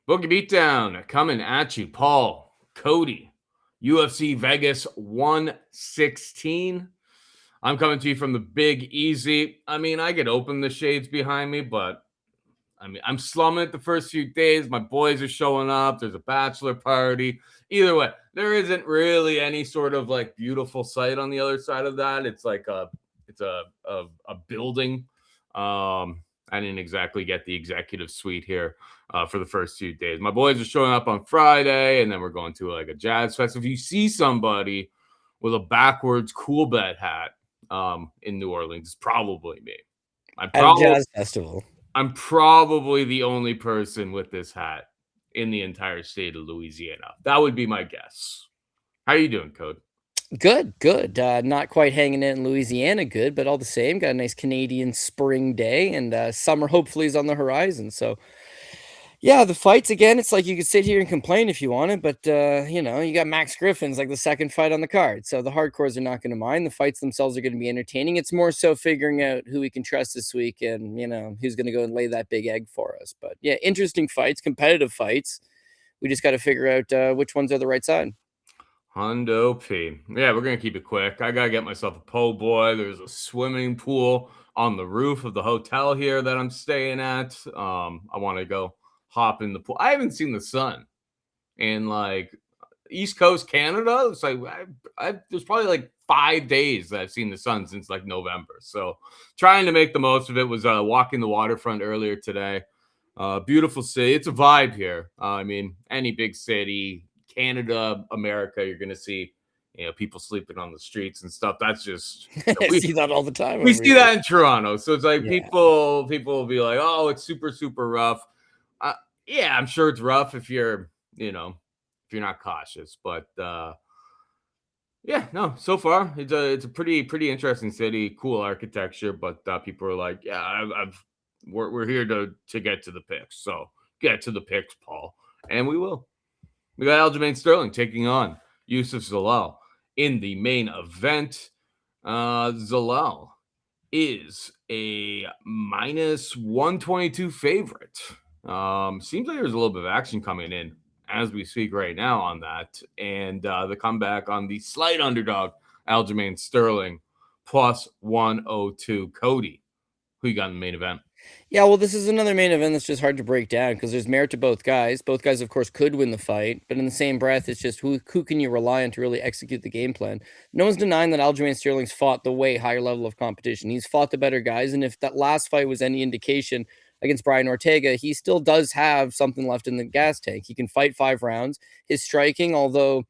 Boogie Beatdown coming at you. Paul, Cody, UFC Vegas 116. I'm coming to you from the Big Easy. I mean, I could open the shades behind me, but I'm slumming it the first few days. My boys are showing up. There's a bachelor party. Either way, there isn't really any sort of like beautiful sight on the other side of that. It's like a building. I didn't exactly get the executive suite here for the first few days. My boys are showing up on Friday, and then we're going to like a jazz fest. If you see somebody with a backwards cool bet hat in New Orleans, it's probably me. At a jazz festival. I'm probably the only person with this hat in the entire state of Louisiana. That would be my guess. How you doing, Code? Good. Not quite hanging in Louisiana good, but all the same, got a nice Canadian spring day, and summer hopefully is on the horizon. So, yeah, the fights again. It's like you could sit here and complain if you wanted, but you got Max Griffin's like the second fight on the card. So the hardcores are not going to mind. The fights themselves are going to be entertaining. It's more so figuring out who we can trust this week, and who's going to go and lay that big egg for us. But yeah, interesting fights, competitive fights. We just got to figure out which ones are the right side. Hundo P. Yeah, we're gonna keep it quick. I gotta get myself a po' boy. There's a swimming pool on the roof of the hotel here that I'm staying at. I want to go hop in the pool. I haven't seen the sun in like East Coast Canada. It's like there's probably like 5 days that I've seen the sun since like November. So trying to make the most of it. Was walking the waterfront earlier today. Beautiful city. It's a vibe here. I mean, any big city, Canada, America, you're going to see, people sleeping on the streets and stuff. That's just we see that all the time. We see that in Toronto. So it's like Yeah. people will be like, "Oh, it's super super rough." Yeah, I'm sure it's rough if you're not cautious, but yeah, no. So far, it's a pretty interesting city, cool architecture, but people are like, "Yeah, we're here to get to the picks, so get to the picks, Paul," and we will. We got Aljamain Sterling taking on Youssef Zalal in the main event. Zalal is a minus 122 favorite. Seems like there's a little bit of action coming in as we speak right now on that. And the comeback on the slight underdog, Aljamain Sterling, plus 102. Cody, who you got in the main event? Yeah, well, this is another main event that's just hard to break down because there's merit to both guys. Both guys, of course, could win the fight, but in the same breath, it's just who can you rely on to really execute the game plan? No one's denying that Aljamain Sterling's fought the way higher level of competition. He's fought the better guys, and if that last fight was any indication against Brian Ortega, he still does have something left in the gas tank. He can fight 5 rounds. His striking, although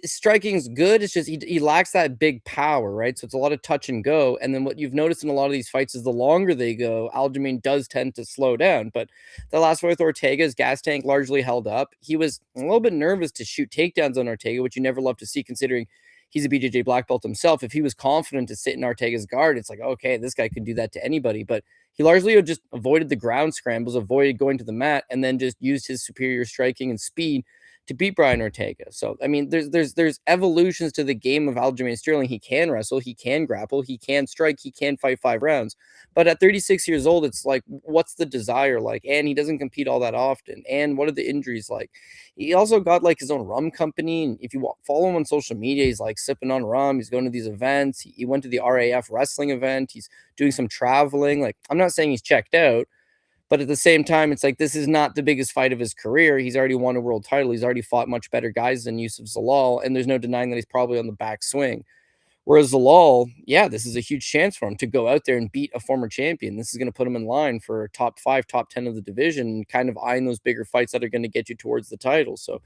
striking is good. It's just he lacks that big power, right? So it's a lot of touch and go. And then what you've noticed in a lot of these fights is the longer they go, Aljamain does tend to slow down. But the last fight with Ortega's gas tank largely held up. He was a little bit nervous to shoot takedowns on Ortega, which you never love to see considering he's a BJJ black belt himself. If he was confident to sit in Ortega's guard, it's like, okay, this guy could do that to anybody. But he largely just avoided the ground scrambles, avoided going to the mat, and then just used his superior striking and speed to beat Brian Ortega. So I mean, there's evolutions to the game of Aljamain Sterling. He can wrestle, he can grapple, he can strike, he can fight 5 rounds. But at 36 years old, it's like, what's the desire like? And he doesn't compete all that often. And what are the injuries like? He also got like his own rum company, and if you follow him on social media, he's like sipping on rum. He's going to these events. He went to the RAF wrestling event. He's doing some traveling. Like, I'm not saying he's checked out, but at the same time, it's like this is not the biggest fight of his career. He's already won a world title. He's already fought much better guys than Youssef Zalal, and there's no denying that he's probably on the back swing. Whereas Zalal, yeah, this is a huge chance for him to go out there and beat a former champion. This is going to put him in line for top 5, top 10 of the division, and kind of eyeing those bigger fights that are going to get you towards the title. So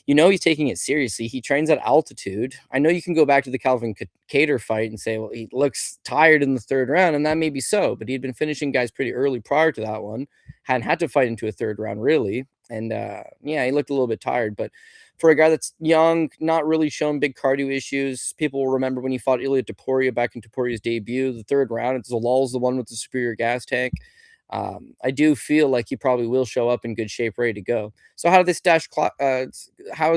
he's taking it seriously. He trains at altitude. I know you can go back to the Calvin Kattar fight and say, well, he looks tired in the 3rd round, and that may be so, but he'd been finishing guys pretty early prior to that one. Hadn't had to fight into a 3rd round, really. And, he looked a little bit tired. But for a guy that's young, not really shown big cardio issues, people will remember when he fought Ilia Topuria back in Topuria's debut, the 3rd round. It's Zalal's the one with the superior gas tank. I do feel like he probably will show up in good shape, ready to go. So how is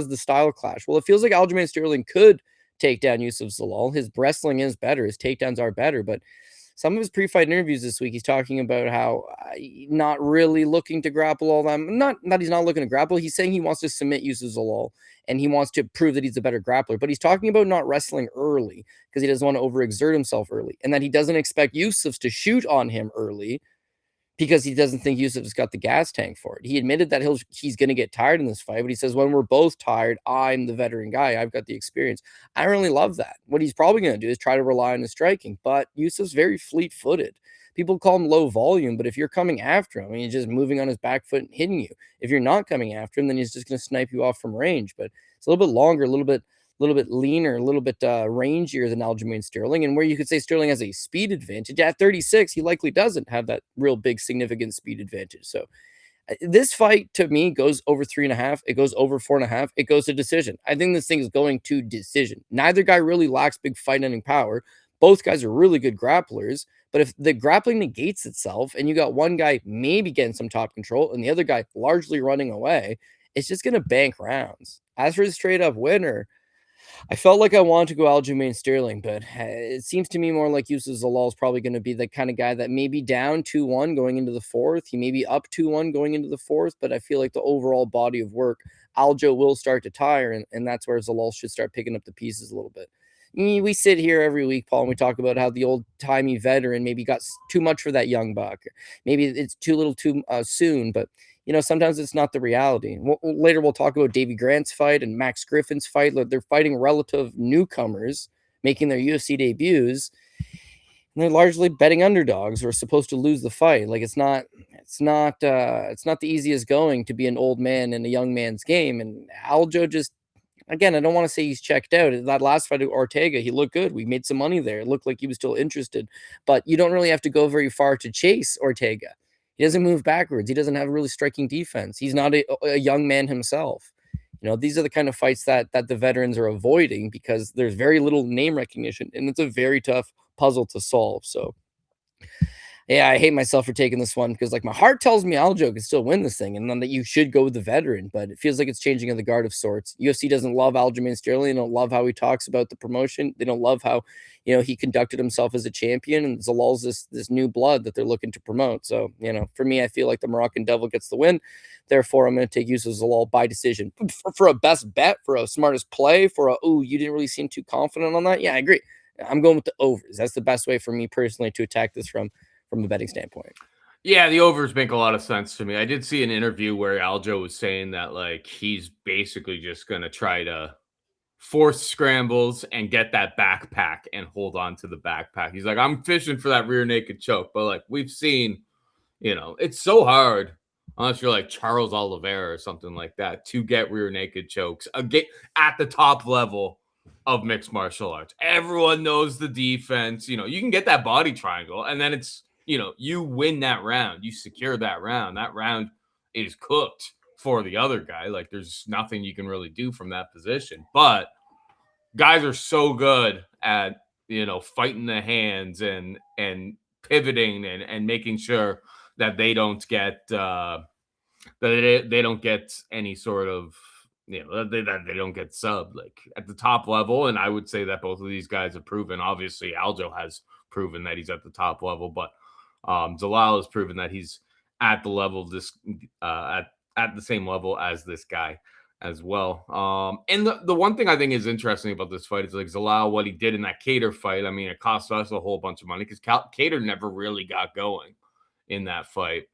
the style clash? Well, it feels like Aljamain Sterling could take down Youssef Zalal. His wrestling is better. His takedowns are better, but some of his pre-fight interviews this week, he's talking about how not really looking to grapple all that. Not that he's not looking to grapple. He's saying he wants to submit Youssef Zalal and he wants to prove that he's a better grappler. But he's talking about not wrestling early because he doesn't want to overexert himself early, and that he doesn't expect Youssef to shoot on him early because he doesn't think Youssef's got the gas tank for it. He admitted that he's going to get tired in this fight, but he says, when we're both tired, I'm the veteran guy. I've got the experience. I really love that. What he's probably going to do is try to rely on his striking, but Youssef's very fleet-footed. People call him low volume, but if you're coming after him, he's just moving on his back foot and hitting you. If you're not coming after him, then he's just going to snipe you off from range. But it's a little bit longer, a little bit leaner, a little bit rangier than Aljamain Sterling, and where you could say Sterling has a speed advantage at 36, he likely doesn't have that real big significant speed advantage. So this fight to me goes over 3.5. It goes over 4.5. It goes to decision. I think this thing is going to decision. Neither guy really lacks big fight ending power. Both guys are really good grapplers. But if the grappling negates itself and you got one guy maybe getting some top control and the other guy largely running away, it's just going to bank rounds. As for the straight up winner, I felt like I wanted to go Aljamain Sterling, but it seems to me more like Youssef Zalal is probably going to be the kind of guy that may be down 2-1 going into the fourth. He may be up 2-1 going into the fourth, but I feel like the overall body of work, Aljo will start to tire, and that's where Zalal should start picking up the pieces a little bit. We sit here every week, Paul, and we talk about how the old-timey veteran maybe got too much for that young buck. Maybe it's too little too soon, but sometimes it's not the reality. Later, we'll talk about Davey Grant's fight and Max Griffin's fight. They're fighting relative newcomers, making their UFC debuts, and they're largely betting underdogs who are supposed to lose the fight. Like it's not the easiest going to be an old man in a young man's game. And Aljo just, again, I don't want to say he's checked out. That last fight with Ortega, he looked good. We made some money there. It looked like he was still interested, but you don't really have to go very far to chase Ortega. He doesn't move backwards. He doesn't have a really striking defense. He's not a young man himself. These are the kind of fights that the veterans are avoiding because there's very little name recognition, and it's a very tough puzzle to solve. So, yeah, I hate myself for taking this one because, my heart tells me Aljo can still win this thing, and then that you should go with the veteran, but it feels like it's changing of the guard of sorts. UFC doesn't love Aljamain Sterling. They don't love how he talks about the promotion. They don't love how, he conducted himself as a champion, and Zalal's this new blood that they're looking to promote. So, for me, I feel like the Moroccan Devil gets the win. Therefore, I'm going to take Youssef Zalal by decision. For a best bet, for a smartest play, for you didn't really seem too confident on that. Yeah, I agree. I'm going with the overs. That's the best way for me personally to attack this from a betting standpoint. Yeah, the overs make a lot of sense to me. I did see an interview where Aljo was saying that he's basically just going to try to force scrambles and get that backpack and hold on to the backpack. He's like, I'm fishing for that rear naked choke, but we've seen, it's so hard unless you're like Charles Oliveira or something like that to get rear naked chokes at the top level of mixed martial arts. Everyone knows the defense. You can get that body triangle and then it's, you win that round, you secure that round. That round is cooked for the other guy. There's nothing you can really do from that position. But guys are so good at, fighting the hands and pivoting and making sure that they don't get they don't get any sort of they don't get subbed at the top level. And I would say that both of these guys have proven. Obviously, Aljo has proven that he's at the top level, but Zalal has proven that he's at the level of this at the same level as this guy as well. And the one thing I think is interesting about this fight is Zalal, what he did in that Cater fight. I mean, it cost us a whole bunch of money because Cater never really got going in that fight.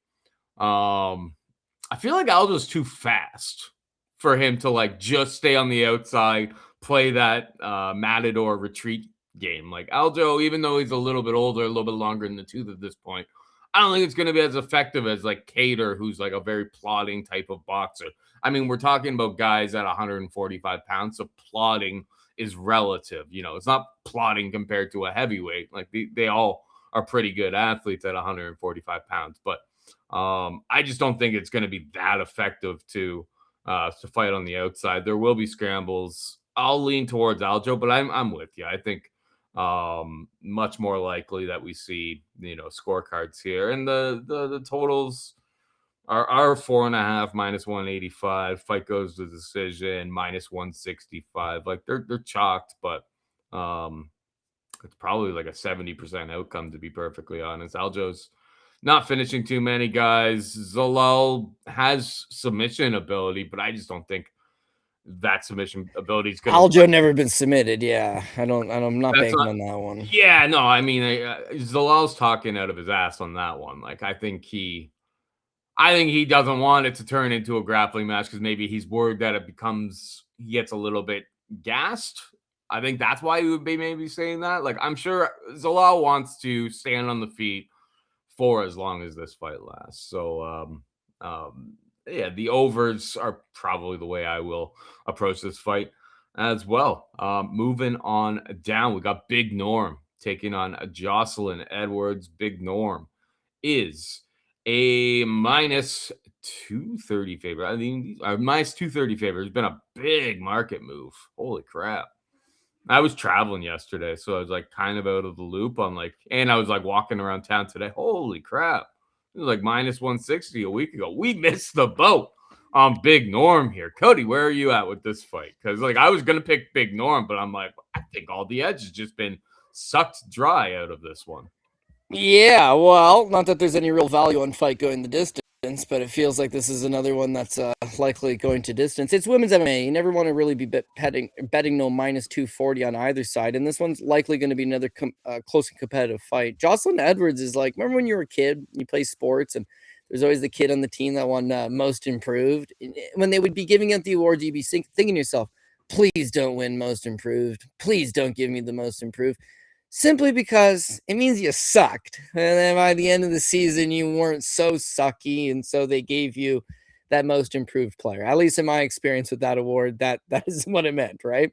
I feel like Aljo's too fast for him to just stay on the outside, play that Matador retreat game. Aljo, even though he's a little bit older, a little bit longer in the tooth at this point, I don't think it's going to be as effective as Cater, who's a very plodding type of boxer. I mean, we're talking about guys at 145 pounds, so plodding is relative. It's not plodding compared to a heavyweight. They all are pretty good athletes at 145 pounds, but I just don't think it's going to be that effective to fight on the outside. There will be scrambles. I'll lean towards Aljo, but I'm with you. I think much more likely that we see scorecards here, and the totals are 4.5 minus 185. Fight goes to decision minus 165. They're chalked, but it's probably like a 70% outcome, to be perfectly honest. Aljo's not finishing too many guys. Zalal has submission ability, but I just don't think that submission ability is going to. Aljo never been submitted. Yeah, I'm not That's banking not, on that one. yeah, no, I mean, Zalal's talking out of his ass on that one. Like, I think he doesn't want it to turn into a grappling match because maybe he's worried that he gets a little bit gassed. I think that's why he would be maybe saying that. Like, I'm sure Zalal wants to stand on the feet for as long as this fight lasts. So, yeah, the overs are probably the way I will approach this fight as well. Moving on down, we got Big Norm taking on Joselyne Edwards. Big Norm is a minus 230 favorite. I mean, minus 230 favorite has been a big market move. Holy crap. I was traveling yesterday, so I was like kind of out of the loop on and I was like walking around town today. Holy crap. It was like minus 160 a week ago. We missed the boat on Big Norm here. Cody, where are you at with this fight? Because I was going to pick Big Norm, but I'm like, I think all the edge has just been sucked dry out of this one. Yeah, well, not that there's any real value on fight going the distance, but it feels like this is another one that's likely going to distance. It's women's MMA. You never want to really be betting no minus 240 on either side, and this one's likely going to be another close and competitive fight. Joselyne Edwards is like, remember when you were a kid, you play sports, and there's always the kid on the team that won most improved? When they would be giving out the awards, you'd be thinking to yourself, please don't win most improved. Please don't give me the most improved. Simply because it means you sucked. And then by the end of the season, you weren't so sucky. And so they gave you that most improved player. At least in my experience with that award, that is what it meant, right?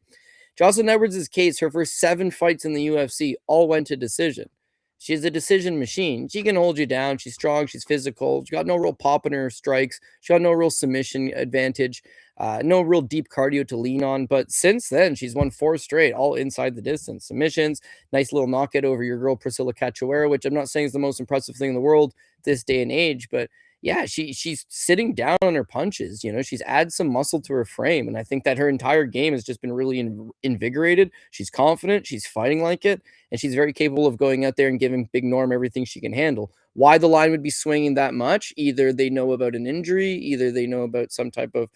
Joselyne Edwards' case, her first 7 fights in the UFC all went to decision. She's a decision machine. She can hold you down. She's strong. She's physical. She got no real pop in her strikes. She got no real submission advantage. No real deep cardio to lean on. But since then, she's won 4 straight, all inside the distance. Submissions, nice little knockout over your girl Priscilla Cachoeira, which I'm not saying is the most impressive thing in the world this day and age, but yeah, she's sitting down on her punches. She's added some muscle to her frame, and I think that her entire game has just been really invigorated. She's confident, she's fighting like it, and she's very capable of going out there and giving Big Norm everything she can handle. Why the line would be swinging that much? Either they know about an injury, either they know about some type of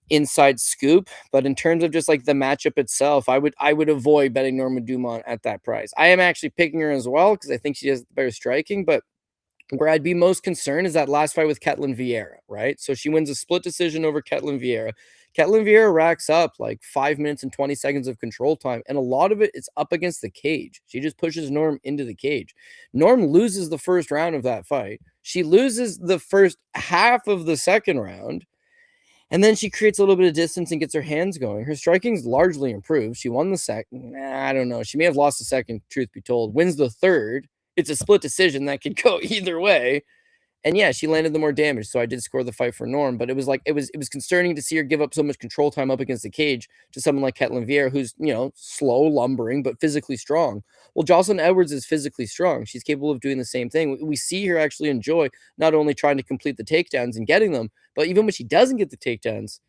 inside scoop. But in terms of just like the matchup itself, I would avoid betting Norma Dumont at that price. I am actually picking her as well because I think she has better striking, but where I'd be most concerned is that last fight with Ketlen Vieira, right? So she wins a split decision over Ketlen Vieira. Ketlen Vieira racks up like 5 minutes and 20 seconds of control time, and a lot of it is up against the cage. She just pushes Norm into the cage. Norm loses the first round of that fight. She loses the first half of the second round, and then she creates a little bit of distance and gets her hands going. Her striking's largely improved. She won the second. I don't know. She may have lost the second, truth be told. Wins the third. It's a split decision that could go either way. And yeah, she landed the more damage. So I did score the fight for Norm, but it was concerning to see her give up so much control time up against the cage to someone like Ketlen Vieira, who's, slow, lumbering, but physically strong. Well, Joselyne Edwards is physically strong. She's capable of doing the same thing. We see her actually enjoy not only trying to complete the takedowns and getting them, but even when she doesn't get the takedowns,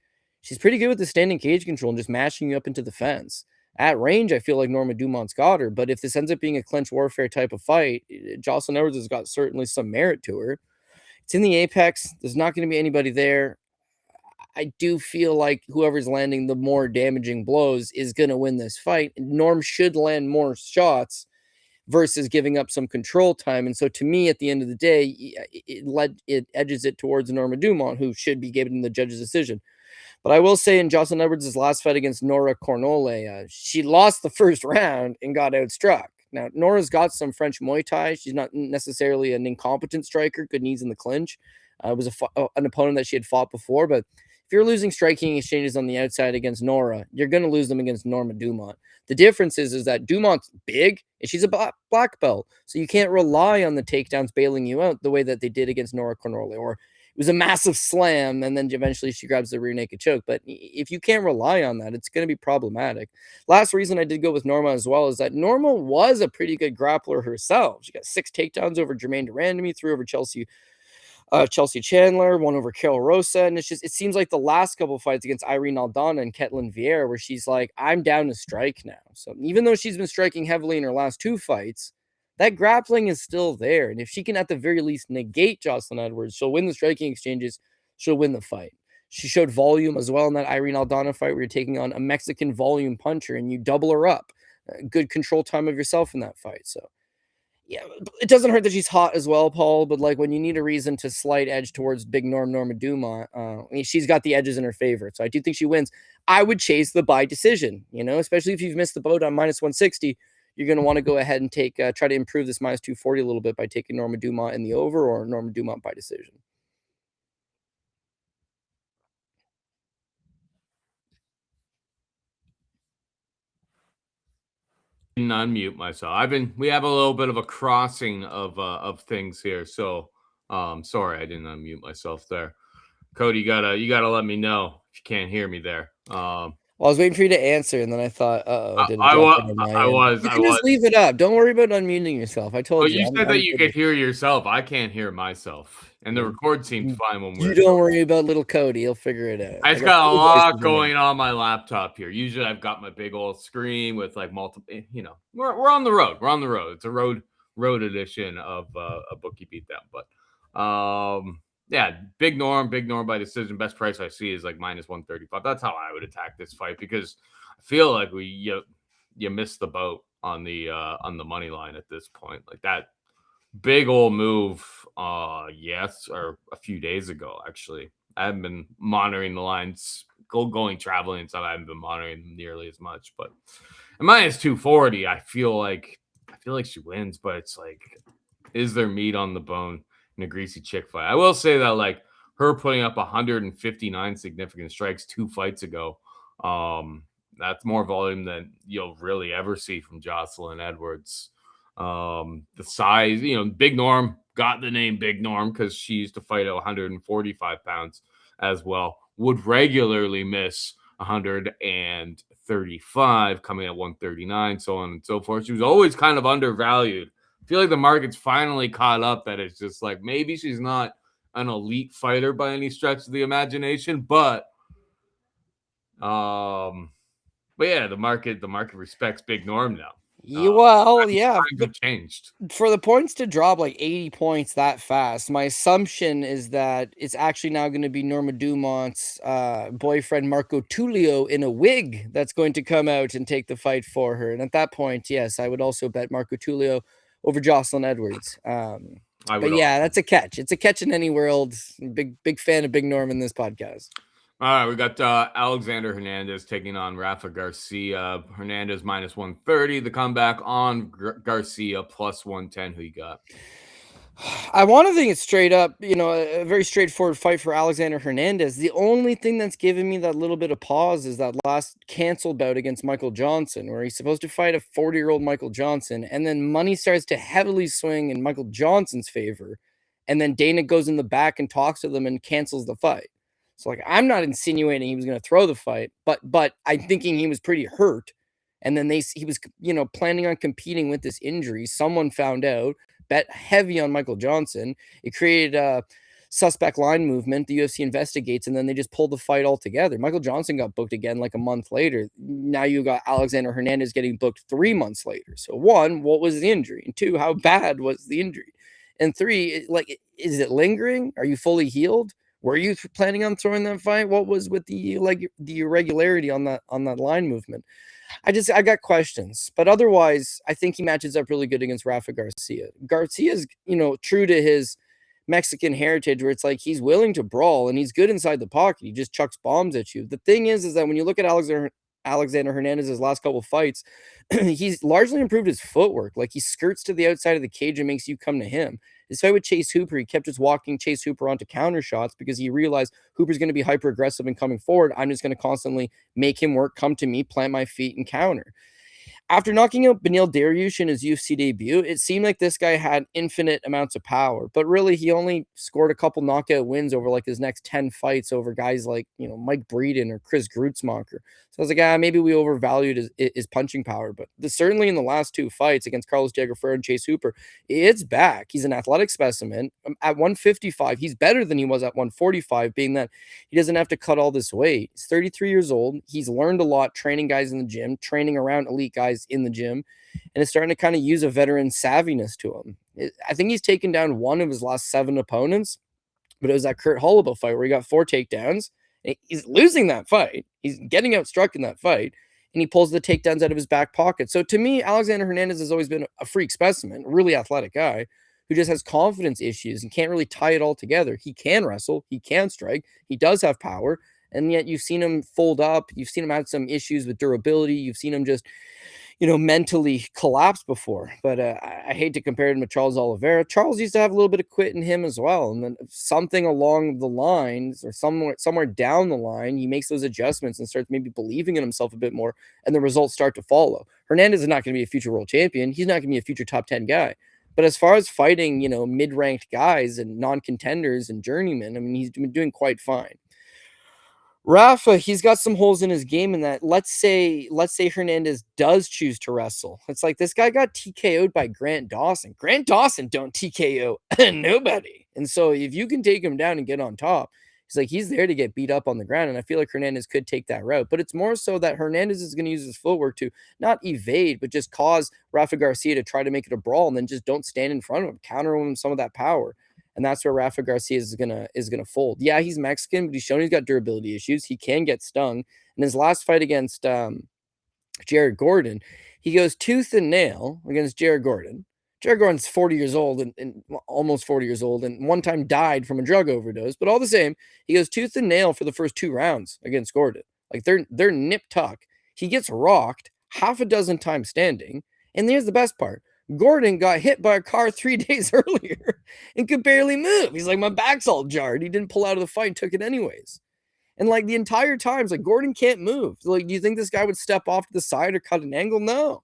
she's pretty good with the standing cage control and just mashing you up into the fence. At range, I feel like Norma Dumont's got her, but if this ends up being a clinch warfare type of fight, Joselyne Edwards has got certainly some merit to her. It's in the apex. There's not going to be anybody there. I do feel like whoever's landing the more damaging blows is going to win this fight. Norm should land more shots versus giving up some control time. And so to me, at the end of the day, it edges it towards Norma Dumont, who should be given the judge's decision. But I will say in Joselyne Edwards' last fight against Nora Cornole, she lost the first round and got outstruck. Now, Nora's got some French Muay Thai. She's not necessarily an incompetent striker, good knees in the clinch. It was an opponent that she had fought before. But if you're losing striking exchanges on the outside against Nora, you're going to lose them against Norma Dumont. The difference is that Dumont's big and she's a black belt. So you can't rely on the takedowns bailing you out the way that they did against Nora Cornole, or it was a massive slam, and then eventually she grabs the rear naked choke. But if you can't rely on that, it's going to be problematic. Last reason I did go with Norma as well is that Norma was a pretty good grappler herself. She got 6 takedowns over Jermaine Durandamy, 3 over Chelsea Chelsea Chandler, one over Carol Rosa. And it seems like the last couple of fights against Irene Aldana and Ketlin Vieira, where she's like, I'm down to strike now. So even though she's been striking heavily in her last 2 fights, that grappling is still there. And if she can at the very least negate Joselyne Edwards, she'll win the striking exchanges. She'll win the fight. She showed volume as well in that Irene Aldana fight where you're taking on a Mexican volume puncher and you double her up. Good control time of yourself in that fight. So yeah, it doesn't hurt that she's hot as well, Paul, but like when you need a reason to slight edge towards big Norma Dumont, she's got the edges in her favor. So I do think she wins. I would chase the by decision, especially if you've missed the boat on minus 160. You're going to want to go ahead and try to improve this minus 240 a little bit by taking Norma Dumont in the over or Norma Dumont by decision. Didn't unmute myself. We have a little bit of a crossing of things here. So sorry, I didn't unmute myself there. Cody, you gotta let me know if you can't hear me there. Well, I was waiting for you to answer, and then I thought, I was. You can just leave it up. Don't worry about unmuting yourself. I told you. You said that you could hear yourself. I can't hear myself, and the record seems fine when we're. You don't worry about little Cody. He'll figure it out. I just got a lot going on my laptop here. Usually, I've got my big old screen with like multiple. We're on the road. We're on the road. It's a road edition of a bookie beatdown, but yeah, big Norm by decision. Best price I see is like minus 135. That's how I would attack this fight because I feel like you missed the boat on the money line at this point. Like that big old move, or a few days ago actually. I haven't been monitoring the lines, going traveling and stuff. I haven't been monitoring them nearly as much, but at minus 240, I feel like she wins, but it's like, is there meat on the bone in a greasy chick fight? I will say that like her putting up 159 significant strikes 2 fights ago, that's more volume than you'll really ever see from Joselyne Edwards. The size, Big Norm got the name Big Norm because she used to fight at 145 pounds as well. Would regularly miss 135, coming at 139, so on and so forth. She was always kind of undervalued. I feel like the market's finally caught up that it's just like maybe she's not an elite fighter by any stretch of the imagination, but yeah, the market respects Big Norm now. Well, yeah, have changed. For the points to drop like 80 points that fast, my assumption is that it's actually now going to be Norma Dumont's boyfriend Marco Tullio in a wig that's going to come out and take the fight for her. And at that point, yes, I would also bet Marco Tullio over Joselyne Edwards. But yeah, that's a catch. It's a catch in any world. Big fan of Big Norm in this podcast. All right, we got Alexander Hernandez taking on Rafa Garcia. Hernandez minus 130. The comeback on Garcia plus 110. Who you got? I want to think it's straight up, a very straightforward fight for Alexander Hernandez. The only thing that's given me that little bit of pause is that last canceled bout against Michael Johnson, where he's supposed to fight a 40-year-old Michael Johnson, and then money starts to heavily swing in Michael Johnson's favor, and then Dana goes in the back and talks to them and cancels the fight. So, like, I'm not insinuating he was going to throw the fight, but I'm thinking he was pretty hurt, and then he was, planning on competing with this injury. Someone found out, bet heavy on Michael Johnson. It created a suspect line movement. The UFC investigates, and then they just pulled the fight altogether. Michael Johnson got booked again like a month later. Now you got Alexander Hernandez getting booked 3 months later. So 1, what was the injury? And 2, how bad was the injury? And 3, is it lingering? Are you fully healed? Were you planning on throwing that fight? What was with the irregularity on that line movement? I got questions, but otherwise, I think he matches up really good against Rafa Garcia. Garcia's, true to his Mexican heritage, where it's like he's willing to brawl and he's good inside the pocket. He just chucks bombs at you. The thing is that when you look at Alexander Hernandez's last couple of fights, he's largely improved his footwork. Like he skirts to the outside of the cage and makes you come to him. His fight with Chase Hooper, he kept just walking Chase Hooper onto counter shots because he realized Hooper's going to be hyper aggressive and coming forward. I'm just going to constantly make him work, come to me, plant my feet, and counter. After knocking out Beneil Dariush in his UFC debut, it seemed like this guy had infinite amounts of power, but really he only scored a couple knockout wins over like his next 10 fights over guys like, Mike Breeden or Chris Grutzmacher. So I was like, maybe we overvalued his punching power, but certainly in the last 2 fights against Carlos Jagerfer and Chase Hooper, it's back. He's an athletic specimen. At 155, he's better than he was at 145, being that he doesn't have to cut all this weight. He's 33 years old. He's learned a lot training guys in the gym, training around elite guys in the gym, and is starting to kind of use a veteran savviness to him. I think he's taken down 1 of his last 7 opponents, but it was that Kurt Holloway fight where he got 4 takedowns. He's losing that fight. He's getting outstruck in that fight, and he pulls the takedowns out of his back pocket. So to me, Alexander Hernandez has always been a freak specimen, a really athletic guy who just has confidence issues and can't really tie it all together. He can wrestle, he can strike, he does have power, and yet you've seen him fold up. You've seen him have some issues with durability. You've seen him just mentally collapse before. But I hate to compare him to Charles Oliveira. Charles used to have a little bit of quit in him as well. And then something along the lines or somewhere down the line, he makes those adjustments and starts maybe believing in himself a bit more, and the results start to follow. Hernandez is not going to be a future world champion. He's not going to be a future top 10 guy. But as far as fighting, mid-ranked guys and non-contenders and journeymen, I mean, he's been doing quite fine. Rafa, he's got some holes in his game in that let's say Hernandez does choose to wrestle. It's like this guy got TKO'd by Grant Dawson. Grant Dawson don't TKO nobody. And so if you can take him down and get on top, he's there to get beat up on the ground. And I feel like Hernandez could take that route. But it's more so that Hernandez is going to use his footwork to not evade, but just cause Rafa Garcia to try to make it a brawl and then just don't stand in front of him, counter him some of that power. And that's where Rafa Garcia is gonna fold. Yeah, he's Mexican, but he's shown he's got durability issues. He can get stung. In his last fight against Jared Gordon, he goes tooth and nail against Jared Gordon. Jared Gordon's 40 years old and almost 40 years old, and one time died from a drug overdose. But all the same, he goes tooth and nail for the first 2 rounds against Gordon. Like they're nip tuck. He gets rocked half a dozen times standing. And here's the best part. Gordon got hit by a car 3 days earlier and could barely move. He's like, my back's all jarred. He didn't pull out of the fight and took it anyways. And like the entire time, it's like Gordon can't move. Like, do you think this guy would step off to the side or cut an angle? No.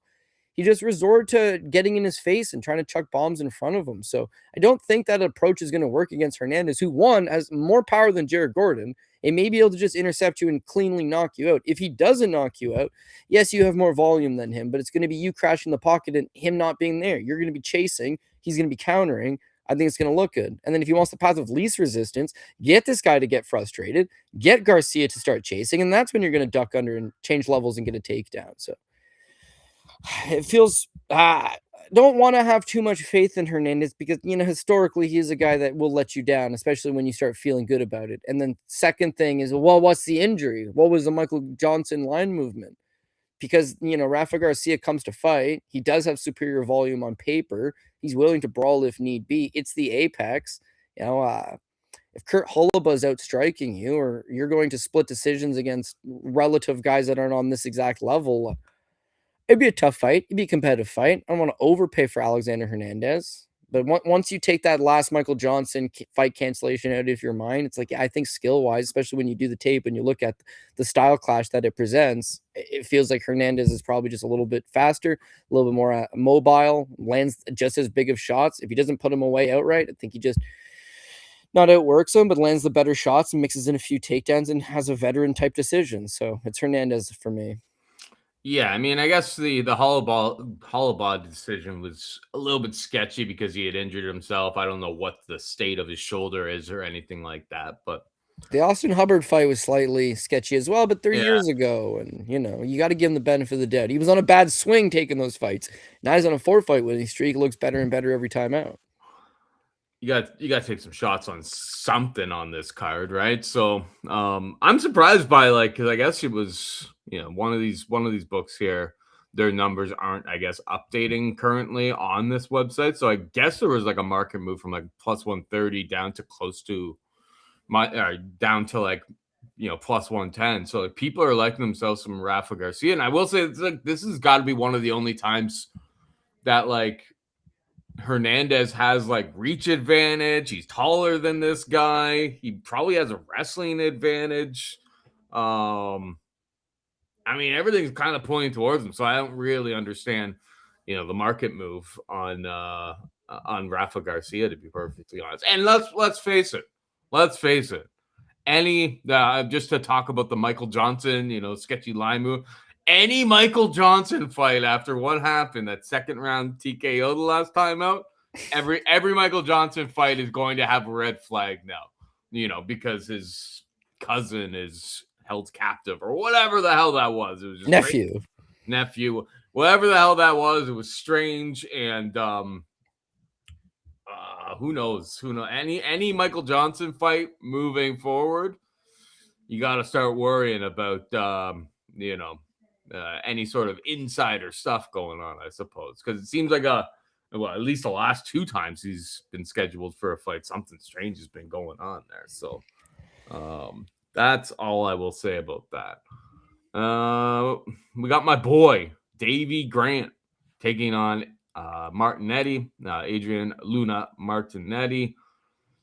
He just resorted to getting in his face and trying to chuck bombs in front of him. So I don't think that approach is going to work against Hernandez, who one has more power than Jared Gordon and may be able to just intercept you and cleanly knock you out. If he doesn't knock you out, yes, you have more volume than him, but it's going to be you crashing the pocket and him not being there. You're going to be chasing. He's going to be countering. I think it's going to look good. And then if he wants the path of least resistance, get this guy to get frustrated, get Garcia to start chasing, and that's when you're going to duck under and change levels and get a takedown. So it feels don't want to have too much faith in Hernandez because, historically he's a guy that will let you down, especially when you start feeling good about it. And then second thing is, well, what's the injury? What was the Michael Johnson line movement? Because, Rafa Garcia comes to fight. He does have superior volume on paper. He's willing to brawl if need be. It's the apex. If Kurt Holloway's out striking you or you're going to split decisions against relative guys that aren't on this exact level, it'd be a tough fight. It'd be a competitive fight. I don't want to overpay for Alexander Hernandez. But once you take that last Michael Johnson fight cancellation out of your mind, it's like, I think skill-wise, especially when you do the tape and you look at the style clash that it presents, it feels like Hernandez is probably just a little bit faster, a little bit more mobile, lands just as big of shots. If he doesn't put him away outright, I think he just not outworks him, but lands the better shots and mixes in a few takedowns and has a veteran-type decision. So it's Hernandez for me. Yeah, I mean, I guess the Holloway decision was a little bit sketchy because he had injured himself. I don't know what the state of his shoulder is or anything like that, but the Austin Hubbard fight was slightly sketchy as well, but 3 years ago, and you got to give him the benefit of the doubt. He was on a bad swing taking those fights. Now he's on a 4-fight winning streak. Looks better and better every time out. You got to take some shots on something on this card, right? So I'm surprised by because I guess it was one of these books here. Their numbers aren't, I guess, updating currently on this website. So I guess there was a market move from plus 130 down to close to down to plus 110. So people are liking themselves some Rafa Garcia, and I will say this has got to be one of the only times that Hernandez has reach advantage. He's taller than this guy. He probably has a wrestling advantage. I mean, everything's kind of pointing towards him, so I don't really understand, the market move on Rafa Garcia, to be perfectly honest. And let's face it, any just to talk about the Michael Johnson, sketchy line move. Any Michael Johnson fight after what happened, that second round TKO the last time out, every Michael Johnson fight is going to have a red flag now, because his cousin is held captive or whatever the hell that was. It was just nephew, whatever the hell that was. It was strange, and who knows? Any Michael Johnson fight moving forward, you got to start worrying about any sort of insider stuff going on, I suppose, because it seems like at least the last 2 times he's been scheduled for a fight, something strange has been going on there. So that's all I will say about that. We got my boy Davey Grant taking on Martinetti, Adrian Luna Martinetti.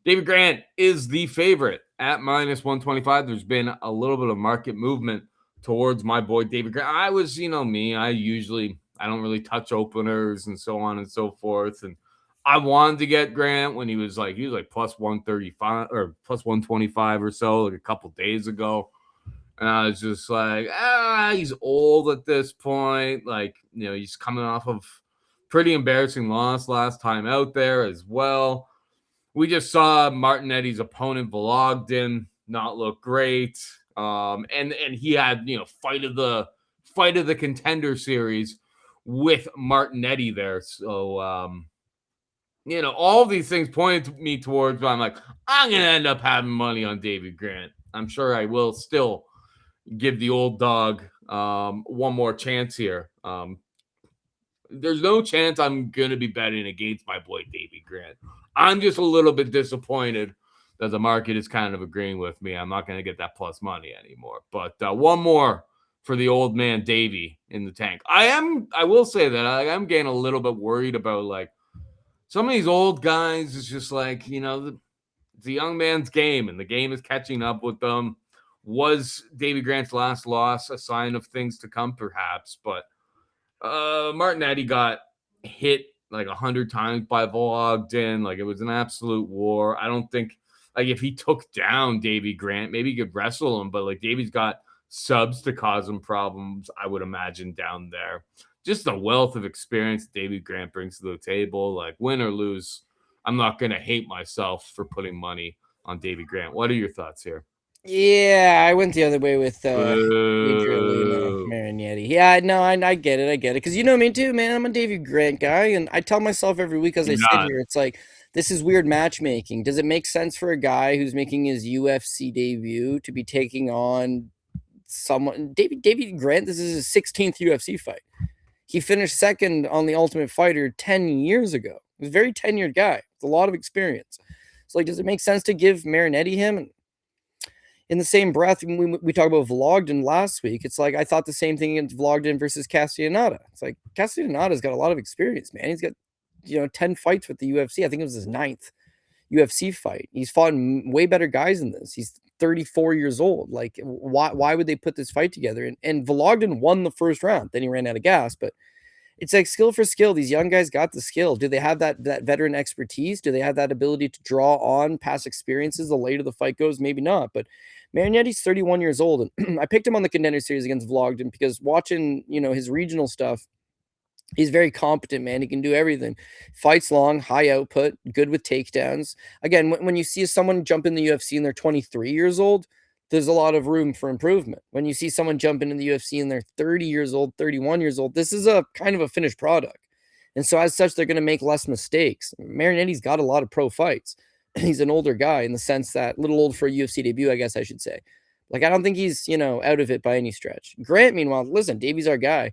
David Grant is the favorite at -125. There's been a little bit of market movement towards my boy David Grant. I was, me, I don't really touch openers and so on and so forth. And I wanted to get Grant when he was like plus 135 or plus 125 or so, like a couple days ago. And I was just like, he's old at this point. Like, he's coming off of pretty embarrassing loss last time out there as well. We just saw Martinetti's opponent Vologden not look great. And he had, fight of the contender series with Martinetti there. So all these things pointed me towards, but I'm like, I'm gonna end up having money on David Grant. I'm sure I will still give the old dog one more chance here. There's no chance I'm going to be betting against my boy Davey Grant. I'm just a little bit disappointed that the market is kind of agreeing with me. I'm not going to get that plus money anymore. But one more for the old man Davey in the tank. I will say that I am getting a little bit worried about like some of these old guys. It's just like, it's a young man's game and the game is catching up with them. Was Davey Grant's last loss a sign of things to come, perhaps? But Martinetti got hit like 100 times by Vologden. Like, it was an absolute war. I don't think, like, if he took down Davey Grant, maybe he could wrestle him. But, like, Davey's got subs to cause him problems, I would imagine, down there. Just the wealth of experience Davey Grant brings to the table. Like, win or lose, I'm not going to hate myself for putting money on Davey Grant. What are your thoughts here? Yeah, I went the other way with Martinetti. Yeah, no, I get it. Because you know me too, man. I'm a Davey Grant guy, and I tell myself every week as I sit here, it's like, this is weird matchmaking. Does it make sense for a guy who's making his UFC debut to be taking on someone? David Grant, this is his 16th UFC fight. He finished second on The Ultimate Fighter 10 years ago. He's a very tenured guy with a lot of experience. So, like, does it make sense to give Martinetti him? In the same breath, we talked about Vologden last week. It's like, I thought the same thing against Vologden versus Castellaneta. It's like, Castellaneta's got a lot of experience, man. He's got, 10 fights with the UFC. I think it was his 9th UFC fight. He's fought way better guys than this. He's 34 years old. Like, why would they put this fight together? And Vologden won the first round. Then he ran out of gas. But it's like skill for skill. These young guys got the skill. Do they have that veteran expertise? Do they have that ability to draw on past experiences? The later the fight goes, maybe not. But Marinetti's 31 years old, and I picked him on the contender series against Vologden because watching, his regional stuff, he's very competent, man. He can do everything. Fights long, high output, good with takedowns. Again, when you see someone jump in the UFC and they're 23 years old, there's a lot of room for improvement. When you see someone jump into the UFC and they're 30 years old, 31 years old, this is a kind of a finished product. And so as such, they're going to make less mistakes. Marinetti's got a lot of pro fights. He's an older guy in the sense that a little old for a UFC debut, I guess I should say. Like, I don't think he's, out of it by any stretch. Grant, meanwhile, listen, Davey's our guy.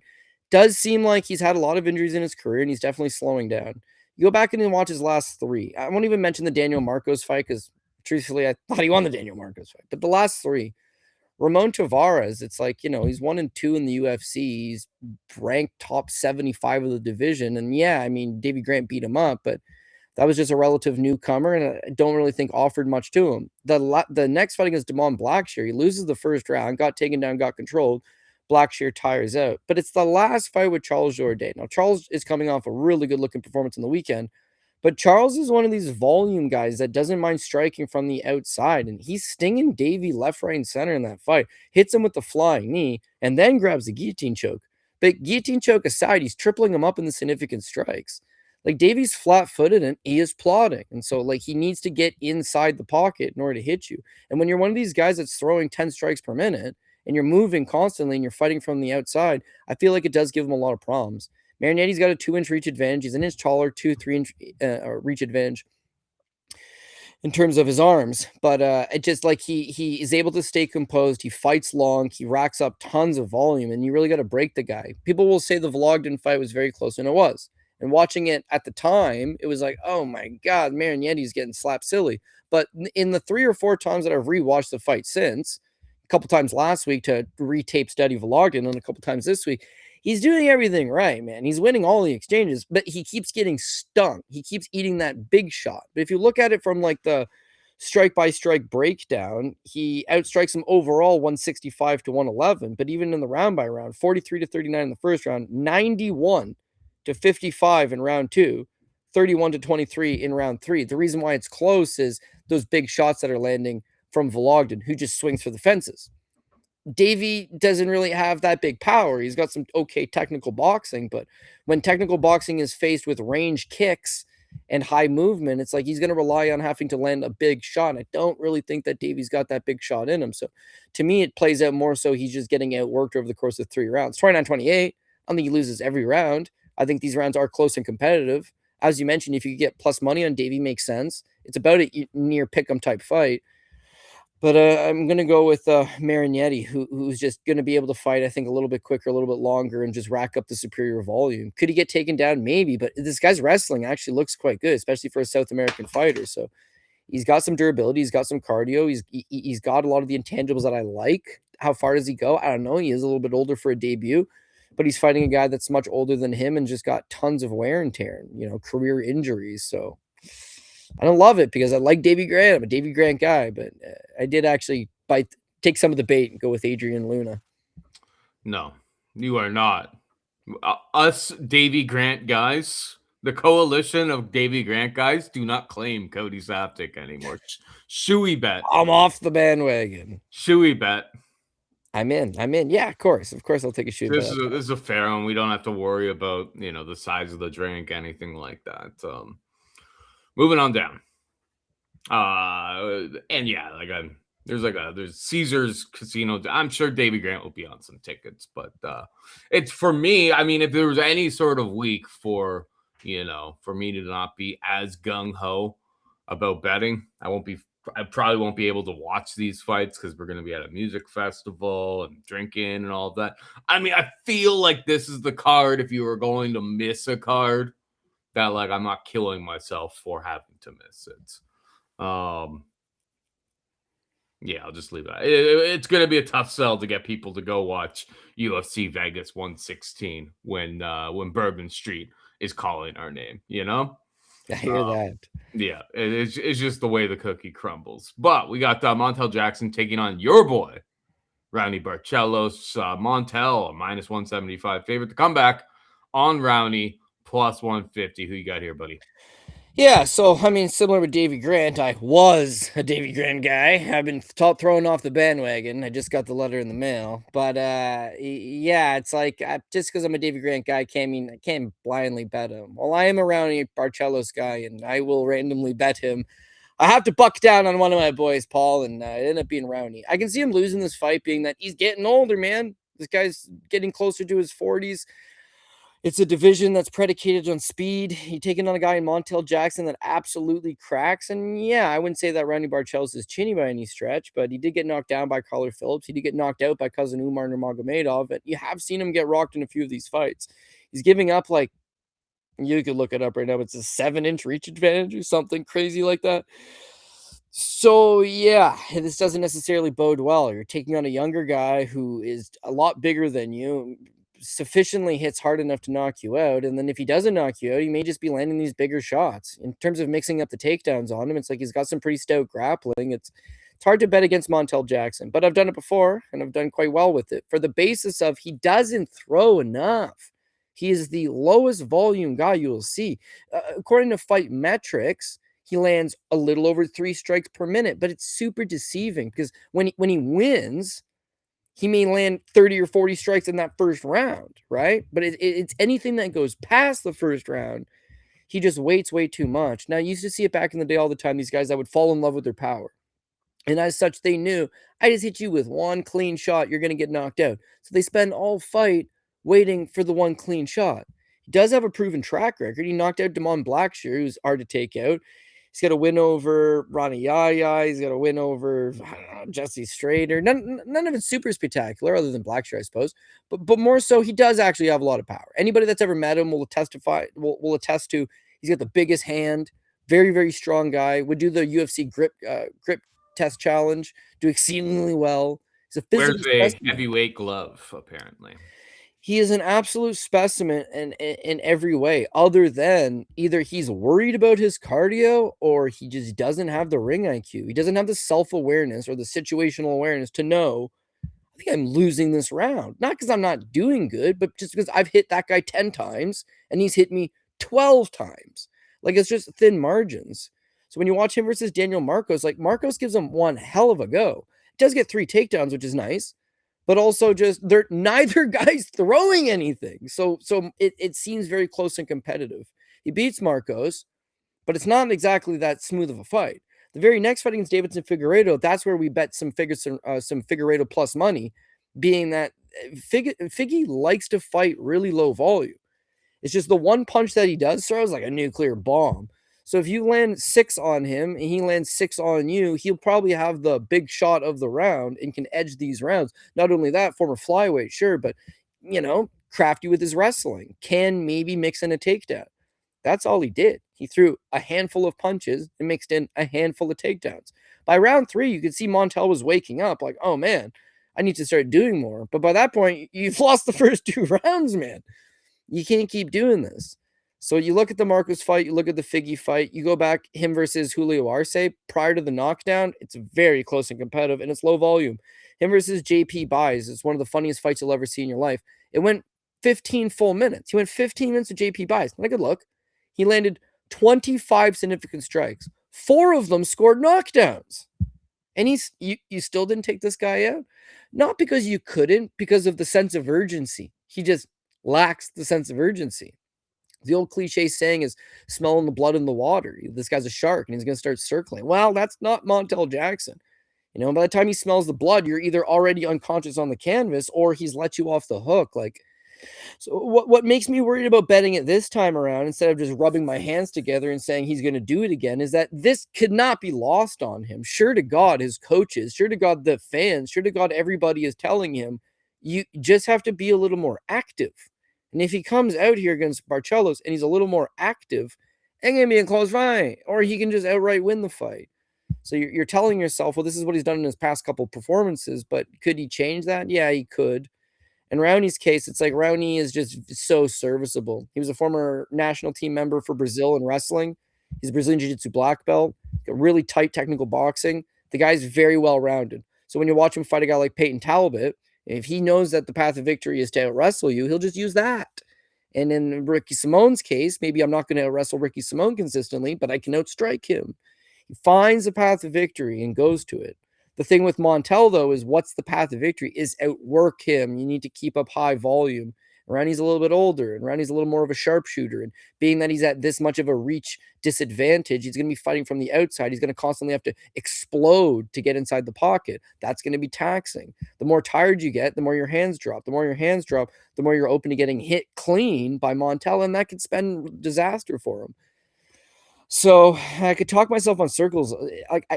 Does seem like he's had a lot of injuries in his career, and he's definitely slowing down. You go back and watch his last 3. I won't even mention the Daniel Marcos fight because, truthfully, I thought he won the Daniel Marcos fight. But the last 3, Ramon Tavares, it's like, he's 1-2 in the UFC. He's ranked top 75 of the division. And yeah, I mean, Davey Grant beat him up, but that was just a relative newcomer, and I don't really think offered much to him. The next fight against Dumont Blackshear, he loses the first round, got taken down, got controlled. Blackshear tires out. But it's the last fight with Charles Jourdain. Now, Charles is coming off a really good-looking performance on the weekend, but Charles is one of these volume guys that doesn't mind striking from the outside, and he's stinging Davey left, right, and center in that fight. Hits him with the flying knee, and then grabs the guillotine choke. But guillotine choke aside, he's tripling him up in the significant strikes. Like, Davey's flat-footed and he is plodding. And so, like, he needs to get inside the pocket in order to hit you. And when you're one of these guys that's throwing 10 strikes per minute and you're moving constantly and you're fighting from the outside, I feel like it does give him a lot of problems. Marinetti's got a 2-inch reach advantage. He's an inch taller, 2-3-inch reach advantage in terms of his arms. But it just like he is able to stay composed. He fights long. He racks up tons of volume, and you really got to break the guy. People will say the Vlogden fight was very close, and it was. And watching it at the time, it was like, oh my God, Marignetti's getting slapped silly. But in the 3 or 4 times that I've rewatched the fight since, a couple times last week to retape study Vlogden, and a couple times this week, he's doing everything right, man. He's winning all the exchanges, but he keeps getting stung. He keeps eating that big shot. But if you look at it from like the strike by strike breakdown, he outstrikes him overall 165 to 111. But even in the round by round, 43 to 39 in the first round, 91 to 55 in round 2, 31 to 23 in round 3. The reason why it's close is those big shots that are landing from Vlogden, who just swings for the fences. Davey doesn't really have that big power. He's got some okay technical boxing, but when technical boxing is faced with range kicks and high movement, it's like he's going to rely on having to land a big shot. I don't really think that Davey's got that big shot in him. So to me, it plays out more so he's just getting outworked over the course of 3 rounds. 29-28, I don't think he loses every round. I think these rounds are close and competitive. As you mentioned, if you get plus money on Davey, makes sense. It's about a near pick'em type fight. But I'm going to go with Marignetti, who's just going to be able to fight, I think, a little bit quicker, a little bit longer, and just rack up the superior volume. Could he get taken down? Maybe, but this guy's wrestling actually looks quite good, especially for a South American fighter. So he's got some durability. He's got some cardio. He's got a lot of the intangibles that I like. How far does he go? I don't know. He is a little bit older for a debut, but he's fighting a guy that's much older than him and just got tons of wear and tear, career injuries. So I don't love it because I like Davey Grant. I'm a Davey Grant guy, but I did actually take some of the bait and go with Adrian Luna. No, you are not. Us Davey Grant guys, the coalition of Davey Grant guys, do not claim Cody Saftik anymore. Shoey bet. I'm off the bandwagon. Shoey bet. I'm in. Yeah, of course. I'll take a shoe. This is a fair one. We don't have to worry about the size of the drink, anything like that. Moving on down. And yeah, there's Caesars Casino. I'm sure Davey Grant will be on some tickets, but it's for me. I mean, if there was any sort of week for me to not be as gung ho about betting, I probably won't be able to watch these fights because we're going to be at a music festival and drinking and all of that. I mean, I feel like this is the card if you were going to miss a card that like I'm not killing myself for having to miss it. Yeah, I'll just leave it. It's going to be a tough sell to get people to go watch UFC Vegas 116 when Bourbon Street is calling our name, I hear that. Yeah, it's just the way the cookie crumbles. But we got Montel Jackson taking on your boy, Raoni Barcelos. Montel, a minus 175 favorite to come back on Raoni, plus 150. Who you got here, buddy? Yeah, so, I mean, similar with Davey Grant, I was a Davey Grant guy. I've been thrown off the bandwagon. I just got the letter in the mail. But, yeah, it's like, just because I'm a Davey Grant guy, I can't blindly bet him. Well, I am a Raoni Barcelos guy, and I will randomly bet him. I have to buck down on one of my boys, Paul, and it ended up being Raoni. I can see him losing this fight, being that he's getting older, man. This guy's getting closer to his 40s. It's a division that's predicated on speed. He's taking on a guy in Montel Jackson that absolutely cracks. And yeah, I wouldn't say that Raoni Barcelos is chinny by any stretch, but he did get knocked down by Collar Phillips. He did get knocked out by cousin Umar Nurmagomedov. And you have seen him get rocked in a few of these fights. He's giving up like, you could look it up right now. It's a 7-inch reach advantage or something crazy like that. So yeah, this doesn't necessarily bode well. You're taking on a younger guy who is a lot bigger than you, sufficiently hits hard enough to knock you out. And then if he doesn't knock you out, he may just be landing these bigger shots. In terms of mixing up the takedowns on him, it's like he's got some pretty stout grappling. It's It's hard to bet against Montel Jackson, but I've done it before, and I've done quite well with it. For the basis of he doesn't throw enough. He is the lowest volume guy you will see. According to Fight Metrics, he lands a little over 3 strikes per minute, but it's super deceiving because when he wins, he may land 30 or 40 strikes in that first round, right? But it's anything that goes past the first round, he just waits way too much. Now, you used to see it back in the day all the time, these guys that would fall in love with their power. And as such, they knew, I just hit you with one clean shot, you're going to get knocked out. So they spend all fight waiting for the one clean shot. He does have a proven track record. He knocked out Dumont Blackshear, who's hard to take out. He's got a win over Ronnie Yaya. He's got a win over Jesse Strader. None of it's super spectacular, other than Blackshear, I suppose. But more so, he does actually have a lot of power. Anybody that's ever met him will attest to he's got the biggest hand. Very, very strong guy. Would do the UFC grip test challenge. Do exceedingly well. He's a physical specimen. Heavyweight glove, apparently. He is an absolute specimen in every way, other than either he's worried about his cardio or he just doesn't have the ring IQ. He doesn't have the self-awareness or the situational awareness to know, I think I'm losing this round. Not because I'm not doing good, but just because I've hit that guy 10 times and he's hit me 12 times. Like, it's just thin margins. So when you watch him versus Daniel Marcos, like, Marcos gives him one hell of a go. He does get 3 takedowns, which is nice. But also just neither guy's throwing anything. So it seems very close and competitive. He beats Marcos, but it's not exactly that smooth of a fight. The very next fight against Davidson Figueiredo, that's where we bet some Figueiredo plus money, being that Figgy likes to fight really low volume. It's just the one punch that he does throw is like a nuclear bomb. So if you land 6 on him and he lands 6 on you, he'll probably have the big shot of the round and can edge these rounds. Not only that, former flyweight, sure, but, crafty with his wrestling. Can maybe mix in a takedown. That's all he did. He threw a handful of punches and mixed in a handful of takedowns. By round 3, you could see Montel was waking up like, oh, man, I need to start doing more. But by that point, you've lost the first 2 rounds, man. You can't keep doing this. So you look at the Marcos fight, you look at the Figgy fight, you go back him versus Julio Arce prior to the knockdown, it's very close and competitive, and it's low volume. Him versus JP Buys, it's one of the funniest fights you'll ever see in your life. It went 15 full minutes. He went 15 minutes with JP Buys. Not a good look. He landed 25 significant strikes. 4 of them scored knockdowns. And you still didn't take this guy out? Not because you couldn't, because of the sense of urgency. He just lacks the sense of urgency. The old cliche saying is smelling the blood in the water. This guy's a shark and he's going to start circling. Well, that's not Montel Jackson. By the time he smells the blood, you're either already unconscious on the canvas or he's let you off the hook. So what makes me worried about betting it this time around, instead of just rubbing my hands together and saying he's going to do it again, is that this could not be lost on him. Sure to God, his coaches, sure to God, the fans, sure to God, everybody is telling him, you just have to be a little more active. And if he comes out here against Barcelos and he's a little more active, it's going to be a close fight. Or he can just outright win the fight. So you're telling yourself, well, this is what he's done in his past couple performances, but could he change that? Yeah, he could. In Raoni's case, it's like Raoni is just so serviceable. He was a former national team member for Brazil in wrestling. He's a Brazilian Jiu-Jitsu black belt, got really tight technical boxing. The guy's very well-rounded. So when you watch him fight a guy like Peyton Talbot, if he knows that the path of victory is to out-wrestle you, he'll just use that. And in Ricky Simone's case, maybe I'm not going to out-wrestle Ricky Simone consistently, but I can outstrike him. He finds a path of victory and goes to it. The thing with Montel, though, is what's the path of victory? Is outwork him. You need to keep up high volume. Ronnie's a little bit older, and Ronnie's a little more of a sharpshooter. And being that he's at this much of a reach disadvantage, he's going to be fighting from the outside. He's going to constantly have to explode to get inside the pocket. That's going to be taxing. The more tired you get, the more your hands drop. The more your hands drop, the more you're open to getting hit clean by Montel, and that could spell disaster for him. So I could talk myself on circles.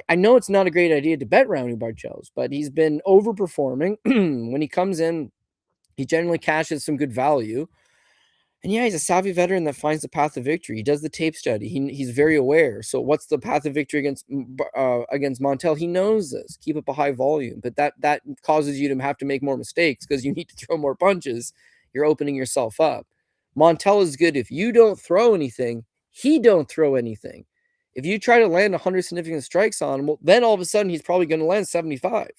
I know it's not a great idea to bet Raoni Barcelos, but he's been overperforming. When he comes in, he generally cashes some good value. And yeah, he's a savvy veteran that finds the path of victory. He does the tape study. He's very aware. So what's the path of victory against Montel? He knows this. Keep up a high volume. But that causes you to have to make more mistakes because you need to throw more punches. You're opening yourself up. Montel is good if you don't throw anything. He don't throw anything. If you try to land 100 significant strikes on him, well, then all of a sudden he's probably going to land 75.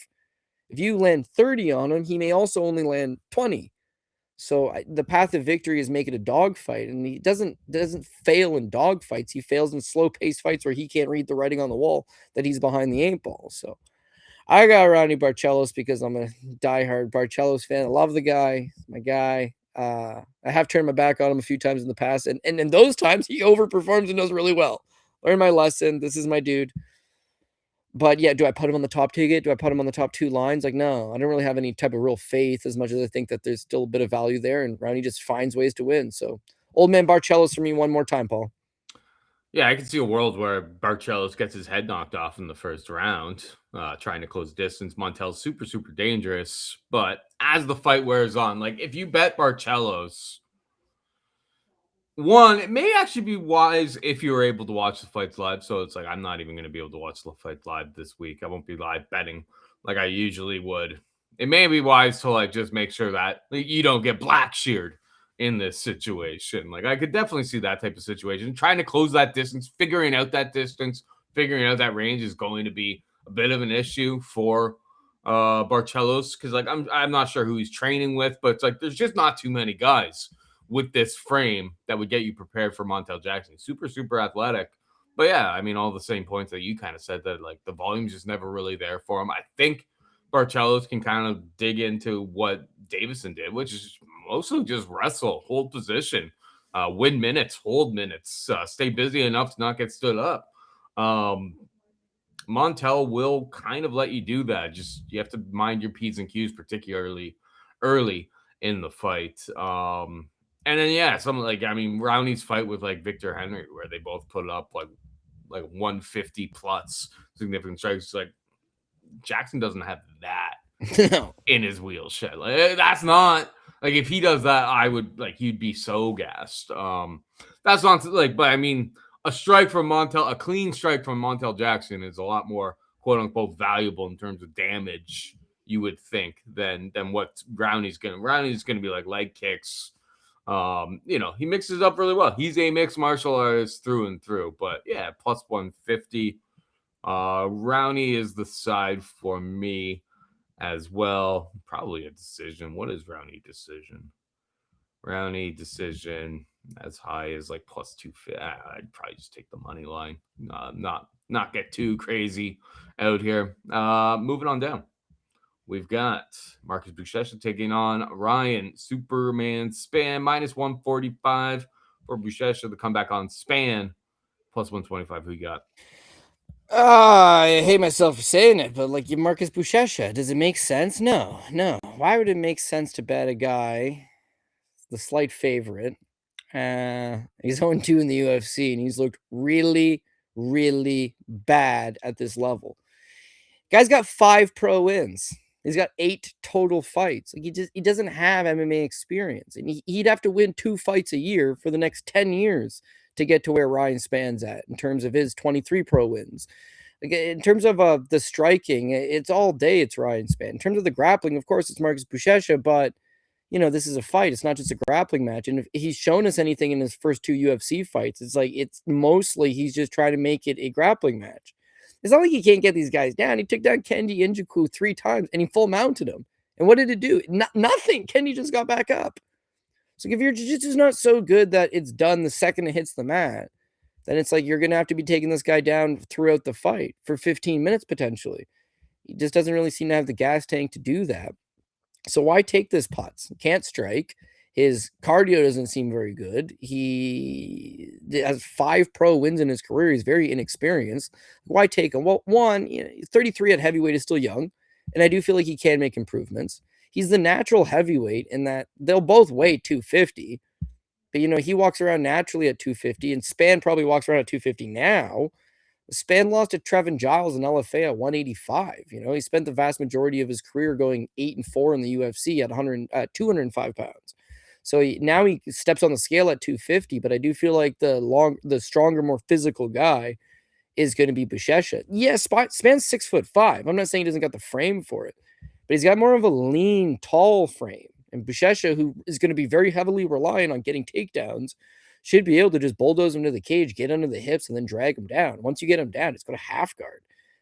If you land 30 on him, he may also only land 20. So the path of victory is make it a dogfight, and he doesn't fail in dogfights. He fails in slow-paced fights where he can't read the writing on the wall that he's behind the 8 ball. So I got Raoni Barcelos because I'm a diehard Barcelos fan. I love the guy, my guy. I have turned my back on him a few times in the past, and in those times he overperforms and does really well. Learn my lesson. This is my dude. But yeah, do I put him on the top ticket? Do I put him on the top 2 lines? Like, no, I don't really have any type of real faith as much as I think that there's still a bit of value there, and Raoni just finds ways to win. So old man Barcelos for me one more time, Paul. Yeah, I can see a world where Barcelos gets his head knocked off in the first round, trying to close distance. Montel's super, super dangerous. But as the fight wears on, like if you bet Barcelos, one, it may actually be wise if you were able to watch the fights live. So it's like I'm not even going to be able to watch the fight live this week. I won't be live betting like I usually would. It may be wise to like just make sure that you don't get black sheared in this situation. Like I could definitely see that type of situation. Trying to close that distance, figuring out that distance, figuring out that range is going to be a bit of an issue for Barcelos because like I'm not sure who he's training with, but it's like there's just not too many guys with this frame that would get you prepared for Montel Jackson. Super, super athletic. But yeah, I mean, all the same points that you kind of said that like the volume's just never really there for him. I think Barcelos can kind of dig into what Davison did, which is mostly just wrestle, hold position, win minutes, hold minutes, stay busy enough to not get stood up. Montel will kind of let you do that. Just you have to mind your P's and Q's, particularly early in the fight. And then yeah, something like I mean, Raoni's fight with like Victor Henry, where they both put up like 150 plus significant strikes. Like Jackson doesn't have that No. in his wheel shit. Like that's not like if he does that, I would like you'd be so gassed. That's not like, but I mean, a strike from Montel, a clean strike from Montel Jackson is a lot more quote unquote valuable in terms of damage, you would think, than what Raoni's gonna be like leg kicks. He mixes up really well. He's a mixed martial artist through and through. But yeah, plus 150. Raoni is the side for me as well. Probably a decision. What is Raoni decision? Raoni decision as high as like plus 250. I'd probably just take the money line. Not get too crazy out here. Moving on down. We've got Marcus Buchecha taking on Ryan Superman Spann, minus 145 for Buchecha. The comeback on Spann, plus 125. Who you got? I hate myself for saying it, but like you Marcus Buchecha, does it make sense? No. Why would it make sense to bet a guy, the slight favorite? He's 0-2 in the UFC, and he's looked really, really bad at this level. Guy's got 5 pro wins. He's got 8 total fights. Like he doesn't have MMA experience, and he'd have to win 2 fights a year for the next 10 years to get to where Ryan Spann's at in terms of his 23 pro wins. Like in terms of the striking, it's all day. It's Ryan Spann. In terms of the grappling, of course, it's Marcus Buchecha, but this is a fight. It's not just a grappling match. And if he's shown us anything in his first 2 UFC fights, it's like it's mostly he's just trying to make it a grappling match. It's not like he can't get these guys down. He took down Kendi Njoku 3 times and he full mounted him. And what did it do? Nothing. Kendi just got back up. So if your jiu-jitsu is not so good that it's done the second it hits the mat, then it's like you're going to have to be taking this guy down throughout the fight for 15 minutes potentially. He just doesn't really seem to have the gas tank to do that. So why take this putz? He can't strike. His cardio doesn't seem very good. He has 5 pro wins in his career. He's very inexperienced. Why take him? Well, one, 33 at heavyweight is still young, and I do feel like he can make improvements. He's the natural heavyweight in that they'll both weigh 250, but he walks around naturally at 250, and Spann probably walks around at 250 now. Spann lost to Trevin Giles in LFA at 185. He spent the vast majority of his career going 8-4 in the UFC at 205 pounds. So now he steps on the scale at 250, but I do feel like the stronger, more physical guy is going to be Buchecha. Yes, Spann's 6'5". I'm not saying he doesn't got the frame for it, but he's got more of a lean, tall frame. And Buchecha, who is going to be very heavily reliant on getting takedowns, should be able to just bulldoze him to the cage, get under the hips, and then drag him down. Once you get him down, it's got a half guard.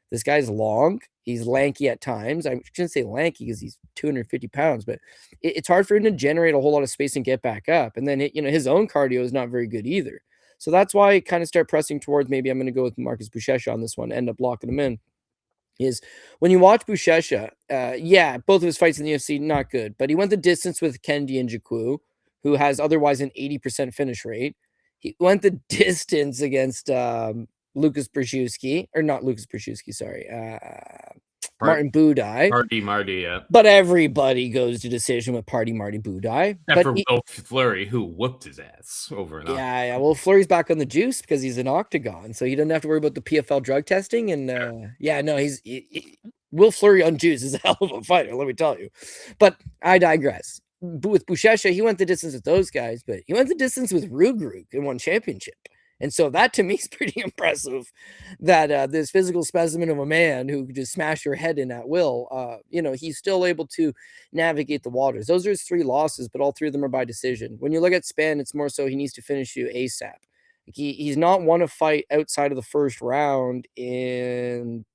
This guy's long. He's lanky at times. I shouldn't say lanky because he's 250 pounds, but it's hard for him to generate a whole lot of space and get back up. And then, his own cardio is not very good either. So that's why I kind of start pressing towards maybe I'm going to go with Marcus Buchecha on this one, end up locking him in. Is when you watch Buchecha, both of his fights in the UFC, not good, but he went the distance with Kendi Njoku, who has otherwise an 80% finish rate. He went the distance against Lucas Brzezinski, or not Lucas Brzezinski, sorry, Martin Budai. Marty, yeah. But everybody goes to decision with Marty Budai. Except for Will Fleury, who whooped his ass over and over. Yeah. Well, Fleury's back on the juice because he's an octagon, so he doesn't have to worry about the PFL drug testing. And Will Fleury on juice is a hell of a fighter, let me tell you. But I digress. With Buchecha, he went the distance with those guys, but he went the distance with Rugrug and won championship. And so that to me is pretty impressive that this physical specimen of a man who could just smash your head in at will, he's still able to navigate the waters. Those are his 3 losses, but all 3 of them are by decision. When you look at Spann, it's more so he needs to finish you ASAP. He's not won a fight outside of the first round in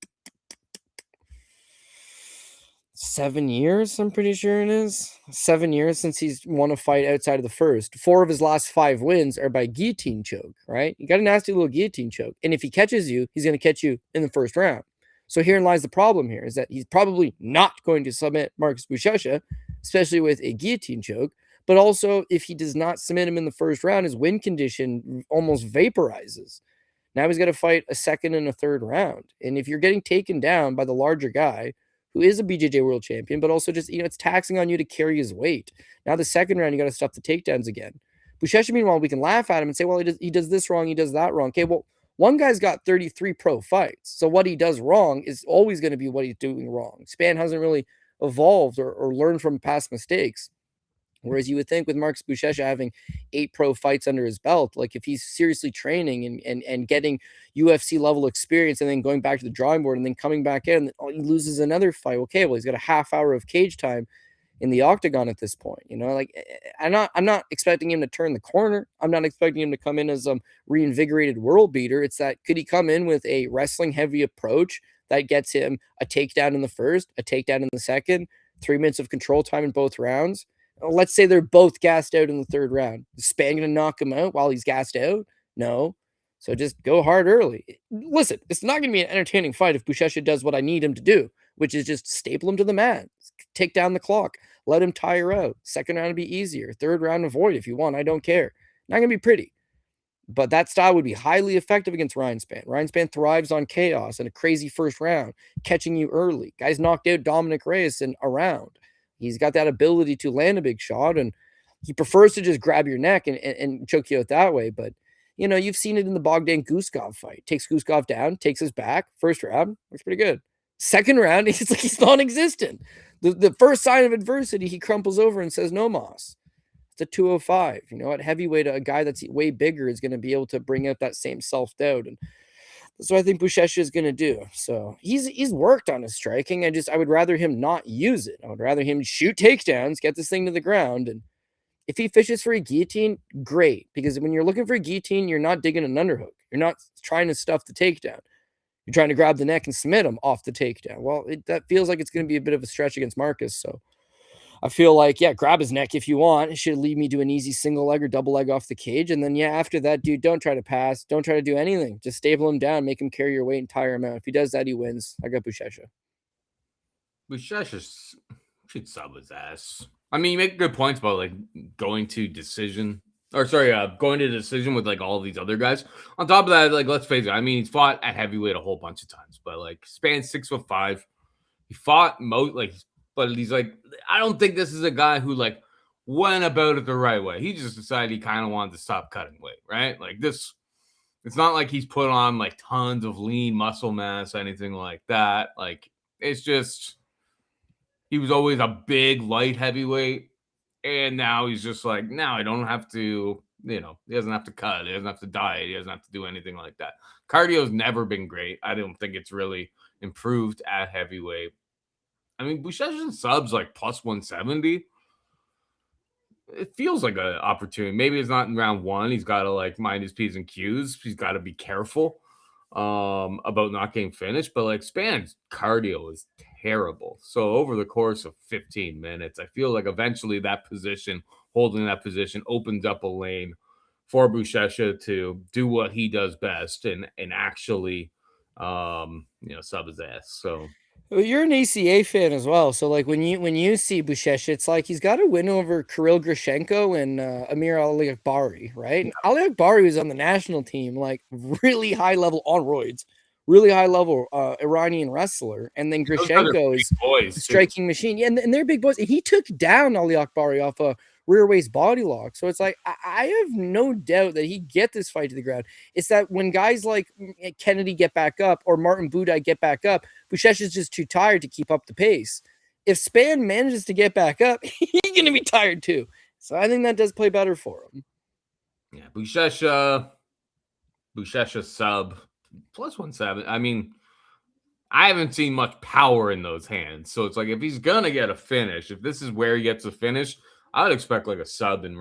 7 years, I'm pretty sure it is. 7 years since he's won a fight outside of the first. 4 of his last 5 wins are by guillotine choke, right? You got a nasty little guillotine choke. And if he catches you, he's going to catch you in the first round. So herein lies the problem here, is that he's probably not going to submit Marcus Buchecha, especially with a guillotine choke. But also, if he does not submit him in the first round, his win condition almost vaporizes. Now he's got to fight a second and a third round. And if you're getting taken down by the larger guy, who is a BJJ world champion, but also just, it's taxing on you to carry his weight. Now the second round, you got to stuff the takedowns again. Buchecha, meanwhile, we can laugh at him and say, well, he does this wrong, he does that wrong. Okay, well, one guy's got 33 pro fights. So what he does wrong is always going to be what he's doing wrong. Spann hasn't really evolved or learned from past mistakes. Whereas you would think with Marcus Buchecha having 8 pro fights under his belt, like if he's seriously training and getting UFC level experience and then going back to the drawing board and then coming back in, he loses another fight. Okay, well, he's got a half hour of cage time in the octagon at this point. I'm not expecting him to turn the corner. I'm not expecting him to come in as a reinvigorated world beater. It's that, could he come in with a wrestling heavy approach that gets him a takedown in the first, a takedown in the second, 3 minutes of control time in both rounds? Let's say they're both gassed out in the third round. Is Spann going to knock him out while he's gassed out? No. So just go hard early. Listen, it's not going to be an entertaining fight if Buchecha does what I need him to do, which is just staple him to the mat, take down the clock, let him tire out. Second round would be easier. Third round, avoid if you want. I don't care. Not going to be pretty. But that style would be highly effective against Ryan Spann. Ryan Spann thrives on chaos and a crazy first round, catching you early. Guys knocked out Dominic Reyes in a round. He's got that ability to land a big shot, and he prefers to just grab your neck and choke you out that way. But, you've seen it in the Bogdan Guskov fight. Takes Guskov down, takes his back. First round, looks pretty good. Second round, he's non-existent. The first sign of adversity, he crumples over and says, no mas. It's a 205. At heavyweight, a guy that's way bigger is going to be able to bring out that same self-doubt. And that's what I think Buchecha is going to do. So he's worked on his striking. I would rather him not use it. I would rather him shoot takedowns, get this thing to the ground. And if he fishes for a guillotine, great. Because when you're looking for a guillotine, you're not digging an underhook. You're not trying to stuff the takedown. You're trying to grab the neck and submit him off the takedown. Well, that feels like it's going to be a bit of a stretch against Marcus. So I feel like, grab his neck if you want. It should lead me to an easy single leg or double leg off the cage. And then, after that, dude, don't try to pass. Don't try to do anything. Just staple him down, make him carry your weight and tire him out. If he does that, he wins. I got Buchecha. Buchecha should sub his ass. I mean, you make good points about, going to decision. Going to decision with, all these other guys. On top of that, let's face it. I mean, he's fought at heavyweight a whole bunch of times. But, Spann's 6'5". He fought but he's I don't think this is a guy who went about it the right way. He just decided he kind of wanted to stop cutting weight, right? This, it's not like he's put on tons of lean muscle mass, anything like that. It's just, he was always a big light heavyweight. And now he's just now I don't have to, he doesn't have to cut. He doesn't have to diet. He doesn't have to do anything like that. Cardio's never been great. I don't think it's really improved at heavyweight. I mean, Buchecha subs plus 170. it feels like an opportunity. Maybe it's not in round one. He's got to like mind his P's and Q's. He's got to be careful about not getting finished. But like Spann's cardio is terrible. So over the course of 15 minutes, I feel like eventually that position, holding that position, opens up a lane for Buchecha to do what he does best and actually sub his ass. So Well, you're an ACA fan as well, so like when you see Buchecha, it's like he's got a win over Kirill Grashenko and Amir Aliakbari, right? And Aliakbari was on the national team, like really high level on roids, really high level Iranian wrestler, and then those guys are Grashenko big is boys a too. striking machine. Yeah, and they're big boys. And he took down Aliakbari off a rear waist body lock. So it's like I have no doubt that he get this fight to the ground. It's that when guys like Kennedy get back up or Martin Budai get back up, Buchecha is just too tired to keep up the pace. If Spann manages to get back up, he's going to be tired too. So I think that does play better for him. Yeah, Buchecha sub plus 170. I mean, I haven't seen much power in those hands. So it's like if he's gonna get a finish, if this is where he gets a finish, I would expect like a sub in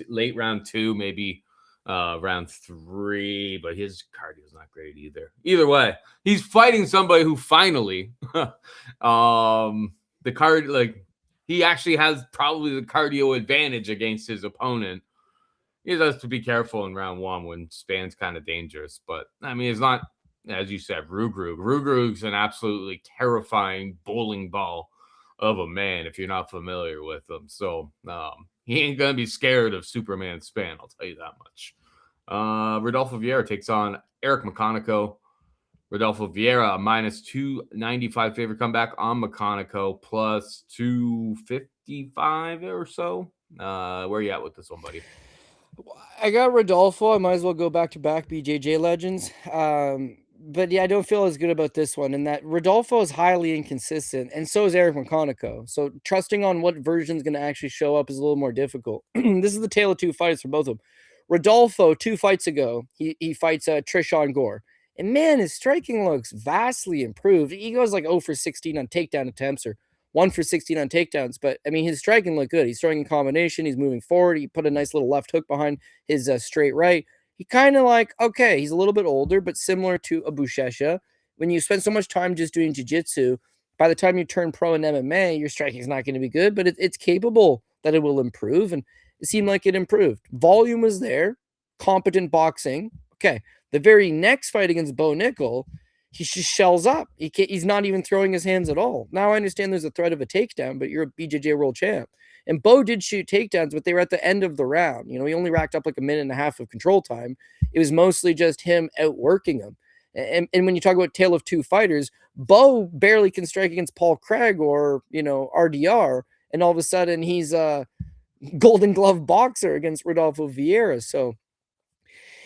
late round 2, maybe round 3. But his cardio is not great either. Either way, he's fighting somebody who finally, the card like he actually has probably the cardio advantage against his opponent. He has to be careful in round 1 when Spann's kind of dangerous. But I mean, it's not, as you said, Rugrug. Rugrug's an absolutely terrifying bowling ball of a man if you're not familiar with him. So he ain't going to be scared of Superman Spann, I'll tell you that much. Rodolfo Vieira takes on Eric McConico. Rodolfo Vieira, a minus 295 favorite comeback on McConico, plus 255 or so. Where are you at with this one, buddy? I got Rodolfo. I might as well go back to back BJJ legends. But yeah, I don't feel as good about this one. And that Rodolfo is highly inconsistent, and so is Eric McConico. So trusting on what version is going to actually show up is a little more difficult. This is the tale of two fights for both of them. Rodolfo, 2 fights ago, he fights Trishan Gore. And man, his striking looks vastly improved. He goes like 0 for 16 on takedown attempts or 1 for 16 on takedowns. But I mean, his striking looked good. He's throwing in combination. He's moving forward. He put a nice little left hook behind his straight right. He kind of like, okay, he's a little bit older, but similar to a Buchecha. When you spend so much time just doing jiu-jitsu, by the time you turn pro in MMA, your striking is not going to be good, but it's capable that it will improve. And it seemed like it improved. Volume was there, competent boxing. Okay. The very next fight against Bo Nickel, he just shells up. He's not even throwing his hands at all. Now I understand there's a threat of a takedown, but you're a BJJ world champ. And Bo did shoot takedowns, but they were at the end of the round. You know, he only racked up like a minute and a half of control time. It was mostly just him outworking him. And when you talk about tale of two fighters, Bo barely can strike against Paul Craig or, RDR. And all of a sudden he's a Golden Glove boxer against Rodolfo Vieira. So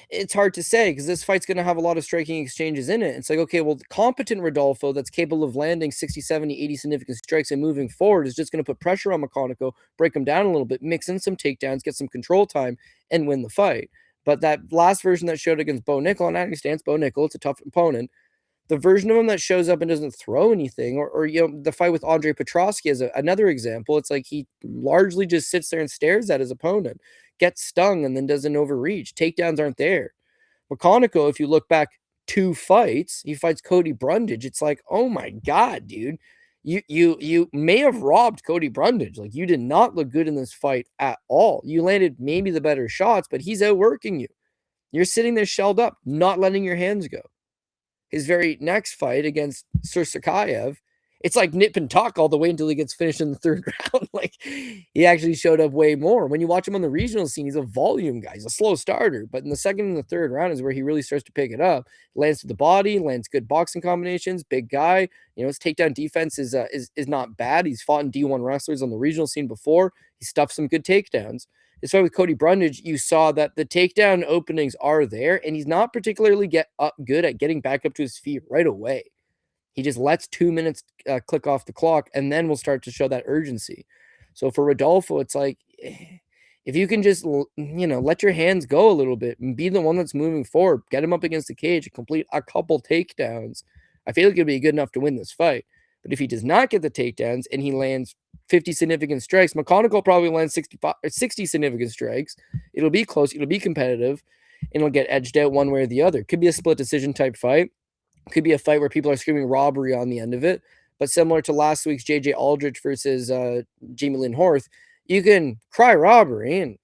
it's hard to say because this fight's going to have a lot of striking exchanges in it. It's like, okay, well, the competent Rodolfo that's capable of landing 60, 70, 80 significant strikes and moving forward is just going to put pressure on McConico, break him down a little bit, mix in some takedowns, get some control time, and win the fight. But that last version that showed against Bo Nickel, and I understand it's Bo Nickel, it's a tough opponent. The version of him that shows up and doesn't throw anything, or the fight with Andre Petrosky is another example. It's like he largely just sits there and stares at his opponent, gets stung, and then doesn't overreach. Takedowns aren't there. McConico, if you look back 2 fights, he fights Cody Brundage. It's like, oh my God, dude. You may have robbed Cody Brundage. Like, you did not look good in this fight at all. You landed maybe the better shots, but he's outworking you. You're sitting there shelled up, not letting your hands go. His very next fight against Sir Sakayev, it's like nip and tuck all the way until he gets finished in the 3rd round. Like, he actually showed up way more. When you watch him on the regional scene, he's a volume guy. He's a slow starter. But in the 2nd and the 3rd round is where he really starts to pick it up. Lands to the body, lands good boxing combinations, big guy. His takedown defense is not bad. He's fought in D1 wrestlers on the regional scene before. He stuffed some good takedowns. This fight with Cody Brundage, you saw that the takedown openings are there, and he's not particularly good at getting back up to his feet right away. He just lets 2 minutes click off the clock, and then we'll start to show that urgency. So for Rodolfo, it's like, if you can just, let your hands go a little bit and be the one that's moving forward, get him up against the cage and complete a couple takedowns, I feel like it'd be good enough to win this fight. But if he does not get the takedowns and he lands 50 significant strikes, McConico probably lands 65 or 60 significant strikes. It'll be close. It'll be competitive, and it'll get edged out one way or the other. Could be a split decision type fight. Could be a fight where people are screaming robbery on the end of it. But similar to last week's JJ Aldrich versus Jamie Lynn Horth, you can cry robbery. And,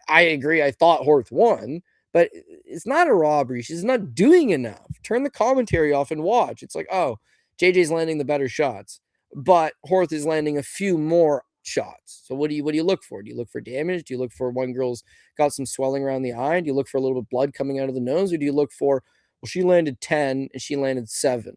I agree. I thought Horth won, but it's not a robbery. She's not doing enough. Turn the commentary off and watch. It's like, oh, JJ's landing the better shots, but Horth is landing a few more shots. So what do you look for? Do you look for damage? Do you look for one girl's got some swelling around the eye? Do you look for a little bit of blood coming out of the nose? Or do you look for, well, she landed 10 and she landed 7.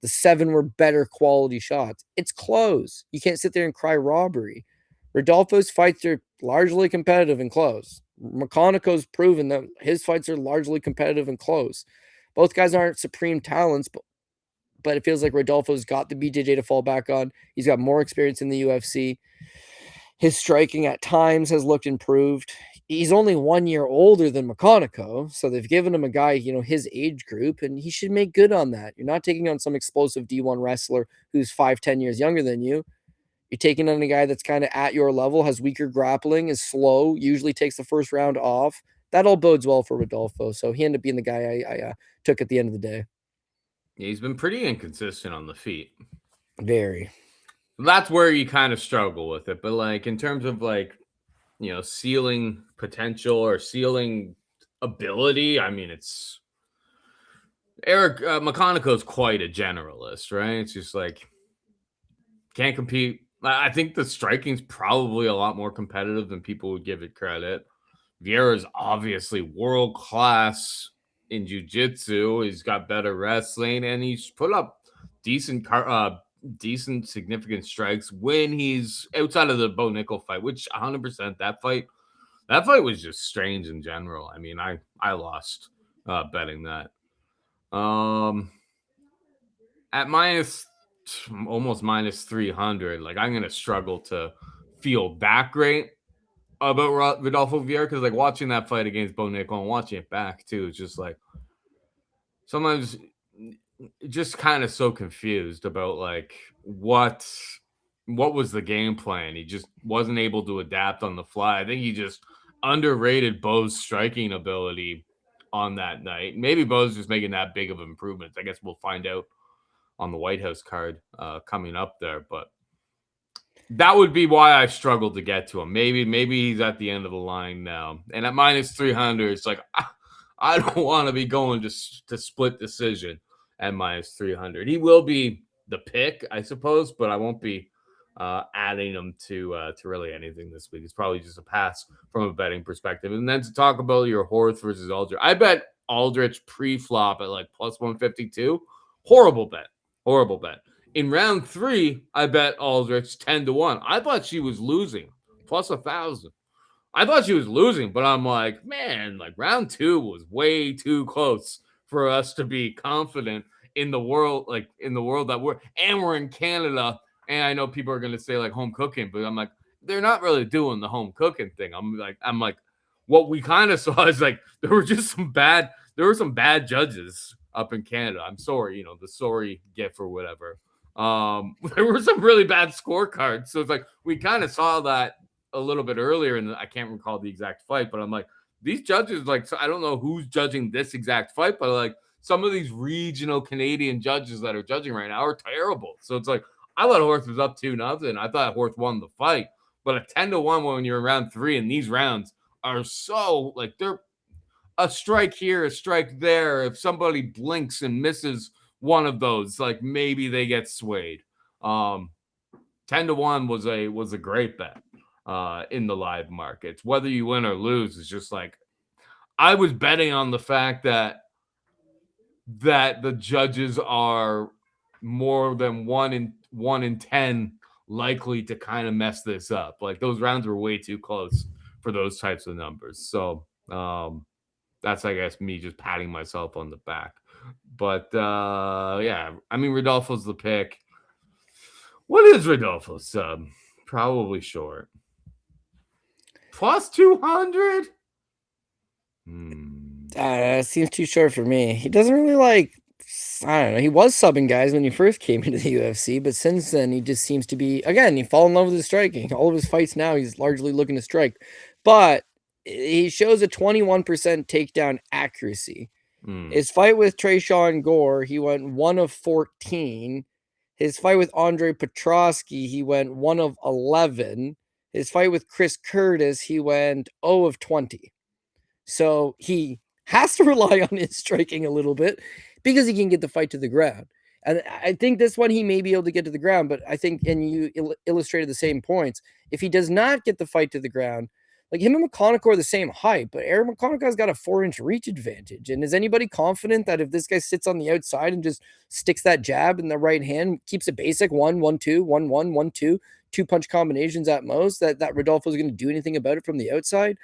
The 7 were better quality shots. It's close. You can't sit there and cry robbery. Rodolfo's fights are largely competitive and close. McConico's proven that his fights are largely competitive and close. Both guys aren't supreme talents, but it feels like Rodolfo's got the BJJ to fall back on. He's got more experience in the UFC. His striking at times has looked improved. He's only 1 year older than McConico, so they've given him a guy, his age group, and he should make good on that. You're not taking on some explosive D1 wrestler who's 5-10 years younger than you. You're taking on a guy that's kind of at your level, has weaker grappling, is slow, usually takes the first round off. That all bodes well for Rodolfo, so he ended up being the guy I took at the end of the day. Yeah, he's been pretty inconsistent on the feet. Very. That's where you kind of struggle with it. But like in terms of like, ceiling potential or ceiling ability, I mean, it's Eric McConico's quite a generalist, right? It's just like can't compete. I think the striking's probably a lot more competitive than people would give it credit. Vieira is obviously world class in jiu-jitsu. He's got better wrestling, and he's put up decent significant strikes when he's outside of the Bo Nickel fight, which 100% that fight was just strange in general. I mean, I lost betting that. At almost minus 300, like I'm gonna struggle to feel that great about Rodolfo Vieira, because like watching that fight against Bo Nickel and watching it back too, it's just like sometimes just kind of so confused about like what was the game plan. He just wasn't able to adapt on the fly. I think he just underrated Bo's striking ability on that night. Maybe Bo's just making that big of improvements. I guess we'll find out on the White House card coming up there, but that would be why I struggled to get to him. Maybe he's at the end of the line now. And at minus 300, it's like I don't want to be going to split decision at minus 300. He will be the pick, I suppose, but I won't be adding him to really anything this week. It's probably just a pass from a betting perspective. And then to talk about your Horth versus Aldrich, I bet Aldrich pre-flop at like plus 152. Horrible bet. In round 3, I bet Aldrich 10-1. I thought she was losing, plus 1,000. I thought she was losing, but I'm like, man, like round 2 was way too close for us to be confident in the world, that we're in Canada. And I know people are going to say like home cooking, but I'm like, they're not really doing the home cooking thing. I'm like, what we kind of saw is like, there were some bad judges up in Canada. I'm sorry, the sorry gif or whatever. There were some really bad scorecards. So it's like, we kind of saw that a little bit earlier, and I can't recall the exact fight, but I'm like, these judges, like, so I don't know who's judging this exact fight, but like some of these regional Canadian judges that are judging right now are terrible. So it's like, I thought Horth was up 2-0. I thought Horth won the fight, but a 10-1 when you're in round 3, and these rounds are so like they're a strike here, a strike there. If somebody blinks and misses one of those, like maybe they get swayed. 10-1 was a great bet in the live markets. Whether you win or lose is just like, I was betting on the fact that the judges are more than 1 in 10 likely to kind of mess this up. Like those rounds were way too close for those types of numbers. So that's, I guess, me just patting myself on the back. But yeah, I mean, Rodolfo's the pick. What is Rodolfo's sub? Probably short. Plus 200? Seems too short for me. He doesn't really like I don't know. He was subbing guys when he first came into the UFC, but since then he just seems to be, again, he fall in love with his striking. All of his fights now, he's largely looking to strike, but he shows a 21% takedown accuracy. His fight with Tresean Gore, he went 1 of 14. His fight with Andre Petrosky, he went 1 of 11. His fight with Chris Curtis, he went 0 of 20. So he has to rely on his striking a little bit because he can get the fight to the ground. And I think this one he may be able to get to the ground, but I think, and you illustrated the same points, if he does not get the fight to the ground, like him and McConico are the same height, but Aaron McConico's got a 4-inch reach advantage. And is anybody confident that if this guy sits on the outside and just sticks that jab in the right hand, keeps it basic 1-1-2, 1-1, 1-2, 2-punch combinations at most, that Rodolfo is going to do anything about it from the outside?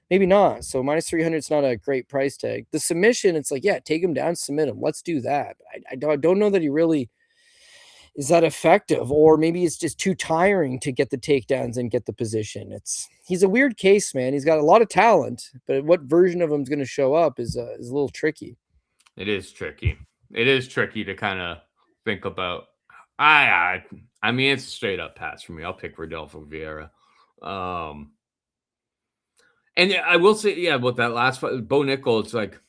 Maybe not. So minus 300 is not a great price tag. The submission, it's like, yeah, take him down, submit him. Let's do that. I don't know that he really is that effective, or maybe it's just too tiring to get the takedowns and get the position. He's a weird case, man. He's got a lot of talent, but what version of him is going to show up is a little tricky. It is tricky. It is tricky to kind of think about. I mean, it's a straight up pass for me. I'll pick Rodolfo Vieira. And I will say, yeah, with that last fight, Bo Nickel, it's like,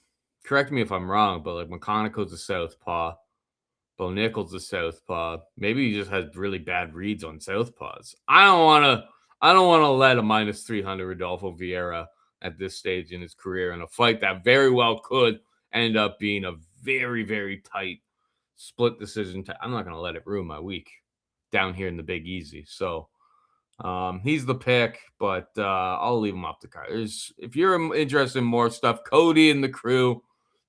correct me if I'm wrong, but like McConico's a southpaw, Bo Nickel's a southpaw. Maybe he just has really bad reads on southpaws. I don't want to let a minus 300 Rodolfo Vieira at this stage in his career in a fight that very well could end up being a very, very tight split decision. I'm not going to let it ruin my week down here in the Big Easy. So he's the pick, but I'll leave him off the card. If you're interested in more stuff, Cody and the crew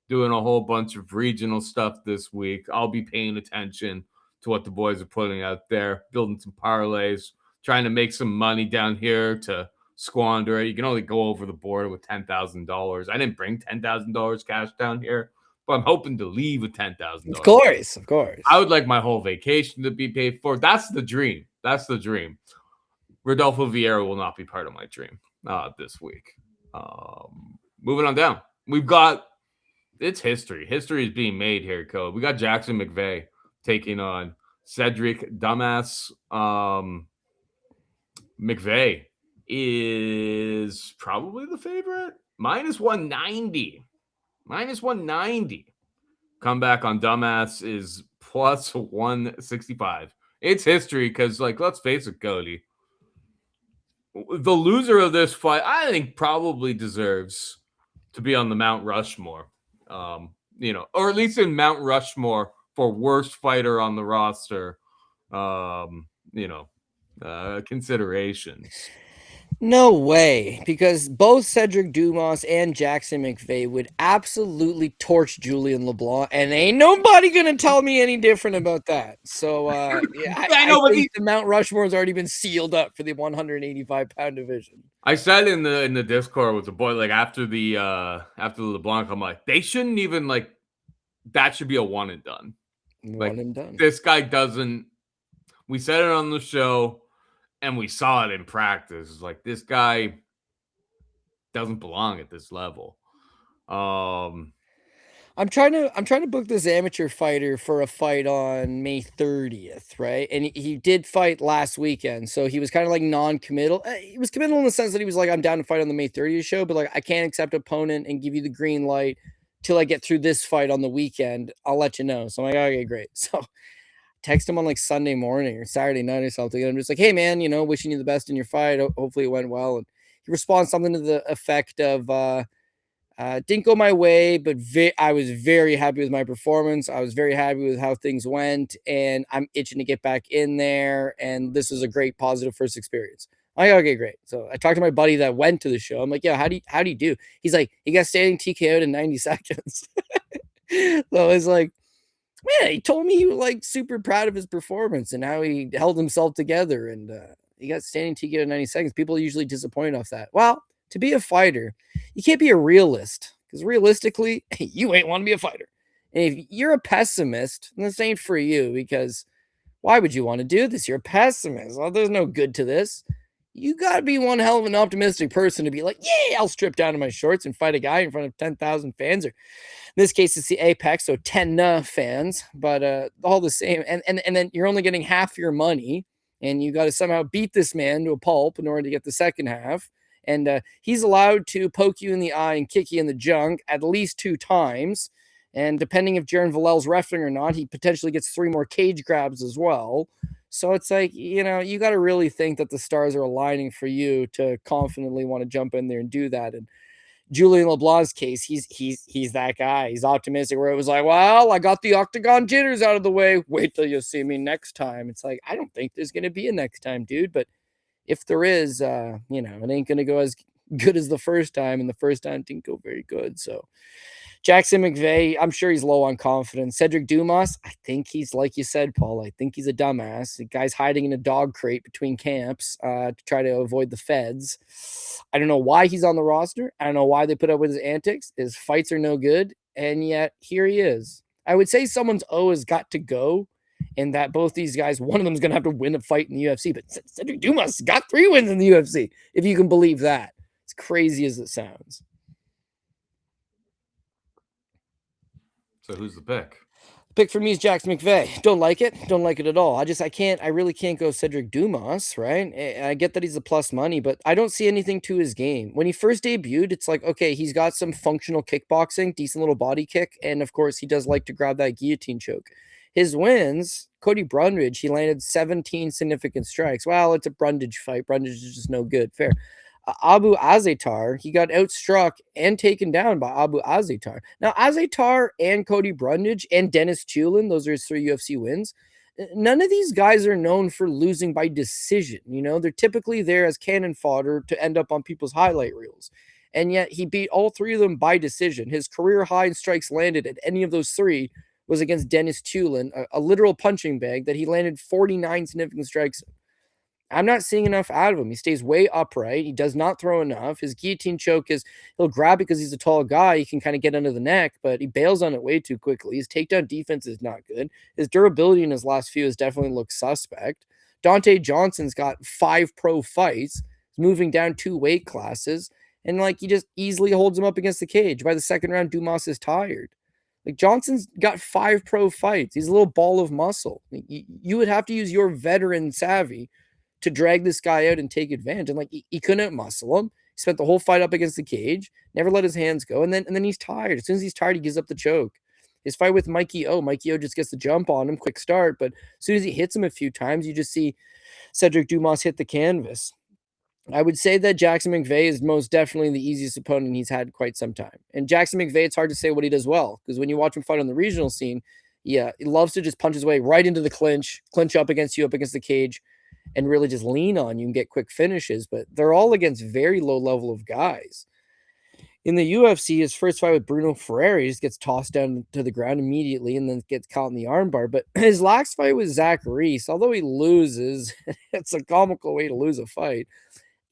doing a whole bunch of regional stuff this week. I'll be paying attention to what the boys are putting out there, building some parlays, trying to make some money down here to squander it. You can only go over the board with $10,000. I didn't bring $10,000 cash down here, but I'm hoping to leave with $10,000. Of course. I would like my whole vacation to be paid for. That's the dream. Rodolfo Vieira will not be part of my dream this week. Moving on down. It's history. History is being made here, Code. We got Jackson McVey taking on Sedriques Dumas. McVey is probably the favorite. Minus 190. Comeback on Dumas is plus 165. It's history because, like, let's face it, Cody. The loser of this fight, I think, probably deserves to be on the Mount Rushmore. Or at least in Mount Rushmore for worst fighter on the roster, considerations. No way, because both Cedric Dumas and Jackson McVey would absolutely torch Julian LeBlanc, and ain't nobody gonna tell me any different about that. So, I think the Mount Rushmore has already been sealed up for the 185-pound division. I said in the Discord with the boy, like after the LeBlanc, I'm like, they shouldn't even that should be a one and done. One and done. This guy doesn't. We said it on the show. And we saw it in practice. It's like this guy doesn't belong at this level. I'm trying to book this amateur fighter for a fight on May 30th, right? And he did fight last weekend, so he was kind of like non-committal. He was committal in the sense that he was like, I'm down to fight on the May 30th show, but like I can't accept opponent and give you the green light till I get through this fight on the weekend. I'll let you know. So I'm like, okay, great. So text him on like Sunday morning or Saturday night or something. And I'm just like, hey man, wishing you the best in your fight. Hopefully it went well. And he responds something to the effect of, didn't go my way, but I was very happy with my performance. I was very happy with how things went, and I'm itching to get back in there. And this was a great positive first experience. I'm like, okay, great. So I talked to my buddy that went to the show. I'm like, yeah, how do you do? He's like, he got standing TKO'd in 90 seconds. So I was like, man, he told me he was like super proud of his performance and how he held himself together, and he got standing TKO in 90 seconds. People are usually disappointed off that. Well, to be a fighter, you can't be a realist, because realistically, you ain't want to be a fighter. And if you're a pessimist, this ain't for you, because why would you want to do this? You're a pessimist. Well, there's no good to this. you got to be one hell of an optimistic person to be like, yeah, I'll strip down to my shorts and fight a guy in front of 10,000 fans. Or in this case, it's the Apex, so 10 fans, but all the same. And then you're only getting half your money, and you got to somehow beat this man to a pulp in order to get the second half. And he's allowed to poke you in the eye and kick you in the junk at least 2 times. And depending if Jaron Vallel's reffing or not, he potentially gets 3 more cage grabs as well. So it's like, you got to really think that the stars are aligning for you to confidently want to jump in there and do that. And Julian LeBlanc's case, he's that guy. He's optimistic where it was like, well, I got the octagon jitters out of the way. Wait till you see me next time. It's like, I don't think there's going to be a next time, dude. But if there is, it ain't going to go as good as the first time. And the first time didn't go very good. So Jackson McVey, I'm sure he's low on confidence. Cedric Dumas, I think he's, like you said, Paul, I think he's a dumbass. The guy's hiding in a dog crate between camps to try to avoid the feds. I don't know why he's on the roster. I don't know why they put up with his antics. His fights are no good, and yet here he is. I would say someone's O has got to go, and that both these guys, one of them is going to have to win a fight in the UFC, but Cedric Dumas got 3 wins in the UFC, if you can believe that. As crazy as it sounds. So who's the pick? Pick for me is Jackson McVey. Don't like it. Don't like it at all. I really can't go Cedric Dumas, right? I get that he's a plus money, but I don't see anything to his game. When he first debuted, it's like, okay, he's got some functional kickboxing, decent little body kick, and of course, he does like to grab that guillotine choke. His wins, Cody Brundage, he landed 17 significant strikes. Well, it's a Brundage fight. Brundage is just no good. Fair. Abu Azetar, he got outstruck and taken down by Abu Azetar. Now, Azetar and Cody Brundage and Dennis Tulin, those are his 3 UFC wins. None of these guys are known for losing by decision. They're typically there as cannon fodder to end up on people's highlight reels. And yet he beat all 3 of them by decision. His career high in strikes landed at any of those 3 was against Dennis Tulin, a literal punching bag that he landed 49 significant strikes in. I'm not seeing enough out of him. He stays way upright. He does not throw enough. His guillotine choke is, he'll grab it because he's a tall guy. He can kind of get under the neck, but he bails on it way too quickly. His takedown defense is not good. His durability in his last few has definitely looked suspect. Dante Johnson's got 5 pro fights. He's moving down 2 weight classes. And he just easily holds him up against the cage. By the second round, Dumas is tired. Johnson's got 5 pro fights. He's a little ball of muscle. You would have to use your veteran savvy to drag this guy out and take advantage. And he couldn't muscle him. He spent the whole fight up against the cage, never let his hands go. And then he's tired. As soon as he's tired, he gives up the choke. His fight with Mikey O just gets the jump on him, quick start. But as soon as he hits him a few times, you just see Cedric Dumas hit the canvas. I would say that Jackson McVey is most definitely the easiest opponent he's had in quite some time. And Jackson McVey, it's hard to say what he does well, because when you watch him fight on the regional scene, he loves to just punch his way right into the clinch up against you, up against the cage, and really just lean on you and get quick finishes. But they're all against very low level of guys. In the UFC, his first fight with Bruno Ferreira, he just gets tossed down to the ground immediately and then gets caught in the armbar. But his last fight with Zach Reese, although he loses, it's a comical way to lose a fight.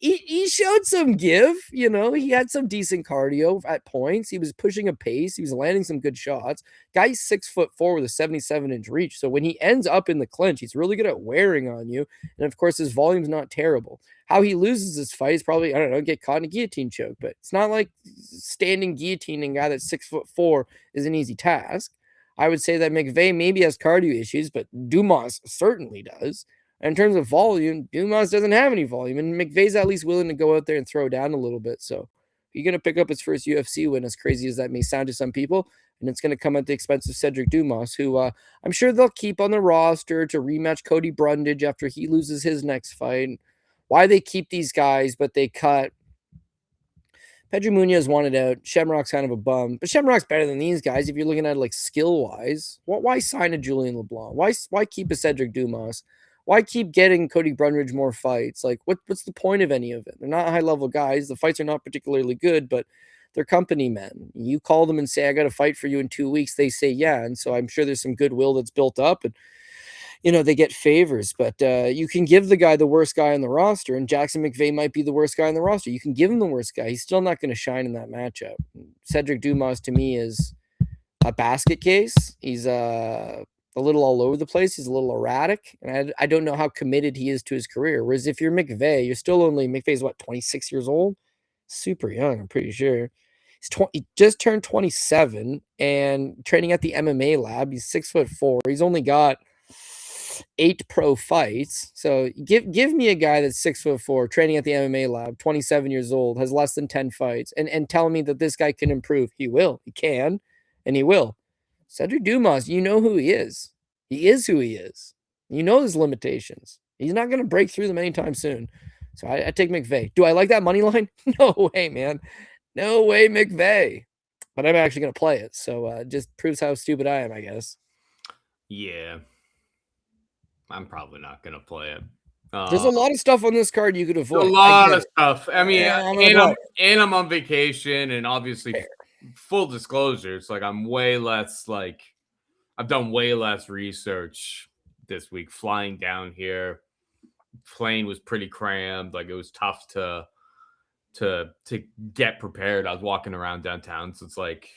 He showed some give, he had some decent cardio at points. He was pushing a pace. He was landing some good shots. Guy's 6'4" with a 77-inch reach. So when he ends up in the clinch, he's really good at wearing on you. And of course, his volume's not terrible. How he loses this fight is probably, get caught in a guillotine choke, but it's not like standing guillotining a guy that's 6'4" is an easy task. I would say that McVey maybe has cardio issues, but Dumas certainly does. In terms of volume, Dumas doesn't have any volume, and McVey's at least willing to go out there and throw down a little bit. So you're going to pick up his first UFC win, as crazy as that may sound to some people, and it's going to come at the expense of Cedric Dumas, who I'm sure they'll keep on the roster to rematch Cody Brundage after he loses his next fight. Why they keep these guys, but they cut Pedro Munoz wanted out. Shamrock's kind of a bum, but Shamrock's better than these guys if you're looking at it skill-wise. Why sign a Julian LeBlanc? Why keep a Cedric Dumas? Why keep getting Cody Brundage more fights? What's the point of any of it? They're not high-level guys. The fights are not particularly good, but they're company men. You call them and say, I got to fight for you in 2 weeks. They say, yeah. And so I'm sure there's some goodwill that's built up, and, they get favors. But you can give the guy the worst guy on the roster, and Jackson McVey might be the worst guy on the roster. You can give him the worst guy. He's still not going to shine in that matchup. Cedric Dumas, to me, is a basket case. He's a little all over the place. He's a little erratic, and I don't know how committed he is to his career. Whereas if you're McVey, you're still only McVey's 26 years old, super young. I'm pretty sure he just turned 27 and training at the MMA lab. He's 6'4". He's only got 8 pro fights. So give me a guy that's 6'4", training at the MMA lab, 27 years old, has less than 10 fights, and tell me that this guy can improve. He will. He can, and he will. Cedric Dumas, you know who he is. He is who he is. You know his limitations. He's not going to break through them anytime soon. So I take McVey. Do I like that money line? No way, man. No way, McVey. But I'm actually going to play it. So it just proves how stupid I am, I guess. Yeah. I'm probably not going to play it. There's a lot of stuff on this card you could avoid. A lot of stuff. I mean, and I'm on vacation, and obviously, full disclosure, it's like I'm way less, like, I've done way less research this week flying down here. Plane was pretty crammed. Like, it was tough to get prepared. I was walking around downtown, so it's like,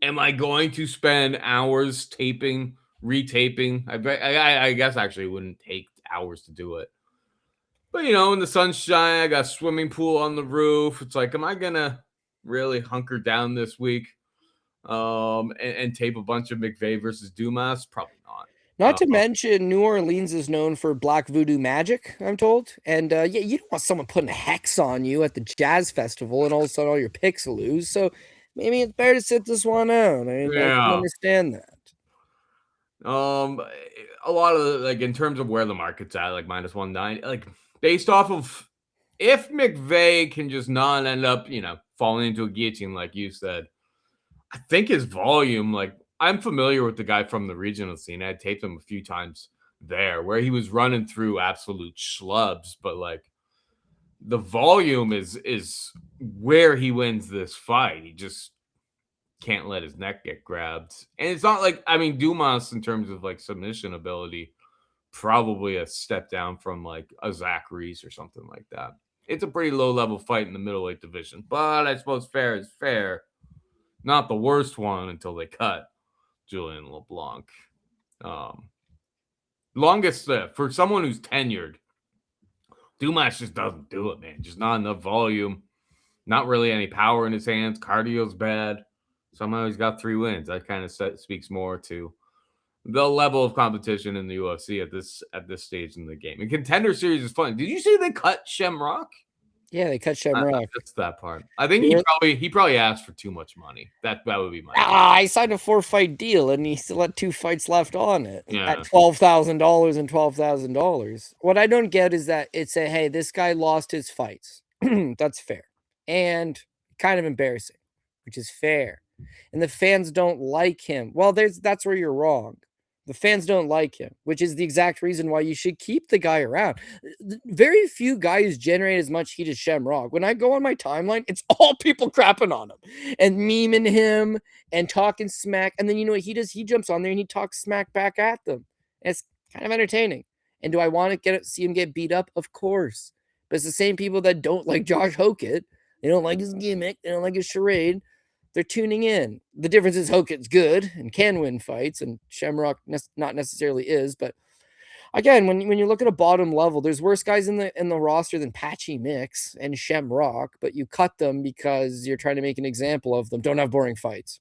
am I going to spend hours taping, retaping? I guess actually it wouldn't take hours to do it. But, you know, in the sunshine, I got a swimming pool on the roof. It's like, am I going to really hunker down this week and tape a bunch of McVey versus Dumas? Probably not. Not to mention, New Orleans is known for black voodoo magic, I'm told. And yeah, you don't want someone putting a hex on you at the jazz festival and all of a sudden all your picks lose. So maybe it's better to sit this one out. I can understand that. A lot of like in terms of where the market's at, like -190, like based off of if McVey can just not end up, you know, falling into a guillotine, like you said, I think his volume, like I'm familiar with the guy from the regional scene. I taped him a few times there where he was running through absolute schlubs, but like the volume is where he wins this fight. He just can't let his neck get grabbed. And it's not like, I mean, Dumas in terms of like submission ability, probably a step down from like a Zach Reese or something like that. It's a pretty low level fight in the middleweight division, but I suppose fair is fair. Not the worst one until they cut Julian LeBlanc. Longest for someone who's tenured, Dumas just doesn't do it, man. Just not enough volume, not really any power in his hands. Cardio's bad. Somehow he's got 3 wins. That kind of speaks more to the level of competition in the UFC at this stage in the game. And Contender Series is fun. Did you see they cut Shamrock? Yeah, they cut Shamrock. That's that part. I think he probably asked for too much money. That would be my. I signed a 4-fight deal, and he still had 2 fights left on it at $12,000 and $12,000. What I don't get is that it's a hey, this guy lost his fights. That's fair, and kind of embarrassing, which is fair. And the fans don't like him. Well, that's where you're wrong. The fans don't like him, which is the exact reason why you should keep the guy around. Very few guys generate as much heat as Shamrock. When I go on my timeline, it's all people crapping on him and memeing him and talking smack. And then you know what he does? He jumps on there and he talks smack back at them. And it's kind of entertaining. And do I want to see him get beat up? Of course. But it's the same people that don't like Josh Hokett. They don't like his gimmick. They don't like his charade. They're tuning in. The difference is Hokett's good and can win fights, and Shamrock not necessarily is. But again, when you look at a bottom level, there's worse guys in the roster than Patchy Mix and Shamrock, but you cut them because you're trying to make an example of them. Don't have boring fights.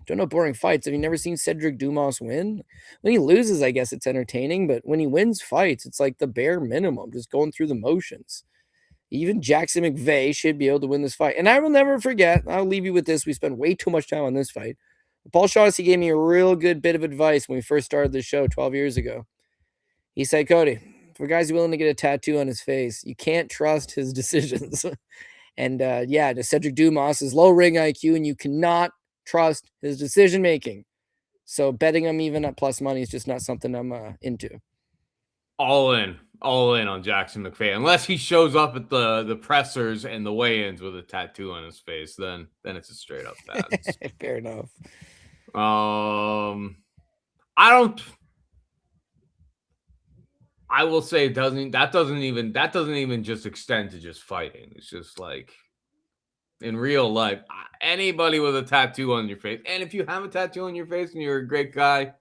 Don't have boring fights. Have you never seen Cedric Dumas win? When he loses, I guess it's entertaining, but when he wins fights, it's like the bare minimum, just going through the motions. Even Jackson McVey should be able to win this fight. And I will never forget, I'll leave you with this. We spent way too much time on this fight. Paul Shaughnessy gave me a real good bit of advice when we first started the show 12 years ago. He said, Cody, for guys willing to get a tattoo on his face, you can't trust his decisions. And to Cedric Dumas is low ring IQ, and you cannot trust his decision-making. So betting him even at plus money is just not something I'm into. All in on Jackson McVey. Unless he shows up at the pressers and the weigh-ins with a tattoo on his face, then it's a straight up pass. Fair enough. I will say that doesn't even just extend to just fighting. It's just like in real life, anybody with a tattoo on your face, and if you have a tattoo on your face and you're a great guy,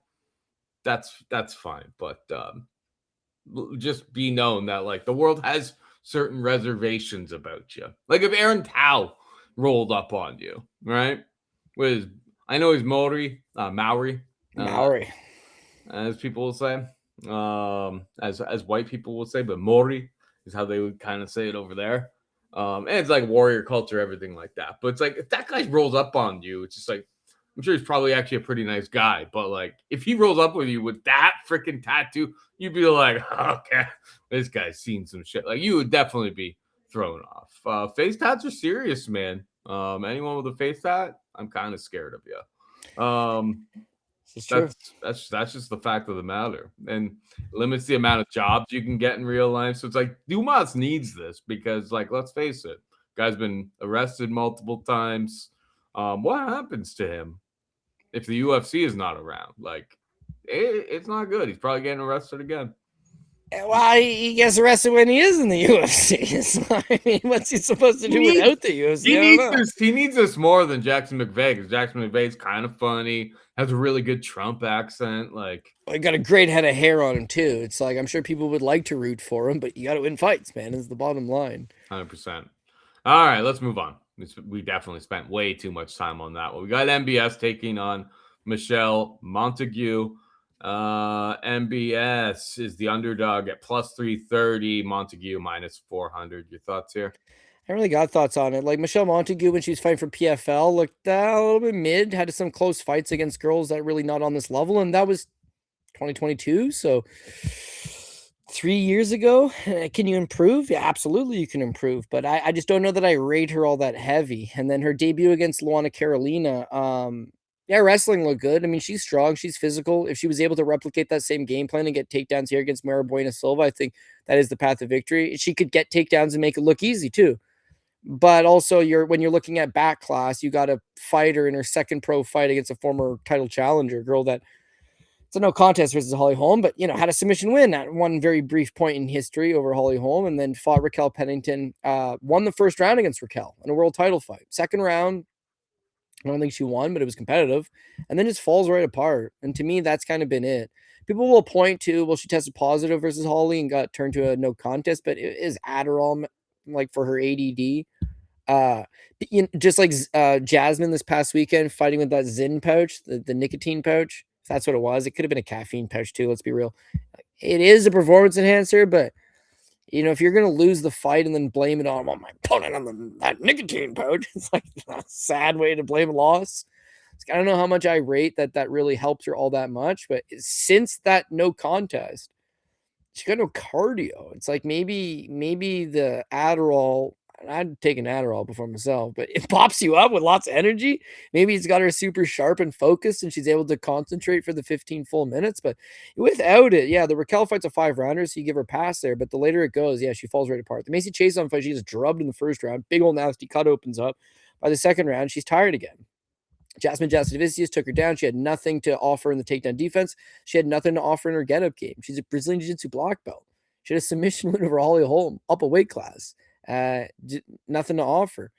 that's fine. But just be known that like the world has certain reservations about you. Like if Aaron Tao rolled up on you, right? With I know he's Maori, Maori. as people will say, as white people will say, but Maori is how they would kind of say it over there. And it's like warrior culture, everything like that. But it's like if that guy rolls up on you, it's just like I'm sure he's probably actually a pretty nice guy. But like if he rolls up with you with that freaking tattoo, you'd be like, okay, this guy's seen some shit. Like you would definitely be thrown off. Face tats are serious, man. Anyone with a face tat, I'm kind of scared of you. This is true. That's just the fact of the matter, and limits the amount of jobs you can get in real life. So it's like Dumas needs this because, like, let's face it, guy's been arrested multiple times. What happens to him if the UFC is not around? Like, it's not good. He's probably getting arrested again. Well, he gets arrested when he is in the UFC. So, I mean, what's he supposed to do without the UFC? He needs this more than Jackson McVey because Jackson McVey's kind of funny, has a really good Trump accent. Like, he got a great head of hair on him too. It's like I'm sure people would like to root for him, but you got to win fights, man. Is the bottom line. 100%. All right, let's move on. We definitely spent way too much time on that one. We got MBS taking on Michelle Montague. MBS is the underdog at plus 330, Montague minus 400. Your thoughts here? I really got thoughts on it. Like Michelle Montague, when she was fighting for PFL, looked a little bit mid, had some close fights against girls that really not on this level. And that was 2022. So 3 years ago. Can you improve? Yeah, absolutely you can improve. But I just don't know that I rate her all that heavy. And then her debut against Luana Carolina, yeah, wrestling looked good. I mean, she's strong, she's physical. If she was able to replicate that same game plan and get takedowns here against Mayra Bueno Silva, I think that is the path of victory. She could get takedowns and make it look easy too. But also, when you're looking at back class, you got a fighter in her second pro fight against a former title challenger, girl that it's a no contest versus Holly Holm, but had a submission win at one very brief point in history over Holly Holm, and then fought Raquel Pennington. Won the first round against Raquel in a world title fight. Second round, I don't think she won, but it was competitive, and then just falls right apart. And to me, that's kind of been it. People will point to, well, she tested positive versus Holly and got turned to a no contest, but it is Adderall, like for her ADD. Just like Jasmine this past weekend fighting with that Zyn pouch, the nicotine pouch. If that's what it was, it could have been a caffeine pouch too. Let's be real. It is a performance enhancer, but if you're going to lose the fight and then blame it on my opponent on that nicotine pouch, it's like a sad way to blame a loss. I don't know how much I rate that really helps her all that much, but since that no contest, she got no cardio. It's like maybe the Adderall. I'd take an Adderall before myself, but it pops you up with lots of energy. Maybe it's got her super sharp and focused and she's able to concentrate for the 15 full minutes. But without it, yeah, the Raquel fight's a 5-rounder, so you give her a pass there. But the later it goes, yeah, she falls right apart. The Macy Chason fight, she gets drubbed in the first round. Big old nasty cut opens up. By the second round, she's tired again. Jasmine Jasudavicius took her down. She had nothing to offer in the takedown defense. She had nothing to offer in her get-up game. She's a Brazilian Jiu-Jitsu black belt. She had a submission win over Holly Holm, up a weight class. Nothing to offer.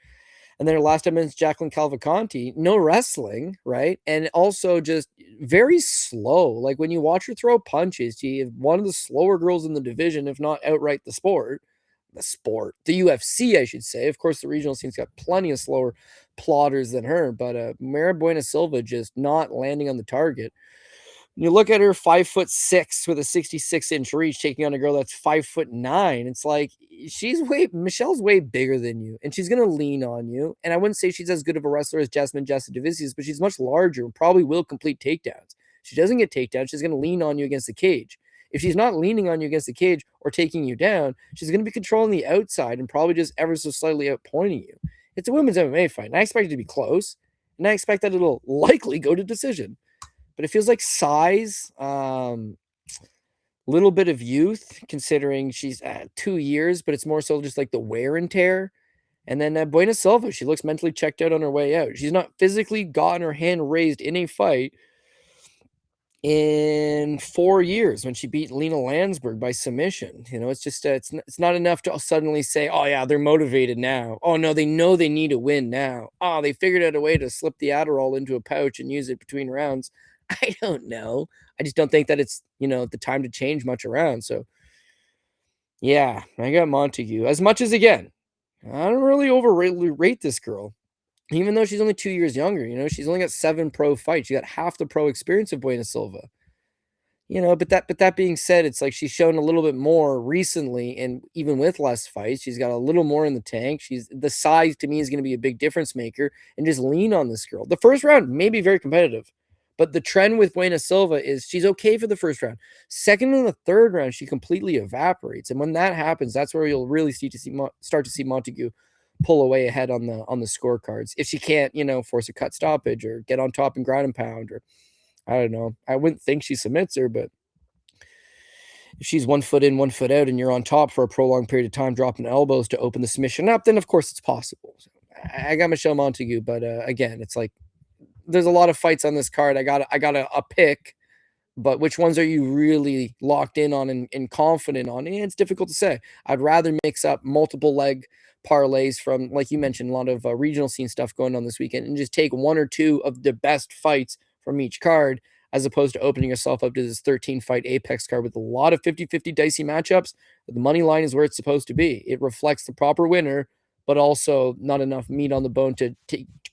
And then her last time against Jacqueline Calvacanti, no wrestling, right? And also just very slow. Like when you watch her throw punches, she's one of the slower girls in the division, if not outright the sport. The UFC, I should say. Of course, the regional scene's got plenty of slower plotters than her, but Mayra Bueno Silva just not landing on the target. When you look at her 5'6" with a 66-inch reach, taking on a girl that's 5'9", it's like Michelle's way bigger than you, and she's gonna lean on you. And I wouldn't say she's as good of a wrestler as Jasmine Jasudavicius, but she's much larger and probably will complete takedowns. She doesn't get takedowns, she's gonna lean on you against the cage. If she's not leaning on you against the cage or taking you down, she's going to be controlling the outside and probably just ever so slightly outpointing you. It's a women's MMA fight, and I expect it to be close, and I expect that it'll likely go to decision. But it feels like size, little bit of youth, considering she's 2 years, but it's more so just like the wear and tear. And then Bueno Silva, she looks mentally checked out on her way out. She's not physically gotten her hand raised in a fight in 4 years when she beat Lena Landsberg by submission. It's just it's not enough to suddenly say, oh yeah, they're motivated now. Oh no, they know they need to win now. Oh, they figured out a way to slip the Adderall into a pouch and use it between rounds. I don't know. I just don't think that it's, the time to change much around. So, yeah, I got Montague. As much as, again, I don't really rate this girl. Even though she's only 2 years younger, she's only got 7 pro fights. She got half the pro experience of Bueno Silva. But that being said, it's like she's shown a little bit more recently, and even with less fights, she's got a little more in the tank. The size to me is going to be a big difference maker, and just lean on this girl. The first round may be very competitive, but the trend with Bueno Silva is she's okay for the first round. Second and the third round, she completely evaporates, and when that happens, that's where you'll really start to see Montague pull away ahead on the scorecards if she can't, force a cut stoppage or get on top and ground and pound, or I don't know. I wouldn't think she submits her, but if she's 1 foot in, 1 foot out, and you're on top for a prolonged period of time, dropping elbows to open the submission up, then of course it's possible. So I got Michelle Montague, but again, it's like there's a lot of fights on this card. I got a pick, but which ones are you really locked in on and confident on? And it's difficult to say. I'd rather mix up multiple leg parlays from, like you mentioned, a lot of regional scene stuff going on this weekend, and just take 1 or 2 of the best fights from each card, as opposed to opening yourself up to this 13 fight Apex card with a lot of 50-50 dicey matchups. The money line is where it's supposed to be. It reflects the proper winner, but also not enough meat on the bone to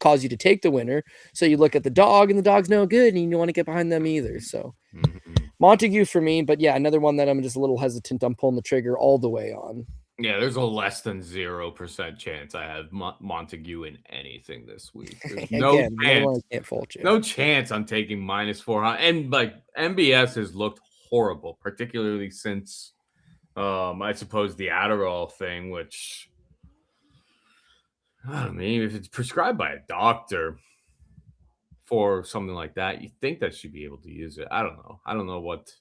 cause you to take the winner. So you look at the dog, and the dog's no good, and you don't want to get behind them either. So Montague for me, but yeah, another one that I'm just a little hesitant on pulling the trigger all the way on. Yeah, there's a less than 0% chance I have Montague in anything this week. There's no chance. Can't fault you. No chance I'm taking -400. And like MBS has looked horrible, particularly since I suppose the Adderall thing, which I mean, if it's prescribed by a doctor for something like that, you think that should be able to use it. I don't know. I don't know what,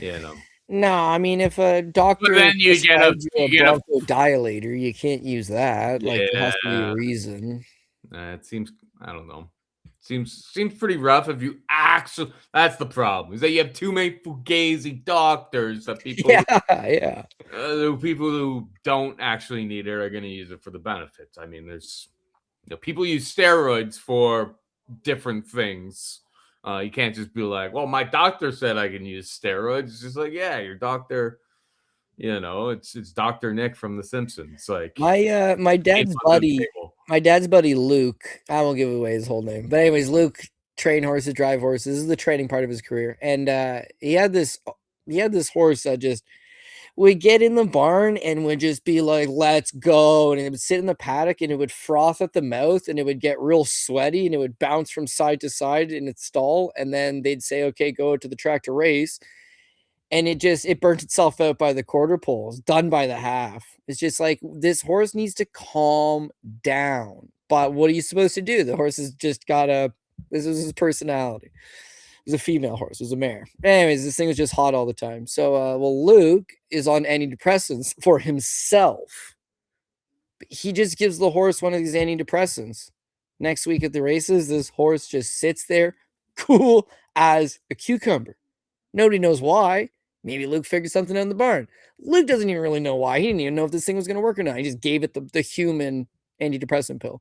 you know. No, I mean, if a doctor then you get a bronchodilator, you can't use that. Like, there has to be a reason. It seems, I don't know. Seems pretty rough if you actually. That's the problem, is that you have too many fugazi doctors that people. Yeah. The people who don't actually need it are going to use it for the benefits. I mean, there's people use steroids for different things. You can't just be like, well, my doctor said I can use steroids. It's just like, yeah, your doctor, it's Dr. Nick from The Simpsons. Like my dad's buddy Luke, I won't give away his whole name, but anyways, Luke trained horses, drive horses. This is the training part of his career. And he had this horse that just would get in the barn and would just be like, let's go. And it would sit in the paddock and it would froth at the mouth and it would get real sweaty and it would bounce from side to side in its stall. And then they'd say, okay, go to the track to race. And it burnt itself out by the quarter poles, done by the half. It's just like, this horse needs to calm down. But what are you supposed to do? The horse has just this is his personality. It was a female horse. It was a mare. Anyways, this thing was just hot all the time. So, Luke is on antidepressants for himself. He just gives the horse one of these antidepressants. Next week at the races, this horse just sits there, cool as a cucumber. Nobody knows why. Maybe Luke figured something out in the barn. Luke doesn't even really know why. He didn't even know if this thing was going to work or not. He just gave it the human antidepressant pill.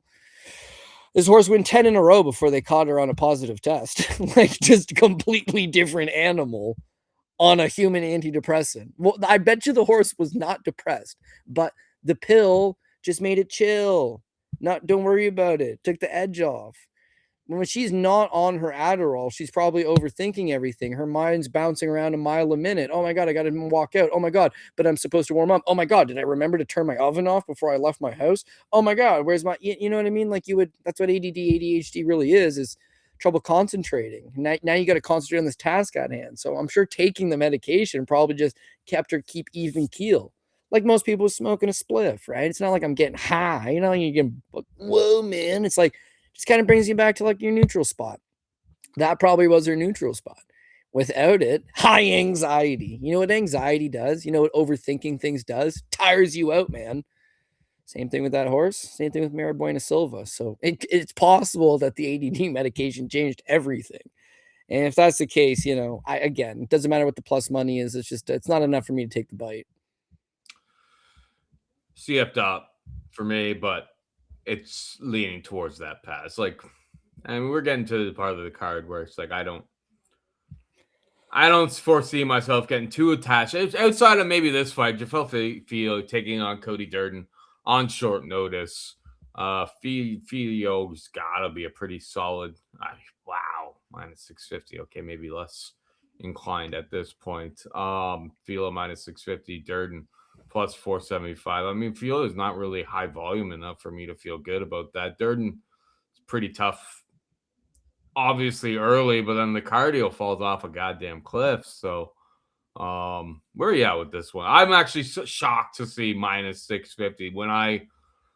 This horse went 10 in a row before they caught her on a positive test. Like, just a completely different animal on a human antidepressant. Well, I bet you the horse was not depressed, but the pill just made it chill. Don't worry about it. Took the edge off. When she's not on her Adderall, she's probably overthinking everything. Her mind's bouncing around a mile a minute. Oh my God, I got to walk out. Oh my God, but I'm supposed to warm up. Oh my God, did I remember to turn my oven off before I left my house? Oh my God, where's my, you know what I mean? Like that's what ADD, ADHD really is trouble concentrating. Now you got to concentrate on this task at hand. So I'm sure taking the medication probably just kept her keep even keel. Like most people smoking a spliff, right? It's not like I'm getting high. You get, whoa, man. It's like, just kind of brings you back to like your neutral spot. That probably was her neutral spot. Without it, high anxiety. You know what anxiety does? You know what overthinking things does? Tires you out, man. Same thing with that horse. Same thing with Mayra Bueno Silva. So it's possible that the ADD medication changed everything. And if that's the case, it doesn't matter what the plus money is. It's not enough for me to take the bite. CF up for me, but it's leaning towards that pass. Like, I mean, we're getting to the part of the card where it's like, I don't I don't foresee myself getting too attached. Outside of maybe this fight, Jafel Filho taking on Cody Durden on short notice. Filho's got to be a pretty solid. Wow, minus 650. Okay, maybe less inclined at this point. Filho minus 650, Durden plus 475. I mean, Filho is not really high volume enough for me to feel good about that. Durden is pretty tough, obviously early, but then the cardio falls off a goddamn cliff. So, where are you at with this one? I'm actually shocked to see minus 650. When I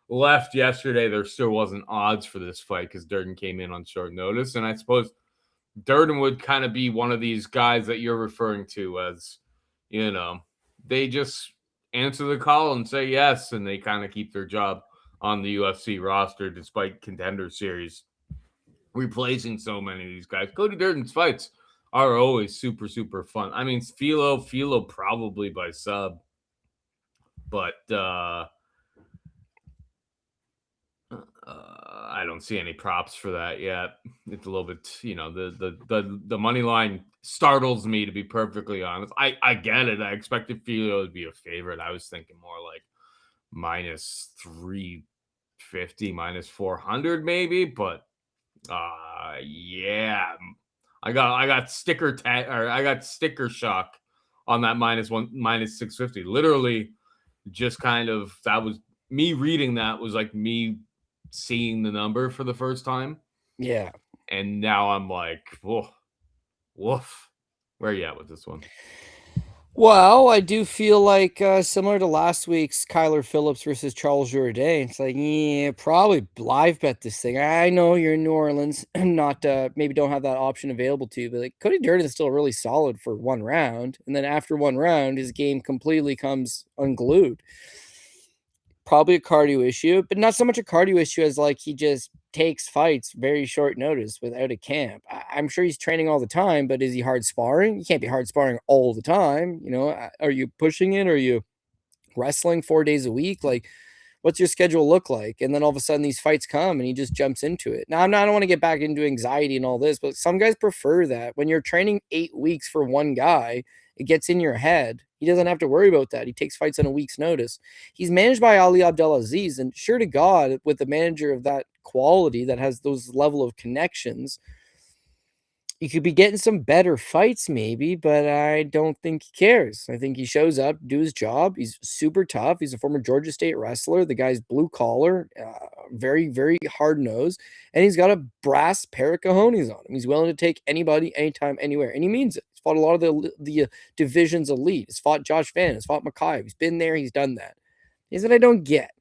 left yesterday, there still wasn't odds for this fight because Durden came in on short notice, and I suppose Durden would kind of be one of these guys that you're referring to as, they just answer the call and say yes, and they kind of keep their job on the UFC roster despite Contender Series replacing so many of these guys. Cody Durden's fights are always super, super fun. I mean, Filho probably by sub, but I don't see any props for that yet. It's a little bit, the money line startles me, to be perfectly honest. I get it. I expected Filho to be a favorite. I was thinking more like minus 350, minus 400 maybe, but yeah, I got sticker shock on that minus 650. Literally, just kind of, that was me reading that was like me seeing the number for the first time. Yeah. And now I'm like, woof. Where are you at with this one? Well, I do feel like similar to last week's Kyler Phillips versus Charles Jourdain. It's like, yeah, probably live bet this thing. I know you're in New Orleans, not maybe don't have that option available to you, but like Cody Durden is still really solid for one round, and then after one round, his game completely comes unglued. Probably a cardio issue, but not so much a cardio issue as like he just takes fights very short notice without a camp. I'm sure he's training all the time, but is he hard sparring? You can't be hard sparring all the time. Are you pushing it? Are you wrestling 4 days a week? Like, what's your schedule look like? And then all of a sudden these fights come and he just jumps into it. Now, I don't want to get back into anxiety and all this, but some guys prefer that. When you're training 8 weeks for one guy, it gets in your head. He doesn't have to worry about that. He takes fights on a week's notice. He's managed by Ali Abdelaziz, and sure to God, with a manager of that quality that has those level of connections, you could be getting some better fights maybe, but I don't think he cares. I think he shows up, do his job. He's super tough. He's a former Georgia State wrestler. The guy's blue collar, very, very hard nosed, and he's got a brass pair of cojones on him. He's willing to take anybody, anytime, anywhere, and he means it. He's fought a lot of the division's elite. He's fought Josh Van. He's fought Montague. He's been there. He's done that. Here's what I don't get.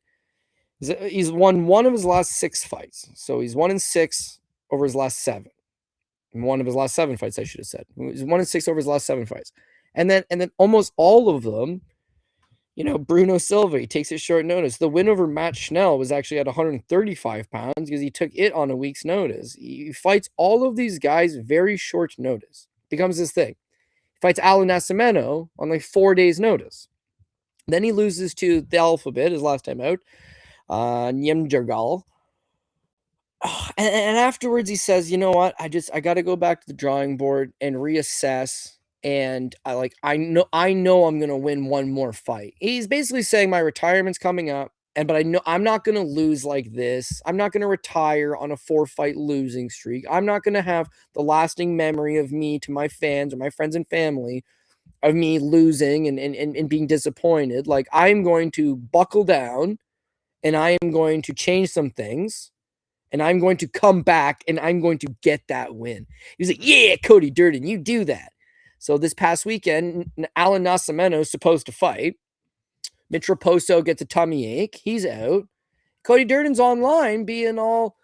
He's won one of his last 6 fights. So he's 1-6 over his last 7. One of his last 7 fights, I should have said. He's 1-6 over his last 7 fights. And then almost all of them, Bruno Silva, he takes it short notice. The win over Matt Schnell was actually at 135 pounds because he took it on a week's notice. He fights all of these guys very short notice. Becomes this thing. He fights Alan Nascimento on like 4 days notice. Then he loses to the Alphabet his last time out, Nyem Jargal. And afterwards he says, you know what? I got to go back to the drawing board and reassess. And I know I'm going to win one more fight. He's basically saying my retirement's coming up. But I know I'm not going to lose like this. I'm not going to retire on a 4-fight losing streak. I'm not going to have the lasting memory of me to my fans or my friends and family of me losing and being disappointed. Like, I'm going to buckle down and I am going to change some things. And I'm going to come back and I'm going to get that win. He's like, yeah, Cody Durden, you do that. So this past weekend, Alan Nascimento is supposed to fight. Mitch Raposo gets a tummy ache. He's out. Cody Durden's online being all,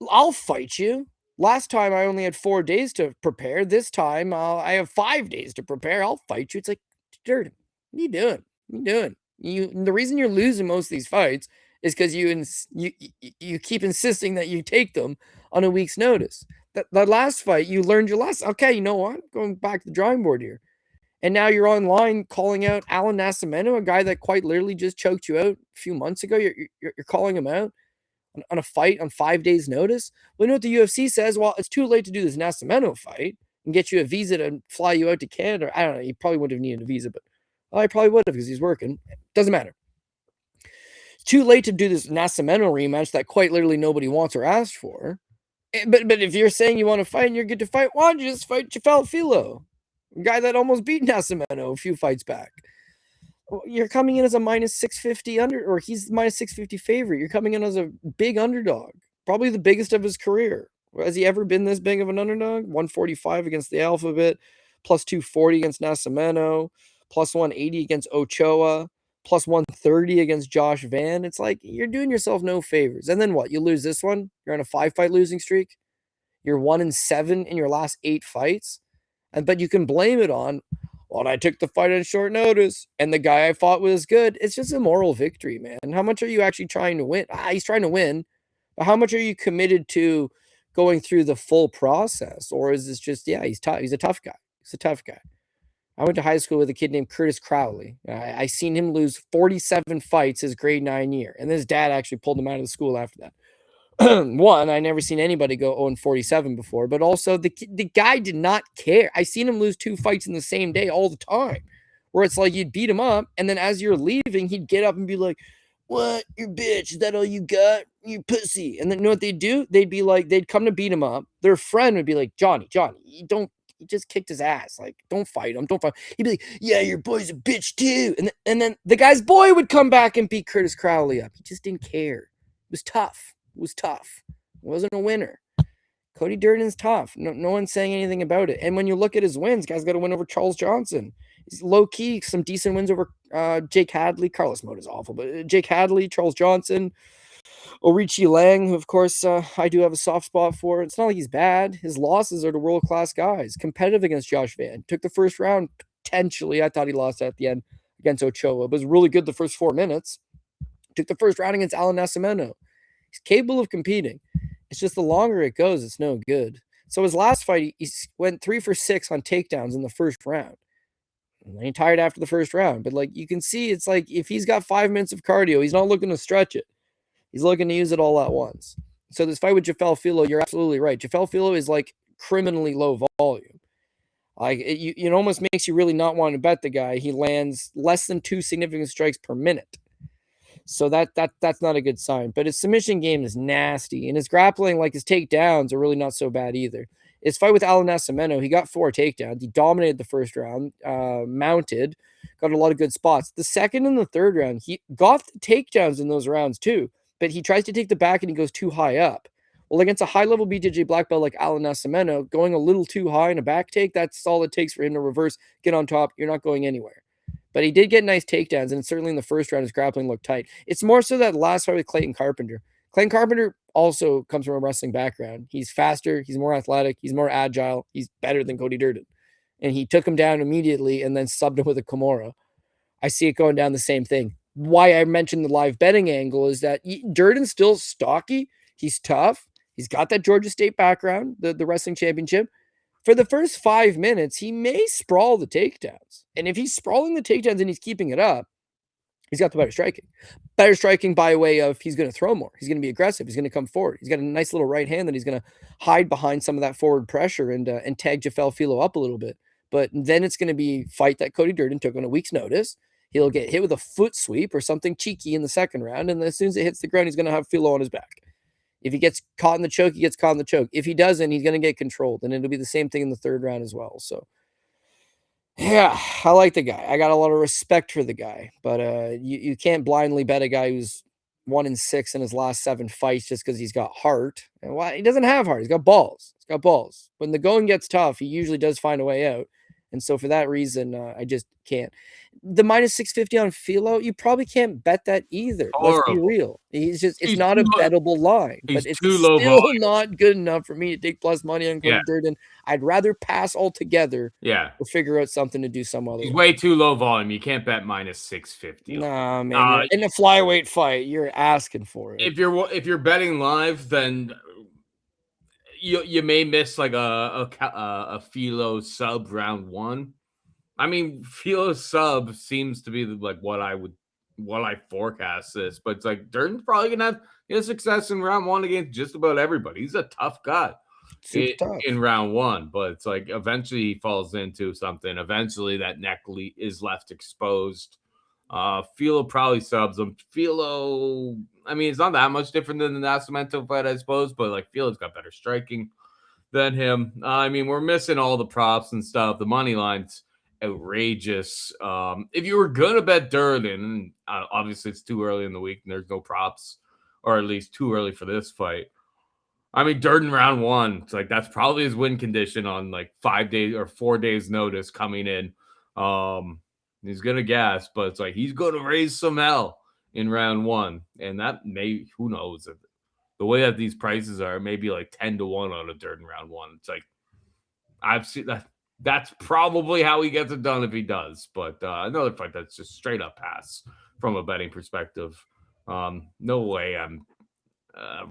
I'll fight you. Last time I only had 4 days to prepare. This time I have 5 days to prepare. I'll fight you. It's like, Durden, what are you doing? What are you doing? The reason you're losing most of these fights is because you keep insisting that you take them on a week's notice. That last fight, you learned your lesson. Okay, you know what? Going back to the drawing board here. And now you're online calling out Alan Nascimento, a guy that quite literally just choked you out a few months ago. You're calling him out on a fight on 5 days' notice. Well, you know what the UFC says? Well, it's too late to do this Nascimento fight and get you a visa to fly you out to Canada. I don't know. You probably wouldn't have needed a visa, but I probably would have because he's working. Doesn't matter. It's too late to do this Nascimento rematch that quite literally nobody wants or asked for. But if you're saying you want to fight and you're good to fight, why don't you just fight Jafel Filho, a guy that almost beat Nascimento a few fights back? You're coming in as a minus 650 or he's minus 650 favorite. You're coming in as a big underdog, probably the biggest of his career. Has he ever been this big of an underdog? 145 against the Alphabet, plus 240 against Nascimento, plus 180 against Ochoa, plus 130 against Josh Van. It's like you're doing yourself no favors. And then what? You lose this one? You're on a 5-fight losing streak. You're 1-7 in your last 8 fights. But you can blame it on, well, I took the fight on short notice and the guy I fought was good. It's just a moral victory, man. How much are you actually trying to win? He's trying to win. But how much are you committed to going through the full process? Or is this just, yeah, he's tough. He's a tough guy. He's a tough guy. I went to high school with a kid named Curtis Crowley. I seen him lose 47 fights his grade 9 year. And his dad actually pulled him out of the school after that. One, I never seen anybody go 0-47 before, but also the guy did not care. I seen him lose 2 fights in the same day all the time, where it's like you'd beat him up, and then as you're leaving, he'd get up and be like, "What, you bitch? Is that all you got? You pussy?" And then you know what they'd do? They'd be like, they'd come to beat him up. Their friend would be like, Johnny, you just kicked his ass. Like, don't fight him. Don't fight. He'd be like, yeah, your boy's a bitch too. And then the guy's boy would come back and beat Curtis Crowley up. He just didn't care. It was tough. It wasn't a winner. Cody Durden's tough. No one's saying anything about it. And when you look at his wins, guy's got a win over Charles Johnson. He's low-key, some decent wins over Jake Hadley. Carlos Mota's awful, but Jake Hadley, Charles Johnson, Orichi Lang, who, of course, I do have a soft spot for. It's not like he's bad. His losses are to world-class guys. Competitive against Josh Van. Took the first round, potentially. I thought he lost at the end against Ochoa, but was really good the first 4 minutes. Took the first round against Alan Nascimento. He's capable of competing. It's just the longer it goes, it's no good. So his last fight, he went 3 for 6 on takedowns in the first round. And he tired after the first round. But like you can see, it's like if he's got 5 minutes of cardio, he's not looking to stretch it. He's looking to use it all at once. So this fight with Jafel Filho, you're absolutely right. Jafel Filho is like criminally low volume. Like it almost makes you really not want to bet the guy. He lands less than 2 significant strikes per minute. So that's not a good sign. But his submission game is nasty. And his grappling, like his takedowns, are really not so bad either. His fight with Alan Nascimento, he got 4 takedowns. He dominated the first round, mounted, got a lot of good spots. The second and the third round, he got the takedowns in those rounds too. But he tries to take the back and he goes too high up. Well, against a high-level BJJ black belt like Alan Nascimento, going a little too high in a back take, that's all it takes for him to reverse, get on top. You're not going anywhere. But he did get nice takedowns, and certainly in the first round, his grappling looked tight. It's more so that last fight with Clayton Carpenter. Clayton Carpenter also comes from a wrestling background. He's faster, he's more athletic, he's more agile, he's better than Cody Durden. And he took him down immediately and then subbed him with a Kimura. I see it going down the same thing. Why I mentioned the live betting angle is that Durden's still stocky, he's tough, he's got that Georgia State background, the wrestling championship. For the first 5 minutes, he may sprawl the takedowns. And if he's sprawling the takedowns and he's keeping it up, he's got the better striking. Better striking by way of he's going to throw more. He's going to be aggressive. He's going to come forward. He's got a nice little right hand that he's going to hide behind some of that forward pressure and tag Jafel Filho up a little bit. But then it's going to be a fight that Cody Durden took on a week's notice. He'll get hit with a foot sweep or something cheeky in the second round. And as soon as it hits the ground, he's going to have Filho on his back. If he gets caught in the choke, he gets caught in the choke. If he doesn't, he's going to get controlled. And it'll be the same thing in the third round as well. So, yeah, I like the guy. I got a lot of respect for the guy. But you can't blindly bet a guy who's 1-6 in his last 7 fights just because he's got heart. And he doesn't have heart. He's got balls. When the going gets tough, he usually does find a way out. And so for that reason, I just can't. The minus 650 on Filho, you probably can't bet that either. Let's be real. It's not a bettable line, but it's still not good enough for me to take plus money on Cody Durden. I'd rather pass altogether. Or figure out something to do some other way. He's way too low volume. You can't bet minus 650. Nah, man. In a flyweight fight, you're asking for it. If you're betting live, then you may miss like a Filho sub round 1. I mean, Filho's sub seems to be like what I forecast this, but it's like Durden's probably gonna have success in round 1 against just about everybody. He's a tough guy. Super tough. in round one, but it's like eventually he falls into something. Eventually that neck is left exposed. Filho probably subs him. Filho, I mean, it's not that much different than the Nascimento fight, I suppose, but like Filho's got better striking than him. I mean, we're missing all the props and stuff. The money line's outrageous. If you were gonna bet Durden, obviously it's too early in the week and there's no props, or at least too early for this fight. I mean, Durden round one, it's like that's probably his win condition on like 5 days or 4 days notice coming in. He's gonna gas, but it's like he's gonna raise some hell in round one, and that may, who knows, the way that these prices are, maybe like 10-1 on a Durden round one. It's like I've seen that. That's probably how he gets it done if he does. But another fight that's just straight up pass from a betting perspective. No way I'm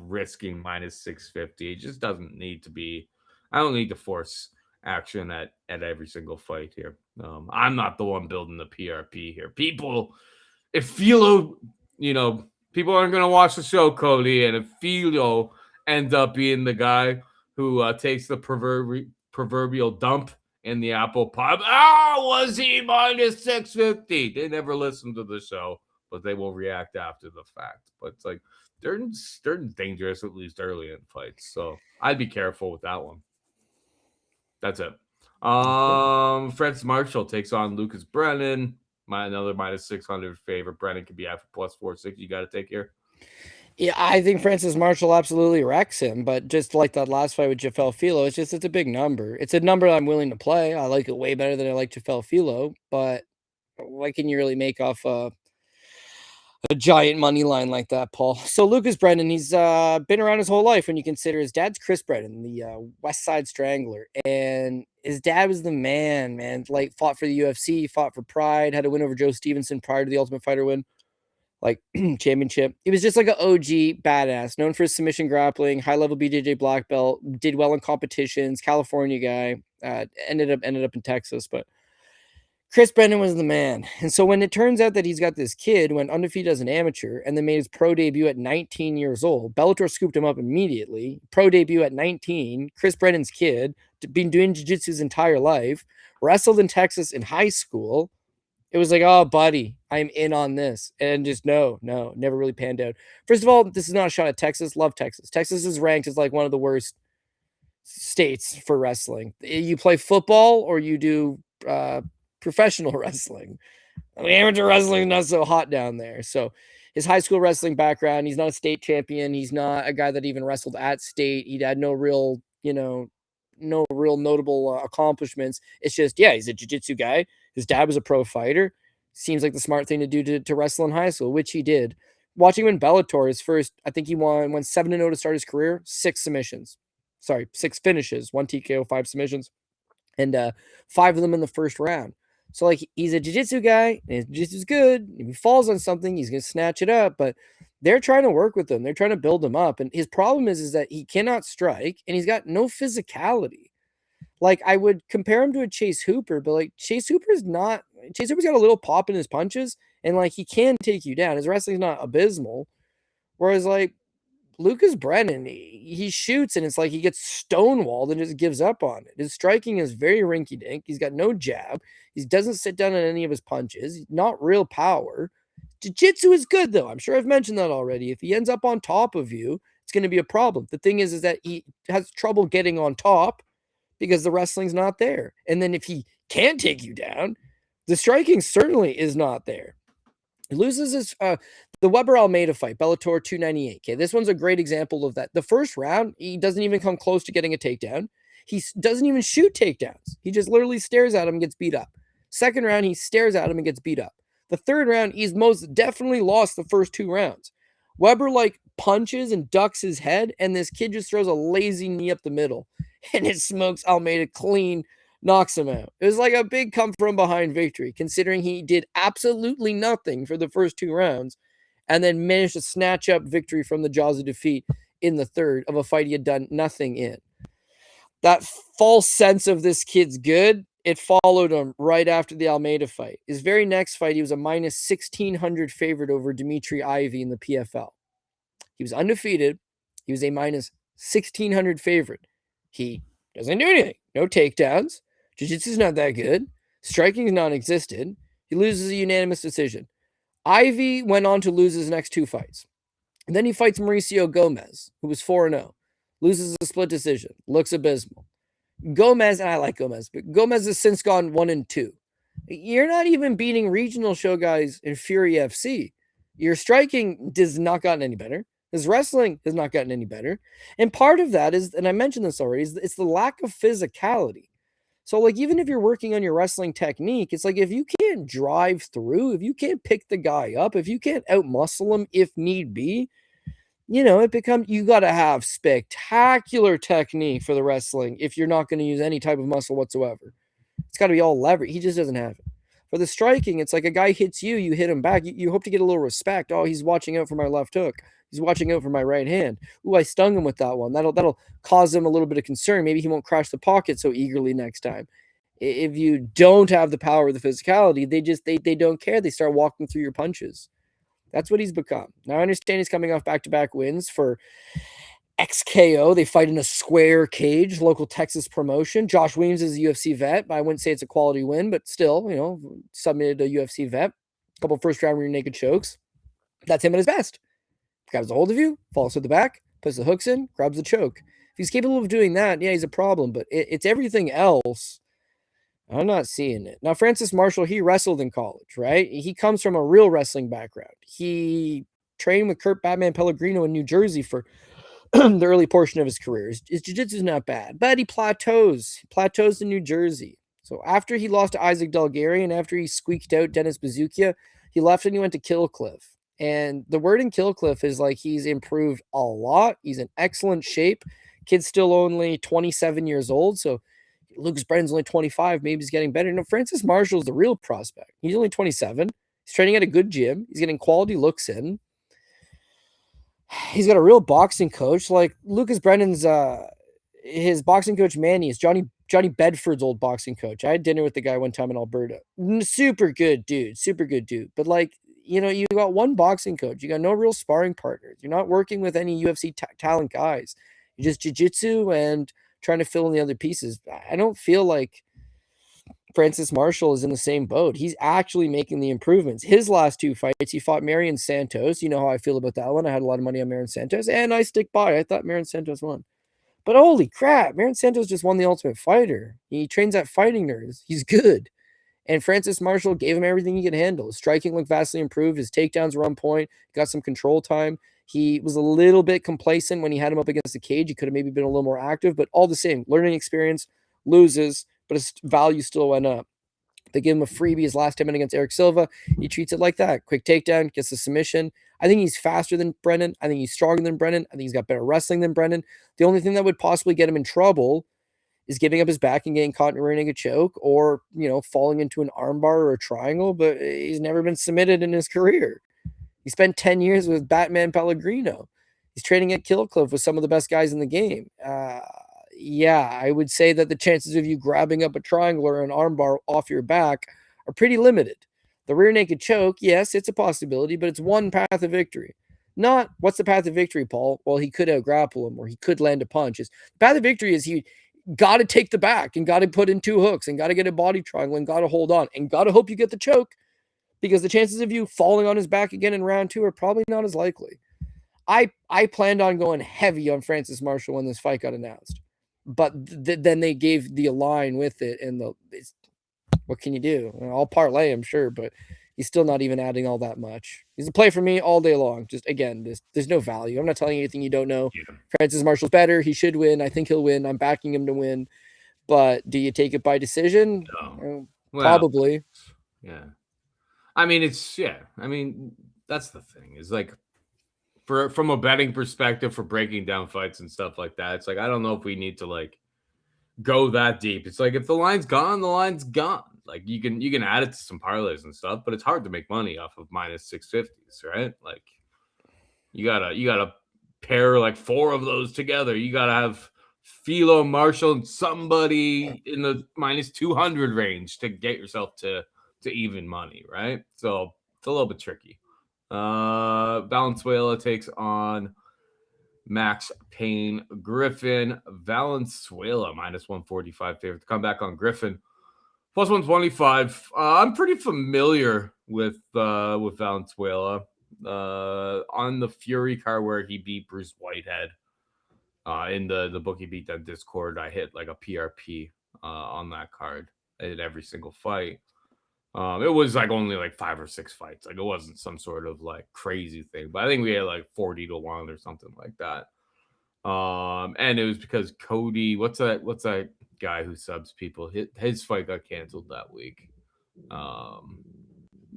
risking minus 650. It just doesn't need to be. I don't need to force action at every single fight here. I'm not the one building the PRP here. People, if Filho, people aren't going to watch the show, Cody, and if Filho ends up being the guy who takes the proverbial dump in the apple pie, was he minus 650? They never listen to the show, but they will react after the fact. But it's like, Durden's dangerous, at least early in fights. So I'd be careful with that one. That's it. Francis Marshall takes on Lucas Brennan. Another minus 600 favorite. Brennan could be at plus 460. You got to take here. Yeah, I think Francis Marshall absolutely wrecks him, but just like that last fight with Jafel Filho, it's a big number. It's a number I'm willing to play. I like it way better than I like Jafel Filho, but what can you really make off a giant money line like that, Paul? So Lucas Brennan, he's been around his whole life when you consider his dad's Chris Brennan, the West Side Strangler, and his dad was the man, like fought for the UFC, fought for Pride, had a win over Joe Stevenson prior to the Ultimate Fighter win, like championship. He was just like an OG badass, known for his submission grappling, high-level BJJ black belt, did well in competitions, California guy, ended up in Texas, but Chris Brennan was the man. And so when it turns out that he's got this kid, went undefeated as an amateur, and then made his pro debut at 19 years old, Bellator scooped him up immediately. Pro debut at 19, Chris Brennan's kid, been doing jiu-jitsu his entire life, wrestled in Texas in high school. It was like, oh, buddy, I'm in on this. And just no, never really panned out. First of all, this is not a shot at Texas. Love Texas. Texas is ranked as like one of the worst states for wrestling. You play football or you do professional wrestling. I mean, amateur wrestling is not so hot down there. So his high school wrestling background, he's not a state champion. He's not a guy that even wrestled at state. He had no real, no real notable accomplishments. It's just, yeah, he's a jiu-jitsu guy. His dad was a pro fighter. Seems like the smart thing to do to wrestle in high school, which he did. Watching him in Bellator, his first, I think he went 7-0 to start his career, 6 submissions. Sorry, 6 finishes, 1 TKO, 5 submissions, and 5 of them in the first round. So, like, he's a jiu-jitsu guy, and his jiu-jitsu's good. If he falls on something, he's going to snatch it up, but they're trying to work with him. They're trying to build him up, and his problem is that he cannot strike, and he's got no physicality. Like, I would compare him to a Chase Hooper, but, like, Chase Hooper's got a little pop in his punches, and, like, he can take you down. His wrestling's not abysmal, whereas, like, Lucas Brennan, he shoots and it's like he gets stonewalled and just gives up on it. His striking is very rinky-dink. He's got no jab. He doesn't sit down on any of his punches. He's not real power. Jiu-jitsu is good, though. I'm sure I've mentioned that already. If he ends up on top of you, it's going to be a problem. The thing is that he has trouble getting on top because the wrestling's not there. And then if he can take you down, the striking certainly is not there. He loses his the Weber Almeida fight, Bellator 298. Okay, this one's a great example of that. The first round, he doesn't even come close to getting a takedown. He doesn't even shoot takedowns. He just literally stares at him and gets beat up. Second round, he stares at him and gets beat up. The third round, he's most definitely lost the first 2 rounds. Weber like punches and ducks his head, and this kid just throws a lazy knee up the middle, and it smokes Almeida clean, knocks him out. It was like a big come from behind victory, considering he did absolutely nothing for the first 2 rounds and then managed to snatch up victory from the jaws of defeat in the third of a fight he had done nothing in. That false sense of this kid's good, it followed him right after the Almeida fight. His very next fight, he was a minus 1,600 favorite over Dimitri Ivy in the PFL. He was undefeated. He was a minus 1,600 favorite. He doesn't do anything. No takedowns. Jiu-jitsu's not that good. Striking is non-existent. He loses a unanimous decision. Ivy went on to lose his next 2 fights. And then he fights Mauricio Gomez, who was 4-0. Loses a split decision. Looks abysmal. Gomez, and I like Gomez, but Gomez has since gone 1-2. You're not even beating regional show guys in Fury FC. Your striking does not gotten any better. His wrestling has not gotten any better. And part of that is, and I mentioned this already, is it's the lack of physicality. So, like, even if you're working on your wrestling technique, it's like if you can't drive through, if you can't pick the guy up, if you can't outmuscle him if need be, it becomes, you got to have spectacular technique for the wrestling if you're not going to use any type of muscle whatsoever. It's got to be all lever. He just doesn't have it. For the striking, it's like a guy hits you, you hit him back. You hope to get a little respect. Oh, he's watching out for my left hook. He's watching out for my right hand. Ooh, I stung him with that one. That'll cause him a little bit of concern. Maybe he won't crash the pocket so eagerly next time. If you don't have the power of the physicality, they don't care. They start walking through your punches. That's what he's become. Now, I understand he's coming off back-to-back wins for XKO. They fight in a square cage, local Texas promotion. Josh Williams is a UFC vet. I wouldn't say it's a quality win, but still, submitted a UFC vet. A couple first-round rear naked chokes. That's him at his best. Grabs a hold of you, falls to the back, puts the hooks in, grabs the choke. If he's capable of doing that, yeah, he's a problem. But it's everything else. I'm not seeing it. Now, Francis Marshall, he wrestled in college, right? He comes from a real wrestling background. He trained with Kurt Batman Pellegrino in New Jersey for the early portion of his career. His jiu-jitsu is not bad, but he plateaus. He plateaus in New Jersey. So after he lost to Isaac Delgarian, after he squeaked out Dennis Bazookia, he left and he went to Killcliff. And the word in Killcliff is like he's improved a lot. He's in excellent shape. Kid's still only 27 years old, so Lucas Brennan's only 25. Maybe he's getting better. No, Francis Marshall's the real prospect. He's only 27. He's training at a good gym. He's getting quality looks in. He's got a real boxing coach. Like Lucas Brennan's, his boxing coach Manny is Johnny Bedford's old boxing coach. I had dinner with the guy one time in Alberta. Super good dude. But like, you got one boxing coach. You got no real sparring partners. You're not working with any UFC talent guys. You just jiu-jitsu and trying to fill in the other pieces. I don't feel like Francis Marshall is in the same boat. He's actually making the improvements. His last 2 fights, he fought Marion Santos. You know how I feel about that one. I had a lot of money on Marion Santos, and I stick by. I thought Marion Santos won. But holy crap, Marion Santos just won the Ultimate Fighter. He trains at Fighting Nerds. He's good. And Francis Marshall gave him everything he could handle. His striking looked vastly improved. His takedowns were on point. Got some control time. He was a little bit complacent when he had him up against the cage. He could have maybe been a little more active, but all the same, learning experience, loses, but his value still went up. They give him a freebie his last 10 minutes against Eric Silva. He treats it like that. Quick takedown, gets the submission. I think he's faster than Brennan. I think he's stronger than Brennan. I think he's got better wrestling than Brennan. The only thing that would possibly get him in trouble is giving up his back and getting caught in a rear naked choke or, falling into an armbar or a triangle, but he's never been submitted in his career. He spent 10 years with Batman Pellegrino. He's training at Killcliff with some of the best guys in the game. Yeah, I would say that the chances of you grabbing up a triangle or an armbar off your back are pretty limited. The rear naked choke, yes, it's a possibility, but it's one path of victory. Not, what's the path of victory, Paul? Well, he could out-grapple him or he could land a punch. The path of victory is he got to take the back and got to put in 2 hooks and got to get a body triangle and got to hold on and got to hope you get the choke because the chances of you falling on his back again in round 2 are probably not as likely. I planned on going heavy on Francis Marshall when this fight got announced. But then they gave the line with it, and what can you do? I'll parlay, I'm sure, but he's still not even adding all that much. He's a play for me all day long. Just, again, there's no value. I'm not telling you anything you don't know. Yeah. Francis Marshall's better. He should win. I think he'll win. I'm backing him to win. But do you take it by decision? No. Probably. Yeah. I mean, that's the thing. Is like, from a betting perspective, for breaking down fights and stuff like that, it's like, I don't know if we need to like go that deep. It's like, if the line's gone, the line's gone. Like you can add it to some parlays and stuff, but it's hard to make money off of minus 650s, right? Like you gotta pair like 4 of those together. You gotta have Filho, Marshall, and somebody in the minus 200 range to get yourself to even money, right? So it's a little bit tricky. Valenzuela takes on Max Payne, Griffin, Valenzuela, minus 145 favorite to come back on Griffin. Plus 125. I'm pretty familiar with Valenzuela on the Fury card where he beat Bruce Whitehead. In the book he beat that Discord, I hit like a PRP on that card. I did every single fight. It was like only like 5 or 6 fights. Like it wasn't some sort of like crazy thing, but I think we had like 40-1 or something like that. And it was because Cody, what's that guy who subs people? His fight got canceled that week.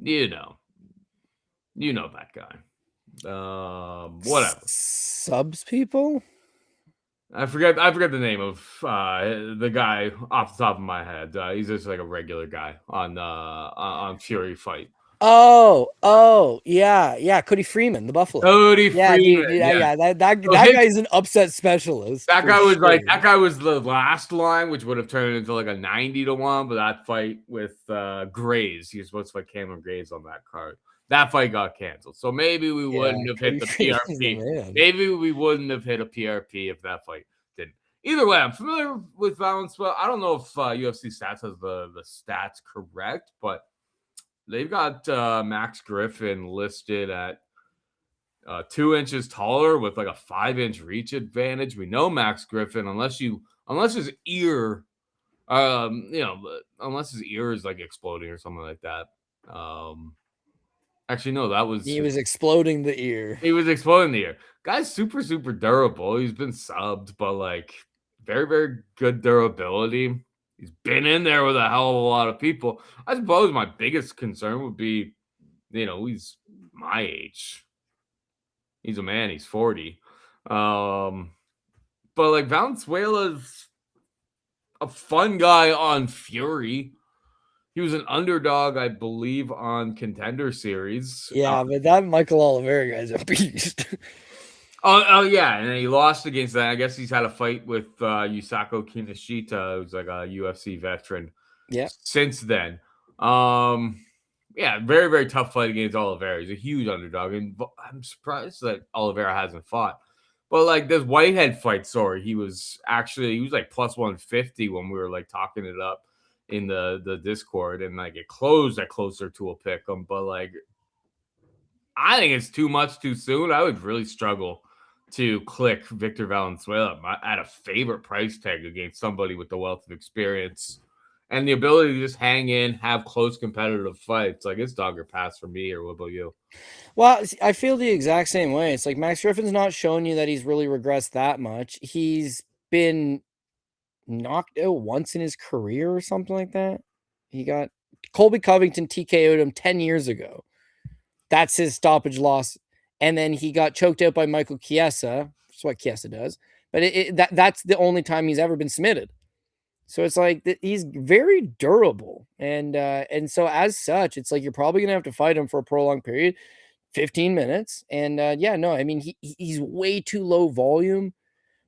You know that guy. Whatever. Subs people? I forget the name of the guy off the top of my head. He's just like a regular guy on Fury Fight. Oh, yeah. Cody Freeman, the Buffalo. Cody Freeman. Dude, yeah. That guy's an upset specialist. That guy was that guy was the last line, which would have turned into like a 90-1. But that fight with Graves, he was supposed to fight Cameron Graves on that card. That fight got canceled. So maybe we wouldn't have hit the PRP. Maybe we wouldn't have hit a PRP if that fight didn't. Either way, I'm familiar with Valenzuela. I don't know if UFC Stats has the stats correct, but they've got Max Griffin listed at 2 inches taller with like a 5-inch reach advantage. We know Max Griffin, unless his ear, unless his ear is like exploding or something like that. Actually, no, he was exploding the ear. He was exploding the ear. Guy's super, super durable. He's been subbed, but like very, very good durability. He's been in there with a hell of a lot of people. I suppose my biggest concern would be, he's my age. He's a man. He's 40. But like Valenzuela's a fun guy on Fury. He was an underdog, I believe, on Contender Series. Yeah, but that Michael Oliveira guy's a beast. Oh yeah, and he lost against that. I guess he's had a fight with Yusako Kinoshita, who's like a UFC veteran. Yeah. Since then, yeah, very, very tough fight against Oliveira. He's a huge underdog, and I'm surprised that Oliveira hasn't fought. But like this Whitehead fight, he was like plus 150 when we were like talking it up in the Discord, and like it closed at closer to a pick 'em, but like I think it's too much too soon. I would really struggle to click Victor Valenzuela at a favorite price tag against somebody with the wealth of experience and the ability to just hang in, have close competitive fights. Like it's dog or pass for me, or what about you? Well, I feel the exact same way. It's like Max Griffin's not showing you that he's really regressed that much. He's been knocked out once in his career or something like that. He got Colby Covington TKO'd him 10 years ago. That's his stoppage loss. And then he got choked out by Michael Chiesa. That's what Chiesa does. But that's the only time he's ever been submitted. So it's like he's very durable. And so as such, it's like you're probably going to have to fight him for a prolonged period, 15 minutes. And he's way too low volume.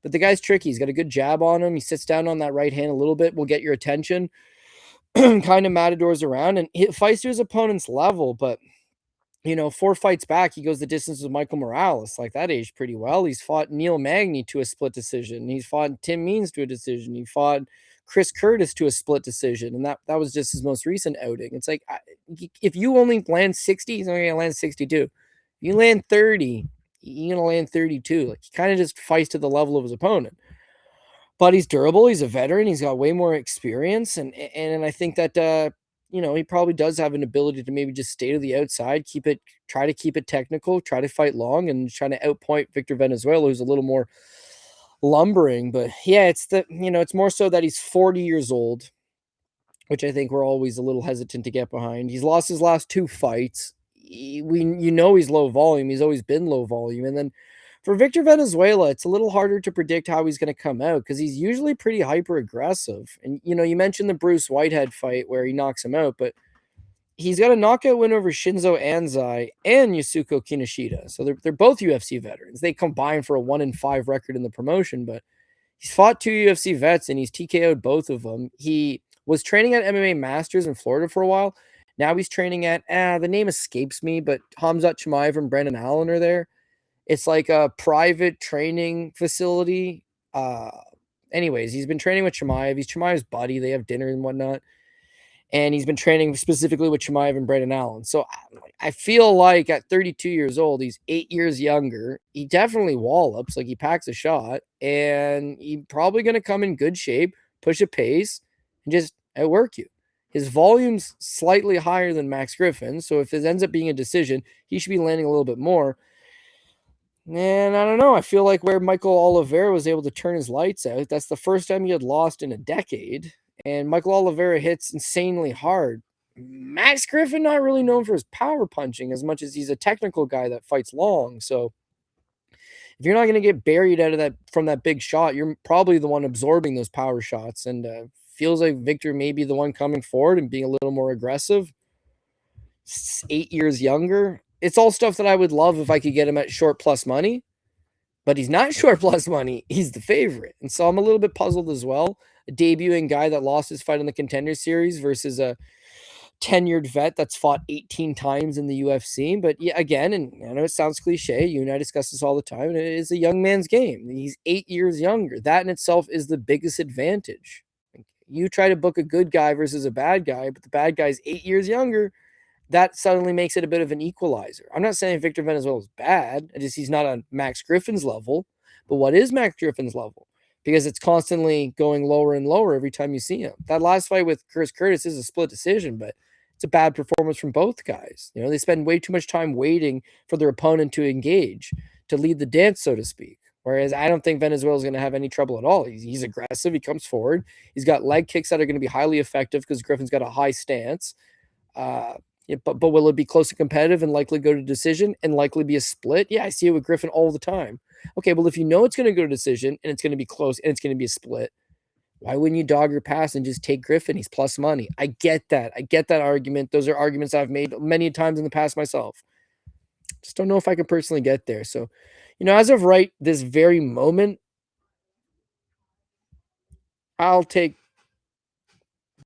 But the guy's tricky. He's got a good jab on him. He sits down on that right hand a little bit, will get your attention. Kind of matadors around and he fights to his opponent's level. But, 4 fights back, he goes the distance with Michael Morales. Like that aged pretty well. He's fought Neil Magny to a split decision. He's fought Tim Means to a decision. He fought Chris Curtis to a split decision. And that was just his most recent outing. It's like, if you only land 60, he's only going to land 62. If you land 30, you're going to land 32. Like he kind of just fights to the level of his opponent. But he's durable. He's a veteran. He's got way more experience. And I think that, he probably does have an ability to maybe just stay to the outside, try to keep it technical, try to fight long and try to outpoint Victor Valenzuela, who's a little more lumbering. But yeah, it's more so that he's 40 years old, which I think we're always a little hesitant to get behind. He's lost his last 2 fights. He's low volume. He's always been low volume. And then for Victor Valenzuela, it's a little harder to predict how he's going to come out because he's usually pretty hyper aggressive. And, you mentioned the Bruce Whitehead fight where he knocks him out, but he's got a knockout win over Shinzo Anzai and Yasuko Kinoshita. So they're both UFC veterans. They combine for a 1-5 record in the promotion, but he's fought 2 UFC vets and he's TKO'd both of them. He was training at MMA Masters in Florida for a while. Now he's training at, the name escapes me, but Hamzat Chimaev and Brandon Allen are there. It's like a private training facility. Anyways, he's been training with Chimaev. He's Chimaev's buddy. They have dinner and whatnot. And he's been training specifically with Chimaev and Brendan Allen. So I feel like at 32 years old, he's 8 years younger. He definitely wallops, like he packs a shot, and he's probably going to come in good shape, push a pace, and just outwork you. His volume's slightly higher than Max Griffin, so if it ends up being a decision, he should be landing a little bit more. And I don't know. I feel like where Michael Oliveira was able to turn his lights out, that's the first time he had lost in a decade. And Michael Oliveira hits insanely hard. Max Griffin not really known for his power punching as much as he's a technical guy that fights long. So if you're not going to get buried out of that from that big shot, you're probably the one absorbing those power shots. And feels like Victor may be the one coming forward and being a little more aggressive. 8 years younger. It's all stuff that I would love if I could get him at short plus money. But he's not short plus money. He's the favorite. And so I'm a little bit puzzled as well. A debuting guy that lost his fight in the Contender Series versus a tenured vet that's fought 18 times in the UFC. But yeah, again, and I know it sounds cliche, you and I discuss this all the time, and it is a young man's game. He's 8 years younger. That in itself is the biggest advantage. You try to book a good guy versus a bad guy, but the bad guy's 8 years younger. That suddenly makes it a bit of an equalizer. I'm not saying Victor Venezuela is bad. He's not on Max Griffin's level. But what is Max Griffin's level? Because it's constantly going lower and lower every time you see him. That last fight with Chris Curtis is a split decision, but it's a bad performance from both guys. You know, they spend way too much time waiting for their opponent to engage, to lead the dance, so to speak. Whereas I don't think Venezuela is going to have any trouble at all. He's aggressive. He comes forward. He's got leg kicks that are going to be highly effective because Griffin's got a high stance. But will it be close and competitive and likely go to decision and likely be a split? Yeah, I see it with Griffin all the time. Okay, well, if you know it's going to go to decision and it's going to be close and it's going to be a split, why wouldn't you dog your pass and just take Griffin? He's plus money. I get that. I get that argument. Those are arguments I've made many times in the past myself. Just don't know if I can personally get there. So, as of right this very moment, I'll take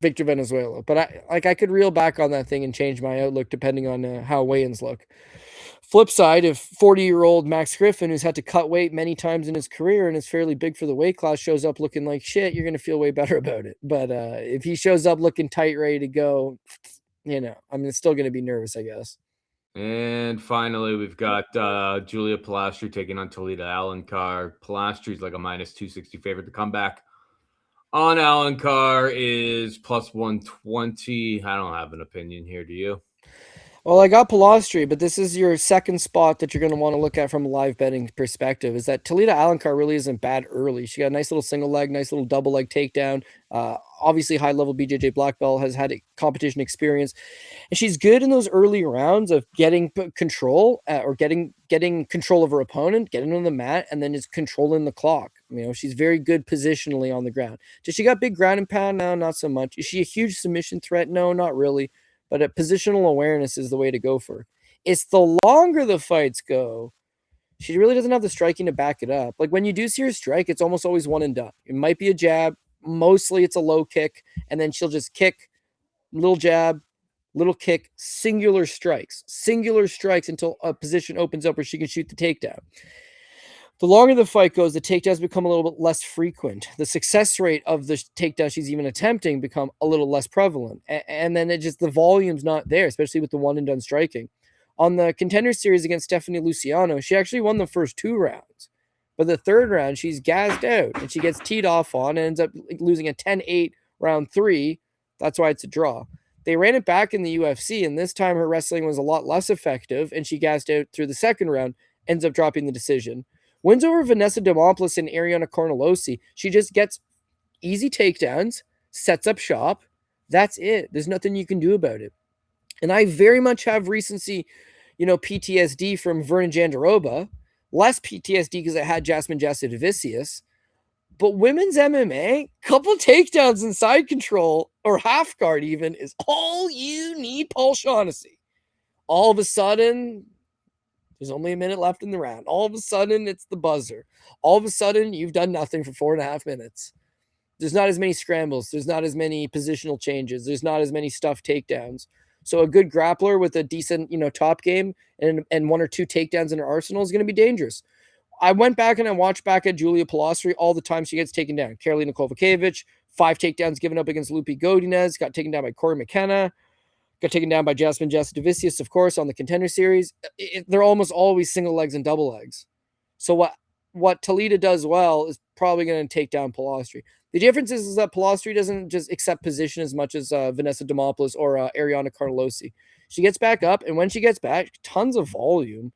Victor Venezuela, but I could reel back on that thing and change my outlook depending on how weigh-ins look. Flip side, if 40-year-old Max Griffin, who's had to cut weight many times in his career and is fairly big for the weight class, shows up looking like shit, you're going to feel way better about it. But if he shows up looking tight, ready to go, I'm still going to be nervous, I guess. And finally, we've got Julia Palastri taking on Talita Alencar. Palastri's like a minus 260 favorite to come back. On Alencar is plus 120. I don't have an opinion here. Do you? Well, I got Palastri, but this is your second spot that you're going to want to look at from a live betting perspective, is that Talita Alencar really isn't bad early. She got a nice little single leg, nice little double leg takedown. Obviously, high-level BJJ black belt, has had competition experience. And she's good in those early rounds of getting control or getting control of her opponent, getting on the mat, and then just controlling the clock. She's very good positionally on the ground. Does she got big ground and pound? No, not so much. Is she a huge submission threat? No, not really. But positional awareness is the way to go for her. It's the longer the fights go, she really doesn't have the striking to back it up. Like when you do see her strike, it's almost always one and done. It might be a jab. Mostly it's a low kick. And then she'll just kick, little jab, little kick, singular strikes until a position opens up where she can shoot the takedown. The longer the fight goes, the takedowns become a little bit less frequent. The success rate of the takedown she's even attempting become a little less prevalent. And then the volume's not there, especially with the one and done striking. On the Contender Series against Stephanie Luciano, she actually won the first 2 rounds. But the third round, she's gassed out and she gets teed off on and ends up losing a 10-8 round 3. That's why it's a draw. They ran it back in the UFC, and this time her wrestling was a lot less effective, and she gassed out through the second round, ends up dropping the decision. Wins over Vanessa Demopoulos and Ariana Cornelosi. She just gets easy takedowns, sets up shop. That's it. There's nothing you can do about it. And I very much have recency, PTSD from Vernon Jandaroba. Less PTSD because I had Jasmine Jasudavicius. But women's MMA, couple takedowns and side control, or half guard even, is all you need, Paul Shaughnessy. All of a sudden, there's only a minute left in the round. All of a sudden, it's the buzzer. All of a sudden, you've done nothing for 4.5 minutes. There's not as many scrambles. There's not as many positional changes. There's not as many stuffed takedowns. So a good grappler with a decent, top game and 1 or 2 takedowns in her arsenal is going to be dangerous. I went back and I watched back at Julia Pilastri all the time she gets taken down. Karolina Kovacevic, 5 takedowns given up against Lupi Godinez, got taken down by Corey McKenna, got taken down by Jasmine Jasudavicius, of course, on the Contender Series. They're almost always single legs and double legs. So what Toledo does well is probably going to take down Pilastri. The difference is that Pilastri doesn't just accept position as much as Vanessa Demopoulos or Ariana Carlosi. She gets back up, and when she gets back, tons of volume.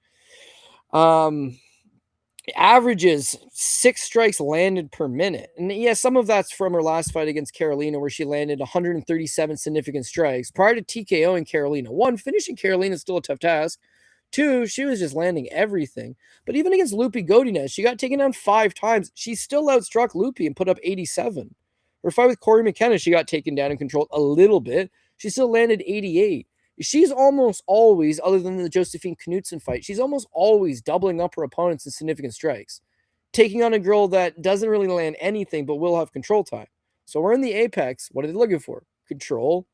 Averages 6 strikes landed per minute. And yeah, some of that's from her last fight against Carolina, where she landed 137 significant strikes. Prior to TKO in Carolina, 1, finishing Carolina is still a tough task. 2, she was just landing everything. But even against Lupi Godinez, she got taken down 5 times. She still outstruck Lupi and put up 87. Her fight with Corey McKenna, she got taken down and controlled a little bit. She still landed 88. She's almost always, other than the Josephine Knudsen fight, she's almost always doubling up her opponents in significant strikes, taking on a girl that doesn't really land anything but will have control time. So we're in the apex. What are they looking for? Control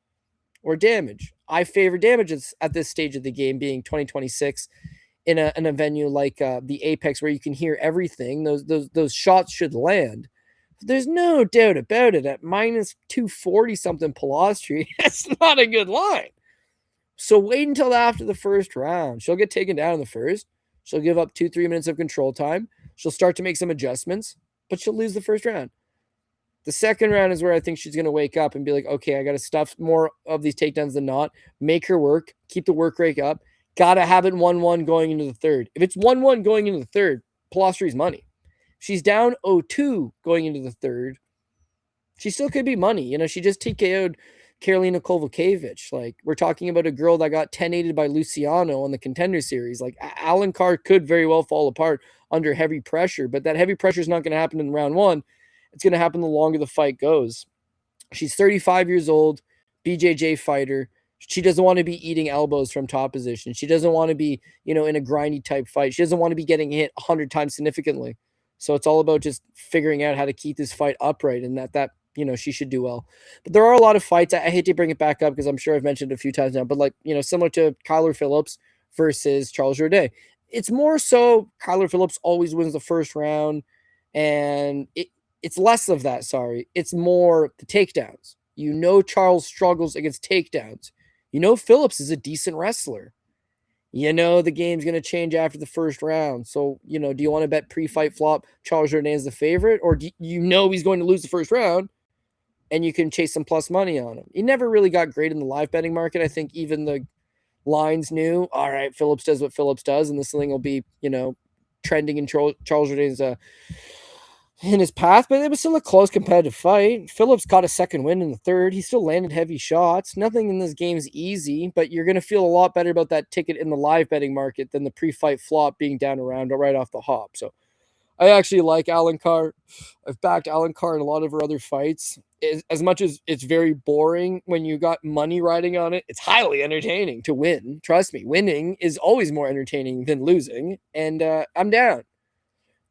or damage? I favor damages at this stage of the game, being 2026 in a venue like the apex where you can hear everything. Those shots should land. There's no doubt about it. At minus 240 something Pilastri, that's not a good line. So wait until after the first round. She'll get taken down in the first. She'll give up 2-3 minutes of control time. She'll start to make some adjustments, but she'll lose the first round. The second round is where I think she's going to wake up and be like, okay, I got to stuff more of these takedowns than not. Make her work. Keep the work rate up. Got to have it 1-1 going into the third. If it's 1-1 going into the third, Pilastri's money. She's down 0-2 going into the third. She still could be money. She just TKO'd Karolina Kovacevic. Like, we're talking about a girl that got 10-8'd by Luciano on the Contender Series. Like, Alencar could very well fall apart under heavy pressure, but that heavy pressure is not going to happen in round 1. It's going to happen the longer the fight goes. She's 35 years old, BJJ fighter. She doesn't want to be eating elbows from top position. She doesn't want to be, in a grindy type fight. She doesn't want to be getting hit 100 times significantly. So it's all about just figuring out how to keep this fight upright, and that she should do well. But there are a lot of fights. I hate to bring it back up because I'm sure I've mentioned it a few times now, but similar to Kyler Phillips versus Charles Jourdain. It's more so Kyler Phillips always wins the first round, and it's less of that, sorry. It's more the takedowns. Charles struggles against takedowns. Phillips is a decent wrestler. The game's going to change after the first round. So, do you want to bet pre-fight flop Charles Jourdain is the favorite? Or do he's going to lose the first round and you can chase some plus money on him? He never really got great in the live betting market. I think even the lines knew, all right, Phillips does what Phillips does, and this thing will be, trending in Charles Jourdain's in his path, but it was still a close competitive fight. Phillips got a second win in the third. He still landed heavy shots. Nothing in this game is easy, but you're going to feel a lot better about that ticket in the live betting market than the pre-fight flop being down around right off the hop. So I actually like Alencar. I've backed Alencar in a lot of her other fights. As much as it's very boring when you got money riding on it, it's highly entertaining to win. Trust me, winning is always more entertaining than losing, and I'm down.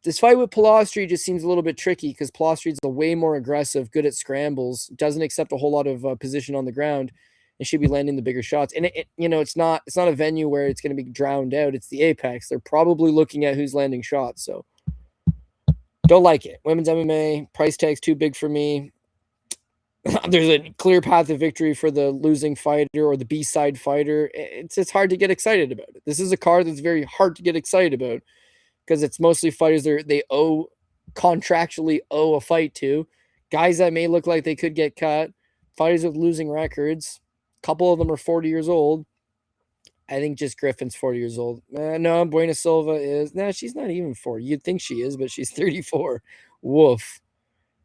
This fight with Pilastri just seems a little bit tricky because Pilastri's a way more aggressive, good at scrambles, doesn't accept a whole lot of position on the ground, and should be landing the bigger shots. And it's not a venue where it's going to be drowned out. It's the Apex. They're probably looking at who's landing shots. So don't like it. Women's MMA price tag's too big for me. There's a clear path of victory for the losing fighter or the B-side fighter. It's hard to get excited about it. This is a card that's very hard to get excited about, because it's mostly fighters they contractually owe a fight to. Guys that may look like they could get cut. Fighters with losing records. A couple of them are 40 years old. I think just Griffin's 40 years old. No, Bueno Silva is. She's not even 40. You'd think she is, but she's 34. Woof.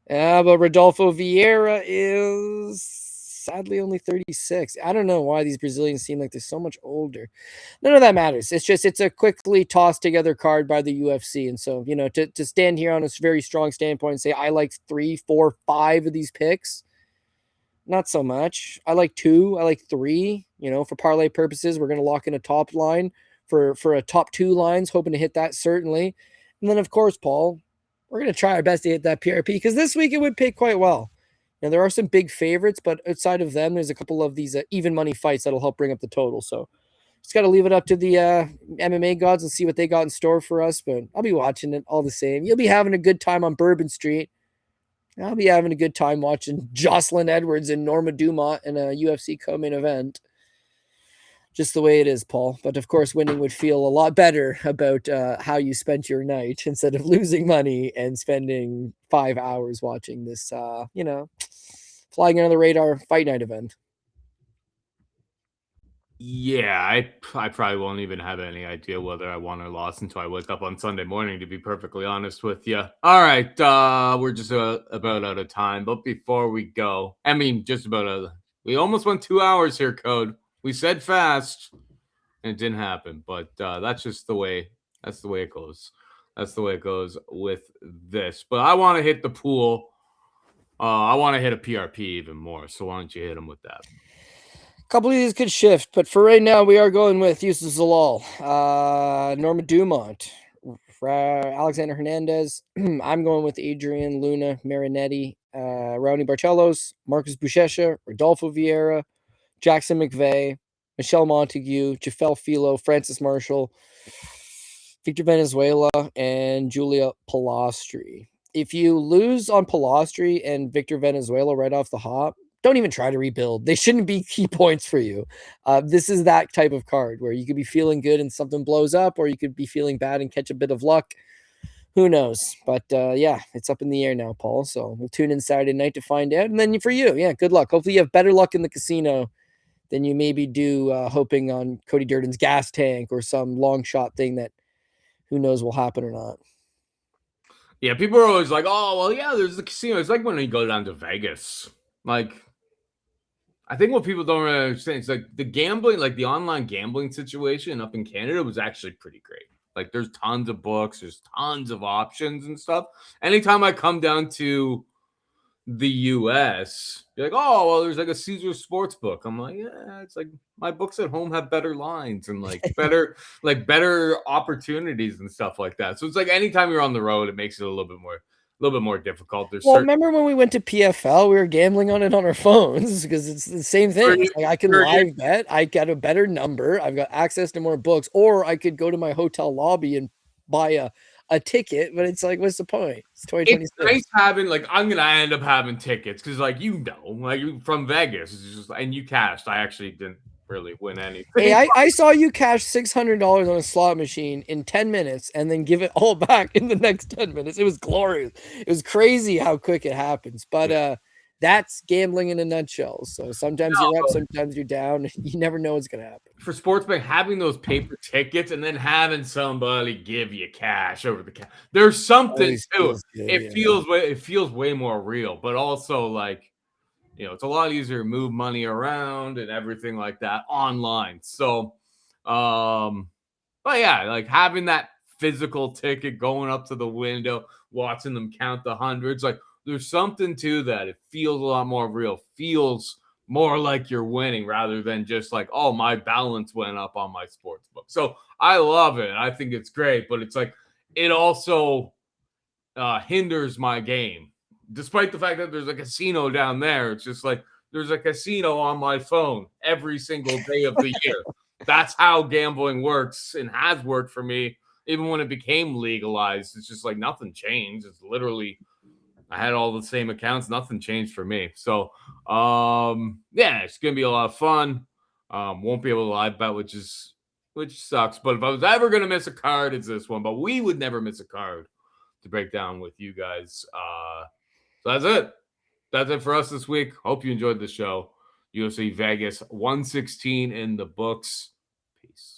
But Rodolfo Vieira is sadly only 36. I don't know why these Brazilians seem like they're so much older. None of that matters. It's a quickly tossed together card by the UFC. And so, to stand here on a very strong standpoint and say, I like 3, 4, 5 of these picks, not so much. I like 2. I like 3, for parlay purposes. We're going to lock in a top line for a top 2 lines, hoping to hit that certainly. And then of course, Paul, we're going to try our best to hit that PRP because this week it would pay quite well. Now, there are some big favorites, but outside of them, there's a couple of these even money fights that'll help bring up the total. So just got to leave it up to the MMA gods and see what they got in store for us. But I'll be watching it all the same. You'll be having a good time on Bourbon Street. I'll be having a good time watching Joselyne Edwards and Norma Dumont in a UFC co-main event. Just the way it is, Paul. But of course, winning would feel a lot better about how you spent your night instead of losing money and spending 5 hours watching this, flying under the radar fight night event. Yeah, I probably won't even have any idea whether I won or lost until I wake up on Sunday morning, to be perfectly honest with you. All right, we're just about out of time. But before we go, we almost went 2 hours here, Code. We said fast, and it didn't happen. But that's just the way. That's the way it goes. That's the way it goes with this. But I want to hit the pool. I want to hit a PRP even more. So why don't you hit them with that? A couple of these could shift, but for right now, we are going with Youssef Zalal, Norma Dumont, Alexander Hernandez. I'm going with Adrian, Luna, Martinetti, Raoni Barcelos, Marcus Buchecha, Rodolfo Vieira, Jackson McVey, Michelle Montague, Jafel Filho, Francis Marshall, Victor Venezuela, and Julia Palastri. If you lose on Palastri and Victor Venezuela right off the hop, don't even try to rebuild. They shouldn't be key points for you. This is that type of card where you could be feeling good and something blows up, or you could be feeling bad and catch a bit of luck. Who knows? But yeah, it's up in the air now, Paul. So we'll tune in Saturday night to find out. And then for you, yeah, good luck. Hopefully you have better luck in the casino than you maybe do hoping on Cody Durden's gas tank or some long shot thing that who knows will happen or not. Yeah, people are always like, oh, well, yeah, there's the casino. It's like when you go down to Vegas. Like, I think what people don't really understand is like the gambling, like the online gambling situation up in Canada was actually pretty great. Like there's tons of books, there's tons of options and stuff. Anytime I come down to the US, you're like, oh, well, there's like a Caesar sports book. I'm like, yeah, it's like my books at home have better lines and like better opportunities and stuff like that. So it's like anytime you're on the road, it makes it a little bit more difficult. Remember when we went to PFL, we were gambling on it on our phones because it's the same thing. It's like I can live bet, I get a better number, I've got access to more books, or I could go to my hotel lobby and buy a ticket, but it's like, what's the point? It's 2026. It's nice having, like, I'm gonna end up having tickets because, like, from Vegas, it's just, and you cashed. I actually didn't really win anything. Hey, I saw you cash $600 on a slot machine in 10 minutes and then give it all back in the next 10 minutes. It was glorious. It was crazy how quick it happens. But that's gambling in a nutshell. So sometimes you're up, sometimes you're down. You never know what's going to happen. For sports betting, having those paper tickets and then having somebody give you cash over the cash, there's something to it. It feels way more real, but also like, it's a lot easier to move money around and everything like that online. So, but yeah, like having that physical ticket, going up to the window, watching them count the hundreds, like there's something to that. It feels a lot more real, feels more like you're winning rather than just like, oh, my balance went up on my sports book. So I love it. I think it's great, but it's like, it also hinders my game. Despite the fact that there's a casino down there, it's just like there's a casino on my phone every single day of the year. That's how gambling works and has worked for me. Even when it became legalized, it's just like nothing changed. It's literally, I had all the same accounts. Nothing changed for me. So, yeah, it's going to be a lot of fun. Won't be able to live bet, which sucks. But if I was ever going to miss a card, it's this one. But we would never miss a card to break down with you guys. So that's it. That's it for us this week. Hope you enjoyed the show. UFC Vegas 116 in the books. Peace.